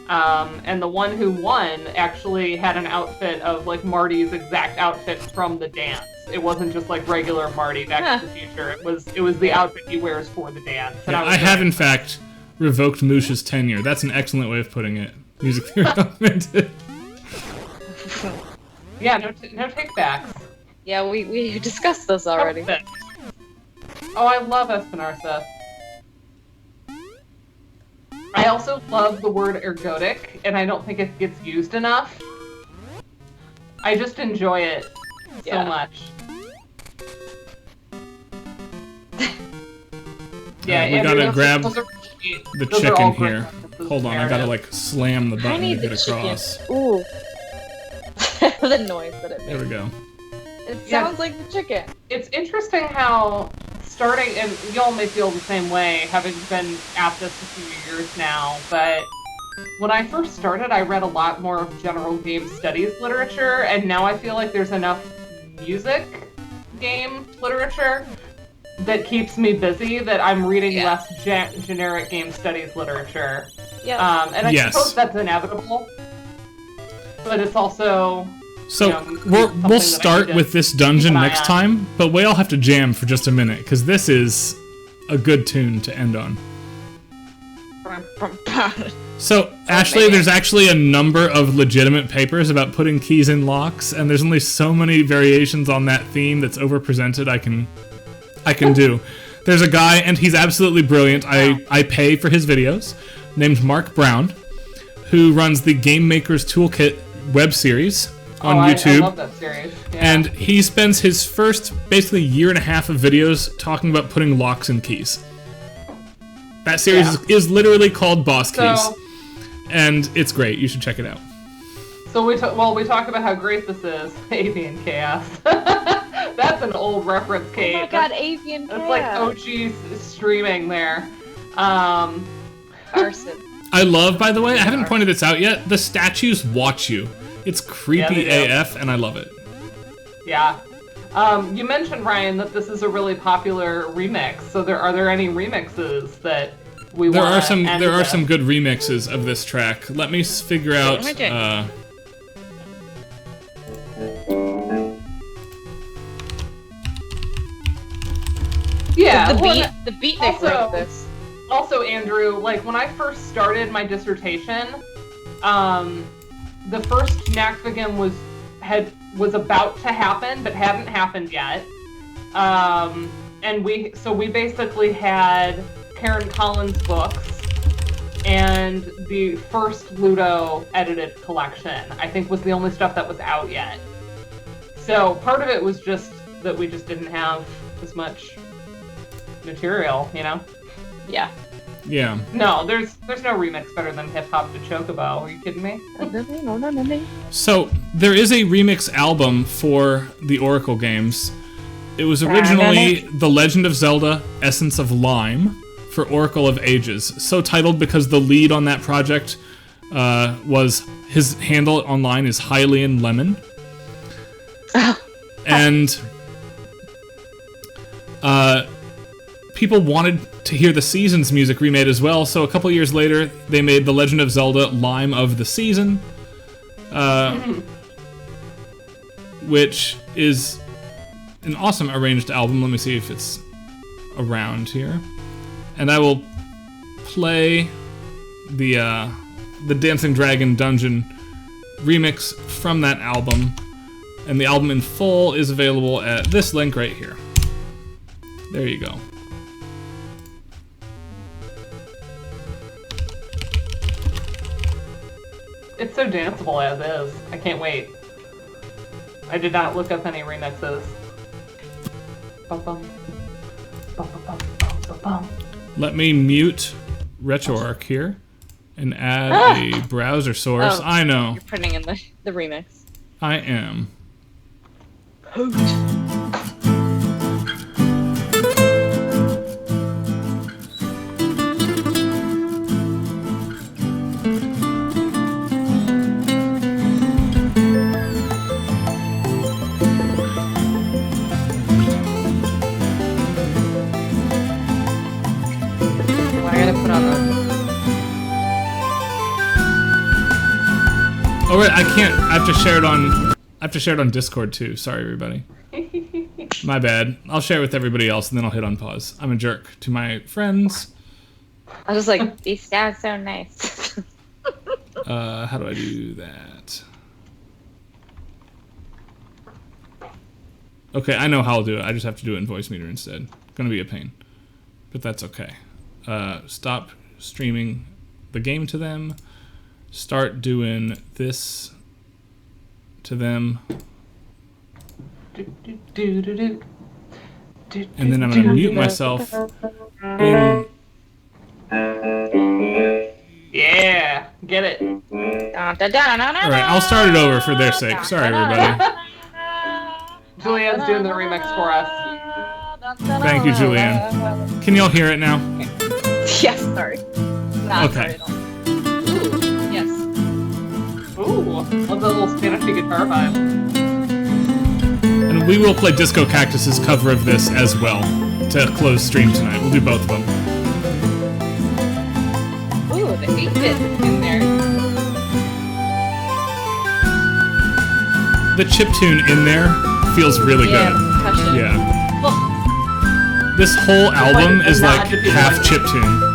And the one who won actually had an outfit of like Marty's exact outfit from the dance. It wasn't just like regular Marty Back to the Future. It was the outfit he wears for the dance. And Yeah, I have in fact revoked Moosh's tenure. That's an excellent way of putting it. Music theory augmented. Yeah, no takebacks. Yeah, we discussed this already. Oh, I love Espinarsa. I also love the word ergodic, and I don't think it gets used enough. I just enjoy it so much. We gotta grab the chicken here. Hold on, I gotta like slam the button to get across. Ooh. The noise that it makes. There we go. It sounds like the chicken. It's interesting how starting, and y'all may feel the same way, having been at this a few years now, but when I first started, I read a lot more of general game studies literature, and now I feel like there's enough music game literature that keeps me busy that I'm reading less generic game studies literature. Yeah. And I suppose that's inevitable, but it's also... So, we'll start with this dungeon next time, but we all have to jam for just a minute, because this is a good tune to end on. So, Ashley, there's actually a number of legitimate papers about putting keys in locks, and there's only so many variations on that theme that's overpresented I can do. There's a guy, and he's absolutely brilliant, I pay for his videos, named Mark Brown, who runs the Game Maker's Toolkit web series on YouTube. I love that series. Yeah. And he spends his first, basically, year and a half of videos talking about putting locks in keys. That series is literally called Boss Keys. And it's great. You should check it out. So we talk about how great this is. Avian Chaos. That's an old reference, Kate. Oh my god, Avian Chaos. That's like OG streaming there. Carson. I love, by the way, I haven't pointed this out yet, the statues watch you. It's creepy AF, and I love it. Yeah. You mentioned, Ryan, that this is a really popular remix. So are there any remixes that we want to end with? There are some good remixes of this track. Let me figure out... Yeah, the beatnik wrote this. Also, Andrew, like when I first started my dissertation, the first NACFIGM was about to happen, but hadn't happened yet. And we basically had Karen Collins' books and the first Ludo edited collection, I think, was the only stuff that was out yet. So part of it was just that we just didn't have as much material, you know? Yeah. Yeah. No, there's no remix better than Hip Hop to Chocobo. Are you kidding me? So there is a remix album for the Oracle games. It was originally The Legend of Zelda: Essence of Lime for Oracle of Ages. So titled because the lead on that project was his handle online is Hylian Lemon. And people wanted to hear the Seasons music remade as well, so a couple years later they made The Legend of Zelda: Lime of the Season, which is an awesome arranged album. Let me see if it's around here. And I will play the Dancing Dragon Dungeon remix from that album. And the album in full is available at this link right here. There you go. It's so danceable as is. I can't wait. I did not look up any remixes. Bum, bum. Bum, bum, bum, bum, bum, bum. Let me mute RetroArch here and add a browser source. Oh, I know. You're putting in the remix. I am. Hoot. I gotta put on the. Oh wait, I can't. I have to share it on. I have to share it on Discord too. Sorry, everybody. My bad. I'll share it with everybody else, and then I'll hit on pause. I'm a jerk to my friends. I was like, these sound so nice. How do I do that? Okay, I know how I'll do it. I just have to do it in Voice Meter instead. Gonna be a pain, but that's okay. Stop streaming the game to them. Start doing this to them. And then I'm gonna mute myself in. Yeah, get it. Alright, I'll start it over for their sake. Sorry, everybody. Julianne's doing the remix for us. Thank you, Julianne. Can y'all hear it now? Yes, sorry. Not Okay. sorry at all. Ooh, yes. Ooh, love the little Spanishy guitar vibe. And we will play Disco Cactus's cover of this as well to close stream tonight. We'll do both of them. Ooh, the 8-bit in there. The chiptune in there feels really Yeah, good. percussion. Yeah. Oh, This whole album like is a like nod to be half like- chiptune.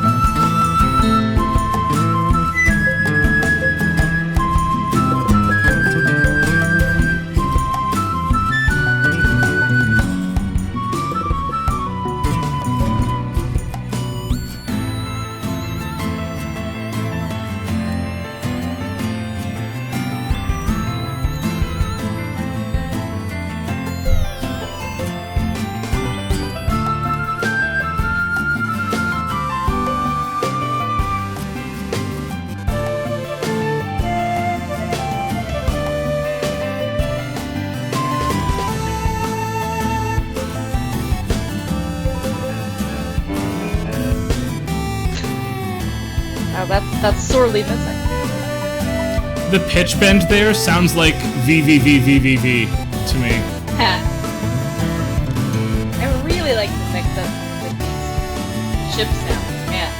oh, that's sorely missing. The pitch bend there sounds like VVVVVV to me. Ha. I really like the mix up with these chip sounds, man.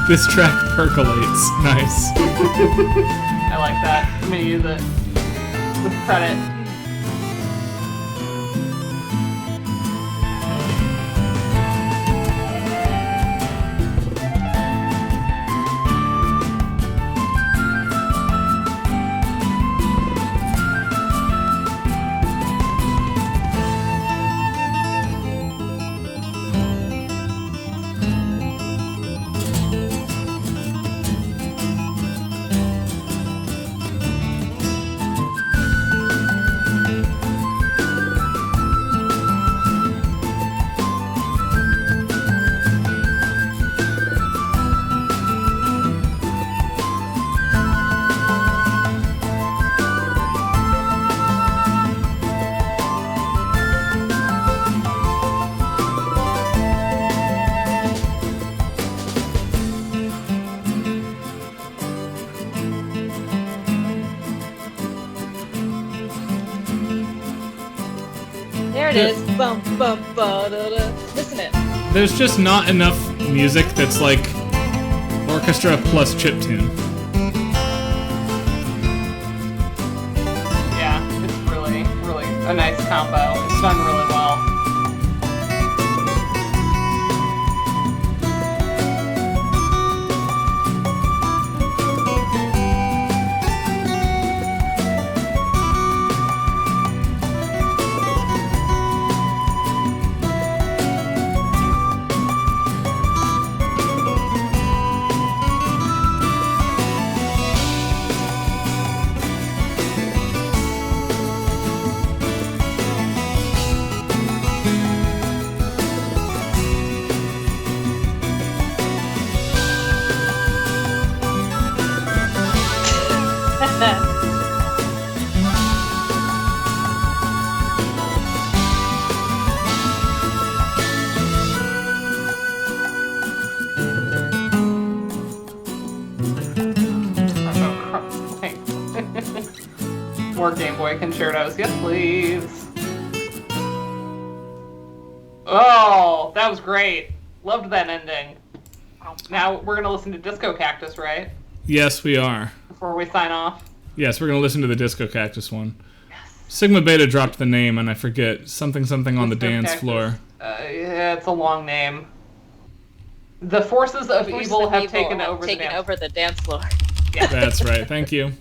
This track percolates. Nice. I like that. I'm gonna use it with credit. it is. Bum, bum, ba, da, da. Listen it. There's just not enough music that's like orchestra plus chiptune. Yeah, it's really, really a nice combo. It's done really well. More Game Boy concertos. Yes, please. Oh, that was great. Loved that ending. Now we're going to listen to Disco Cactus, right? Yes, we are. Before we sign off. Yes, we're going to listen to the Disco Cactus one. Yes. Sigma Beta dropped the name, and I forget. Something on the dance Cactus. floor. Yeah, it's a long name. The forces of evil have taken over the dance floor. Yeah. That's right. Thank you.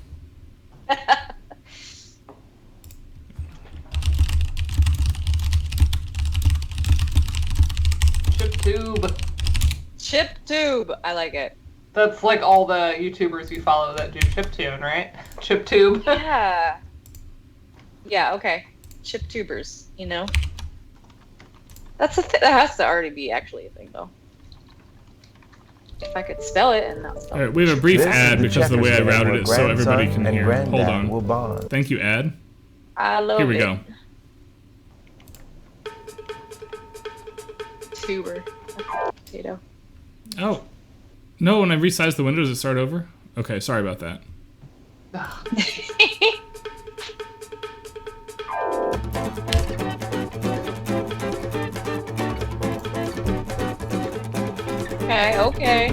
Chiptube. I like it. That's like all the YouTubers you follow that do chiptune, right? Chiptube. Yeah. Yeah, okay. Chiptubers, you know? That's that has to already be actually a thing, though. If I could spell it and not spell it. All right, we have a brief ad because of the way I routed it so everybody can hear. Hold on. Will bond. Thank you, ad. I love it. Here we go. Tuber. Potato. Oh. No, when I resize the window, does it start over? Okay, sorry about that. Okay.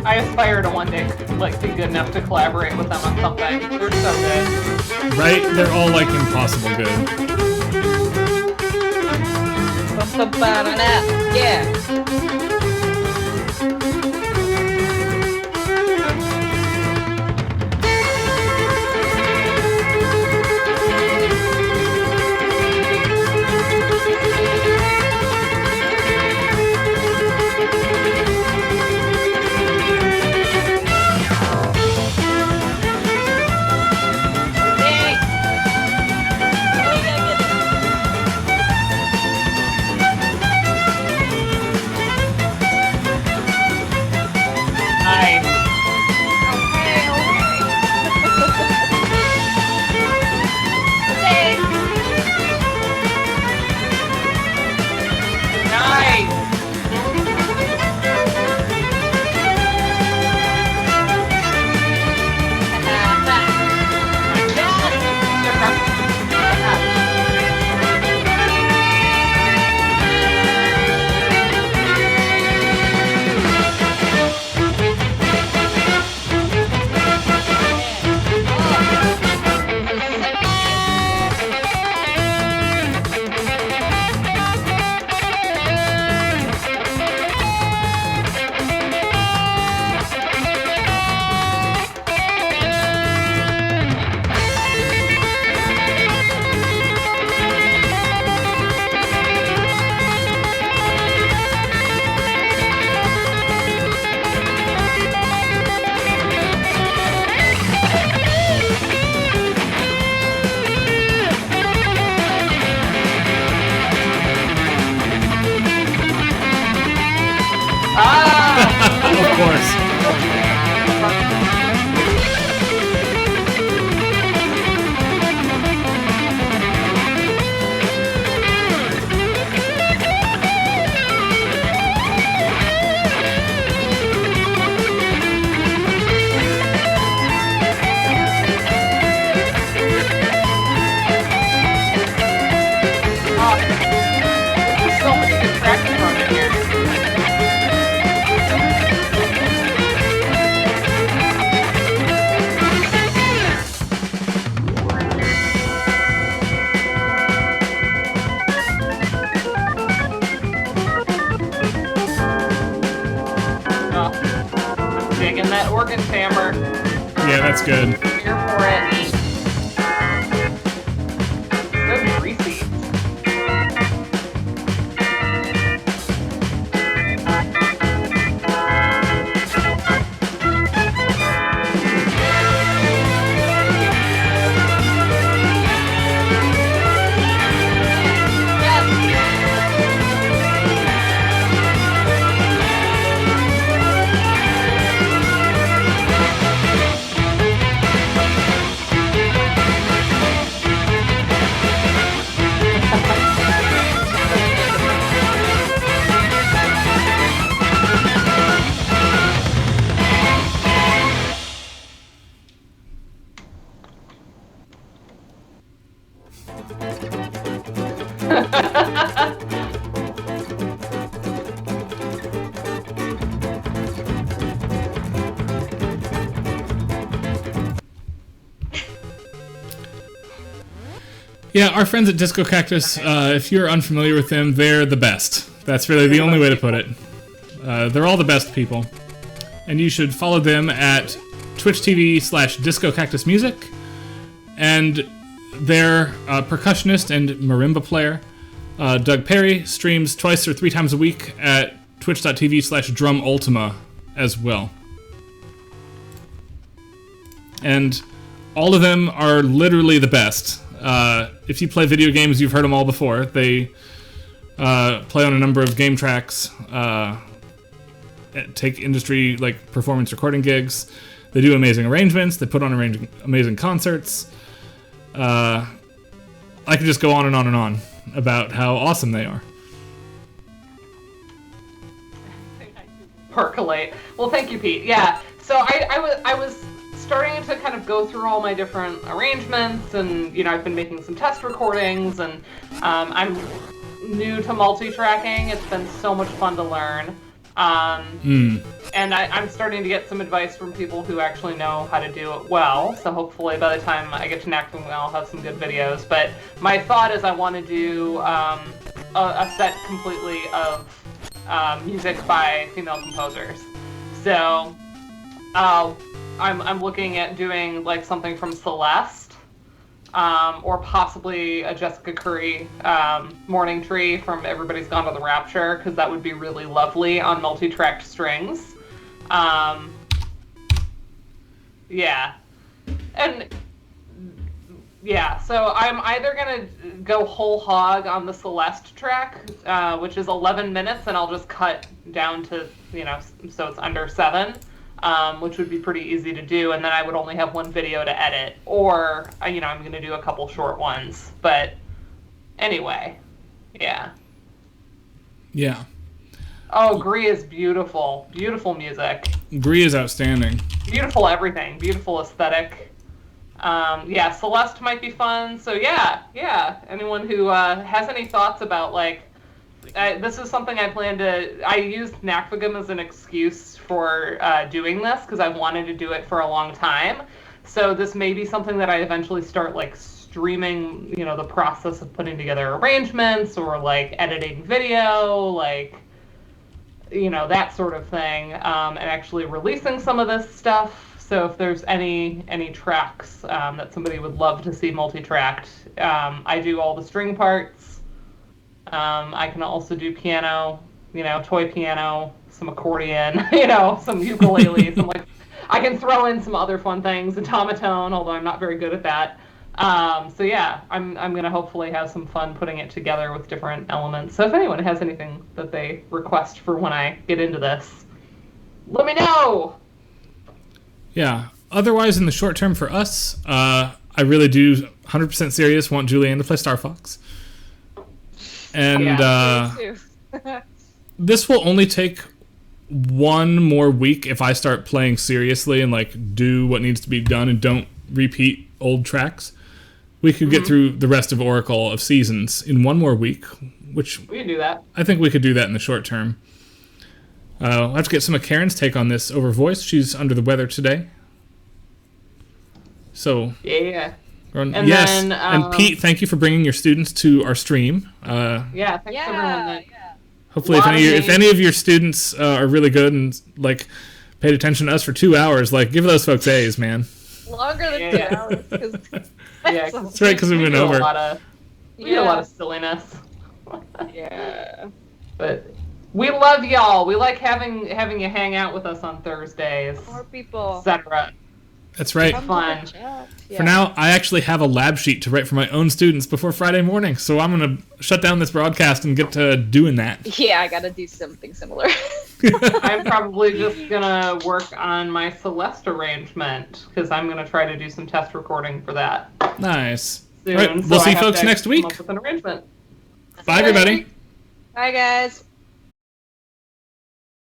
I aspire to one day like be good enough to collaborate with them on something. They're so good. Right? They're all like impossible good. Yeah. That's good. Here for it. So greasy. Yeah, our friends at Disco Cactus, if you're unfamiliar with them, they're the best. That's really the only way to put it. They're all the best people. And you should follow them at twitch.tv/discocactusmusic. And their percussionist and marimba player, Doug Perry, streams twice or 3 times a week at twitch.tv/drumultima as well. And all of them are literally the best. If you play video games, you've heard them all before. They play on a number of game tracks, take industry like performance recording gigs. They do amazing arrangements. They put on amazing concerts. I could just go on and on and on about how awesome they are. Percolate. Well, thank you, Pete. Yeah. So I was starting to kind of go through all my different arrangements, and I've been making some test recordings, and I'm new to multi-tracking. It's been so much fun to learn, and I'm starting to get some advice from people who actually know how to do it well. So hopefully by the time I get to Knackfilm, I'll have some good videos. But my thought is I want to do a set completely of music by female composers. So I'm looking at doing like something from Celeste, or possibly a Jessica Curry Morning Tree from Everybody's Gone to the Rapture, because that would be really lovely on multi-tracked strings. Yeah. And yeah, so I'm either gonna go whole hog on the Celeste track, which is 11 minutes, and I'll just cut down to, so it's under 7. Which would be pretty easy to do, and then I would only have one video to edit, or I'm going to do a couple short ones. But anyway, yeah. Oh, Gree is beautiful. Beautiful music. Gree is outstanding. Beautiful everything. Beautiful aesthetic. Yeah, Celeste might be fun. So yeah. Anyone who has any thoughts about this is something I plan to. I used Knackfilm as an excuse for doing this because I've wanted to do it for a long time. So this may be something that I eventually start streaming, the process of putting together arrangements or editing video, that sort of thing, and actually releasing some of this stuff. So if there's any tracks that somebody would love to see multi-tracked, I do all the string parts. I can also do piano, toy piano, some accordion, some ukulele, I can throw in some other fun things, automaton, although I'm not very good at that. So yeah, I'm gonna hopefully have some fun putting it together with different elements. So if anyone has anything that they request for when I get into this, let me know! Yeah, otherwise in the short term for us, I really do 100% serious want Julianne to play Star Fox. And this will only take one more week if I start playing seriously and do what needs to be done and don't repeat old tracks. We could get through the rest of Oracle of Seasons in one more week, which we can do that. I think we could do that in the short term. I'll have to get some of Karen's take on this over voice. She's under the weather today. So yeah. And yes, and Pete, thank you for bringing your students to our stream. Yeah, thanks for bringing that. Yeah. Hopefully, if any of your students are really good and paid attention to us for 2 hours, give those folks A's, man. Longer than Yeah. 2 hours. Yeah, That's right, because we've been did over. We did a lot of silliness. Yeah. But we love y'all. We like having you hang out with us on Thursdays, More people. etc. That's right. Come to Fun. the chat. For now, I actually have a lab sheet to write for my own students before Friday morning, so I'm going to shut down this broadcast and get to doing that. Yeah, I gotta do something similar. I'm probably just gonna work on my Celeste arrangement because I'm gonna try to do some test recording for that Nice. soon. All right, so we'll I see have folks to next come week. up with an arrangement. Bye, everybody. Bye, guys.